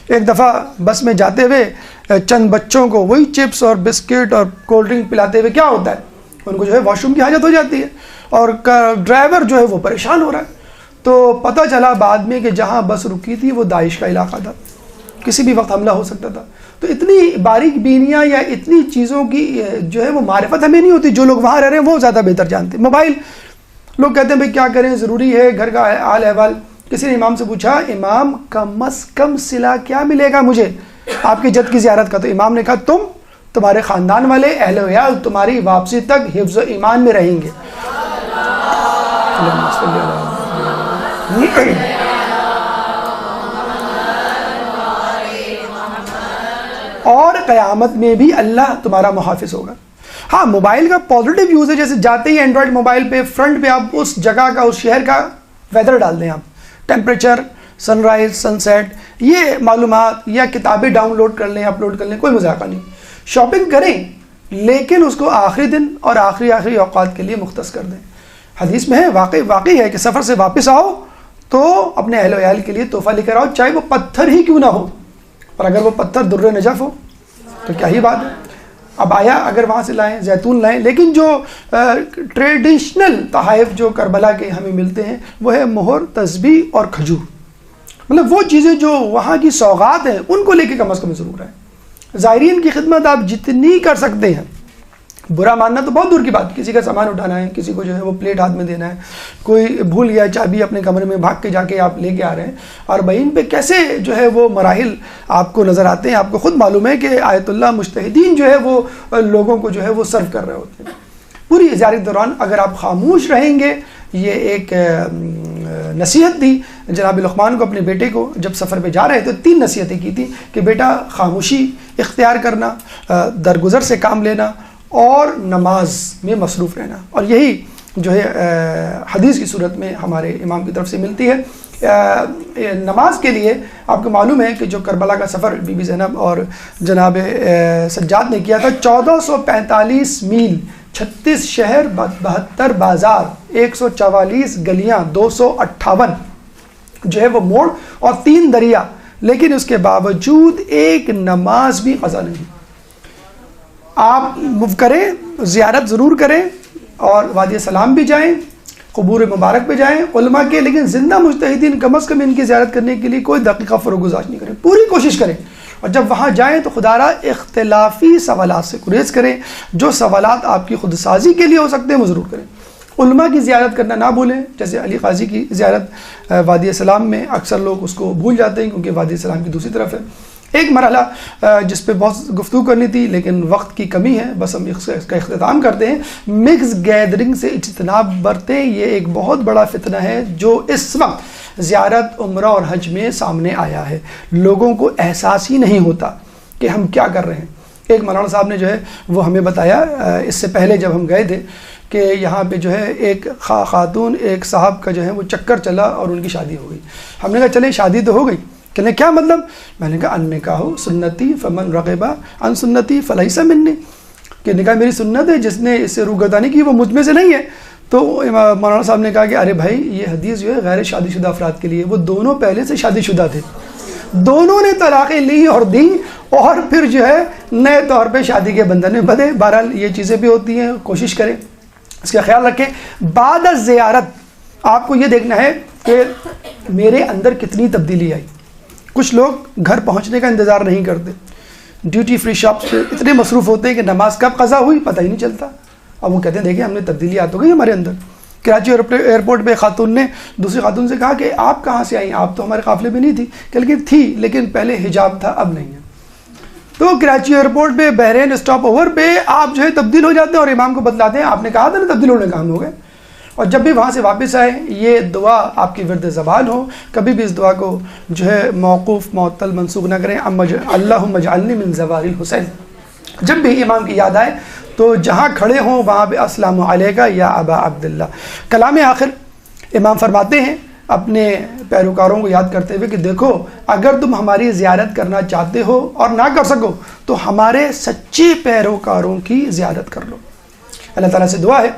ایک دفعہ بس میں جاتے ہوئے چند بچوں کو وہی چپس اور بسکٹ اور کولڈ ڈرنک پلاتے ہوئے کیا ہوتا ہے؟ ان کو جو ہے واش روم کی حاجت ہو جاتی ہے، اور ڈرائیور جو ہے وہ پریشان ہو رہا ہے. تو پتہ چلا بعد میں کہ جہاں بس رکی تھی وہ داعش کا علاقہ تھا، کسی بھی وقت حملہ ہو سکتا تھا. تو اتنی باریک بینیاں یا اتنی چیزوں کی جو ہے وہ معرفت ہمیں نہیں ہوتی. جو لوگ وہاں رہ رہے ہیں وہ زیادہ بہتر جانتے ہیں. موبائل لوگ کہتے ہیں بھائی کیا کریں، ضروری ہے گھر کا حال احوال. کسی نے امام سے پوچھا امام کم از کم صلہ کیا ملے گا مجھے آپ کی جد کی زیارت کا؟ تو امام نے کہا تمہارے خاندان والے اہل ویال تمہاری واپسی تک حفظ و ایمان میں رہیں گے. اور قیامت میں بھی اللہ تمہارا محافظ ہوگا. ہاں موبائل کا پازیٹیو یوز ہے، جیسے جاتے ہی اینڈرائڈ موبائل پہ فرنٹ پہ آپ اس جگہ کا اس شہر کا ویدر ڈال دیں، آپ ٹیمپریچر، سن رائز، سن سیٹ، یہ معلومات، یا کتابیں ڈاؤن لوڈ کر لیں، اپلوڈ کر لیں، کوئی مذاقہ نہیں. شاپنگ کریں لیکن اس کو آخری دن اور آخری اوقات کے لیے مختص کر دیں. حدیث میں ہے، واقعی ہے کہ سفر سے واپس آؤ تو اپنے اہل و عیال کے لیے تحفہ لے کر آؤ، چاہے وہ پتھر ہی کیوں نہ ہو. اور اگر وہ پتھر در نجف ہو تو کیا ہی بات ہے. اب آیا اگر وہاں سے لائیں، زیتون لائیں. لیکن جو ٹریڈیشنل تحائف جو کربلا کے ہمیں ملتے ہیں وہ ہے مہر، تسبیح اور کھجور. مطلب وہ چیزیں جو وہاں کی سوغات ہیں ان کو لے کے کم از کم ضرور ہے. زائرین کی خدمت آپ جتنی کر سکتے ہیں، برا ماننا تو بہت دور کی بات. کسی کا سامان اٹھانا ہے، کسی کو جو ہے وہ پلیٹ ہاتھ میں دینا ہے، کوئی بھول گیا چابی اپنے کمرے میں، بھاگ کے جا کے آپ لے کے آ رہے ہیں. اور بہین پہ کیسے جو ہے وہ مراحل آپ کو نظر آتے ہیں. آپ کو خود معلوم ہے کہ آیت اللہ مجتہدین جو ہے وہ لوگوں کو جو ہے وہ سرو کر رہے ہوتے ہیں. پوری زیارت دوران اگر آپ خاموش رہیں گے، یہ ایک نصیحت دی جناب لقمان کو اپنے بیٹے کو جب سفر پہ جا رہے تو 3 نصیحتیں کی تھی کہ بیٹا خاموشی اختیار کرنا، درگزر سے کام لینا اور نماز میں مصروف رہنا. اور یہی جو ہے حدیث کی صورت میں ہمارے امام کی طرف سے ملتی ہے. نماز کے لیے آپ کو معلوم ہے کہ جو کربلا کا سفر بی بی زینب اور جناب سجاد نے کیا تھا، 1445 میل، 36 شہر، 72 بازار، 144 گلیاں، 258 جو ہے وہ موڑ اور 3 دریا. لیکن اس کے باوجود ایک نماز بھی قضا نہیں. آپ کریں، زیارت ضرور کریں، اور وادی سلام بھی جائیں، قبور مبارک پہ جائیں علماء کے، لیکن زندہ مجتہدین کم از کم ان کی زیارت کرنے کے لیے کوئی دقیقہ فروغ گزارش نہیں کریں. پوری کوشش کریں، اور جب وہاں جائیں تو خدا را اختلافی سوالات سے گریز کریں. جو سوالات آپ کی خود سازی کے لیے ہو سکتے ہیں وہ ضرور کریں. علماء کی زیارت کرنا نہ بھولیں. جیسے علی قاضی کی زیارت وادی سلام میں اکثر لوگ اس کو بھول جاتے ہیں کیونکہ وادی سلام کی دوسری طرف ہے. ایک مرحلہ جس پہ بہت گفتگو کرنی تھی لیکن وقت کی کمی ہے، بس ہم اس کا اختتام کرتے ہیں. مکس گیدرنگ سے اجتناب برتیں. یہ ایک بہت بڑا فتنہ ہے جو اس وقت زیارت، عمرہ اور حج میں سامنے آیا ہے. لوگوں کو احساس ہی نہیں ہوتا کہ ہم کیا کر رہے ہیں. ایک مولانا صاحب نے جو ہے وہ ہمیں بتایا اس سے پہلے جب ہم گئے تھے کہ یہاں پہ جو ہے ایک خاتون، ایک صاحب کا جو ہے وہ چکر چلا اور ان کی شادی ہو گئی. ہم نے کہا چلیں شادی تو ہو گئی، کہنے کیا مطلب؟ میں نے کہا ان نکاح سنتی فمن رغب عن سنتی فلیس منی، کہ نکاح میری سنت ہے، جس نے اس سے روگردانی کی وہ مجھ میں سے نہیں ہے. تو مولانا صاحب نے کہا کہ ارے بھائی یہ حدیث جو ہے غیر شادی شدہ افراد کے لیے، وہ دونوں پہلے سے شادی شدہ تھے، دونوں نے طلاقیں لی اور دی اور پھر جو ہے نئے طور پہ شادی کے بندھن میں بدھے. بہرحال یہ چیزیں بھی ہوتی ہیں، کوشش کریں، اس کا خیال رکھیں. بعد از زیارت آپ کو یہ دیکھنا ہے کہ میرے اندر کتنی تبدیلی آئی. کچھ لوگ گھر پہنچنے کا انتظار نہیں کرتے، ڈیوٹی فری شاپس پہ اتنے مصروف ہوتے ہیں کہ نماز کب قضا ہوئی پتہ ہی نہیں چلتا. اب وہ کہتے ہیں دیکھیں ہم نے تبدیلی آ تو گئی ہمارے اندر. کراچی ایئرپورٹ پہ خاتون نے دوسری خاتون سے کہا کہ آپ کہاں سے آئیں؟ آپ تو ہمارے قافلے میں نہیں تھی. کہ لیکن تھی، لیکن پہلے حجاب تھا اب نہیں ہے. تو کراچی ایئرپورٹ پہ بحرین اسٹاپ اوور پہ آپ جو ہے تبدیل ہو جاتے ہیں اور امام کو بتلاتے ہیں آپ نے کہا تھا نا تبدیل ہونے کا، ہم ہو گئے. اور جب بھی وہاں سے واپس آئے یہ دعا آپ کی ورد زبان ہو. کبھی بھی اس دعا کو جو ہے موقوف، معطل، منسوخ نہ کریں. اللہم اجعلنی من زوار الحسین. جب بھی امام کی یاد آئے تو جہاں کھڑے ہوں وہاں پہ السلام علیکہ یا ابا عبداللہ. کلام آخر امام فرماتے ہیں اپنے پیروکاروں کو یاد کرتے ہوئے کہ دیکھو اگر تم ہماری زیارت کرنا چاہتے ہو اور نہ کر سکو تو ہمارے سچے پیروکاروں کی زیارت کر لو. اللہ تعالیٰ سے دعا ہے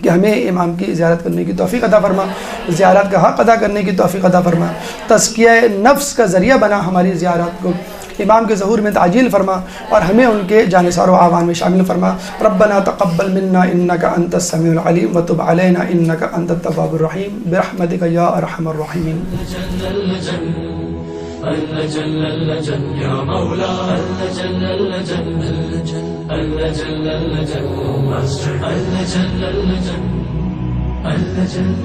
کہ ہمیں امام کی زیارت کرنے کی توفیق عطا فرما، زیارت کا حق ادا کرنے کی توفیق عطا فرما، تزکیہ نفس کا ذریعہ بنا ہماری زیارت کو، امام کے ظہور میں تعجیل فرما اور ہمیں ان کے جانثار و اعوان میں شامل فرما۔ ربنا تقبل منا انک انت السمیع العلیم وتب علینا انک انت التواب الرحیم برحمتک یا ارحم الراحمین۔ يا مولا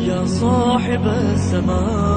يا صاحب السماء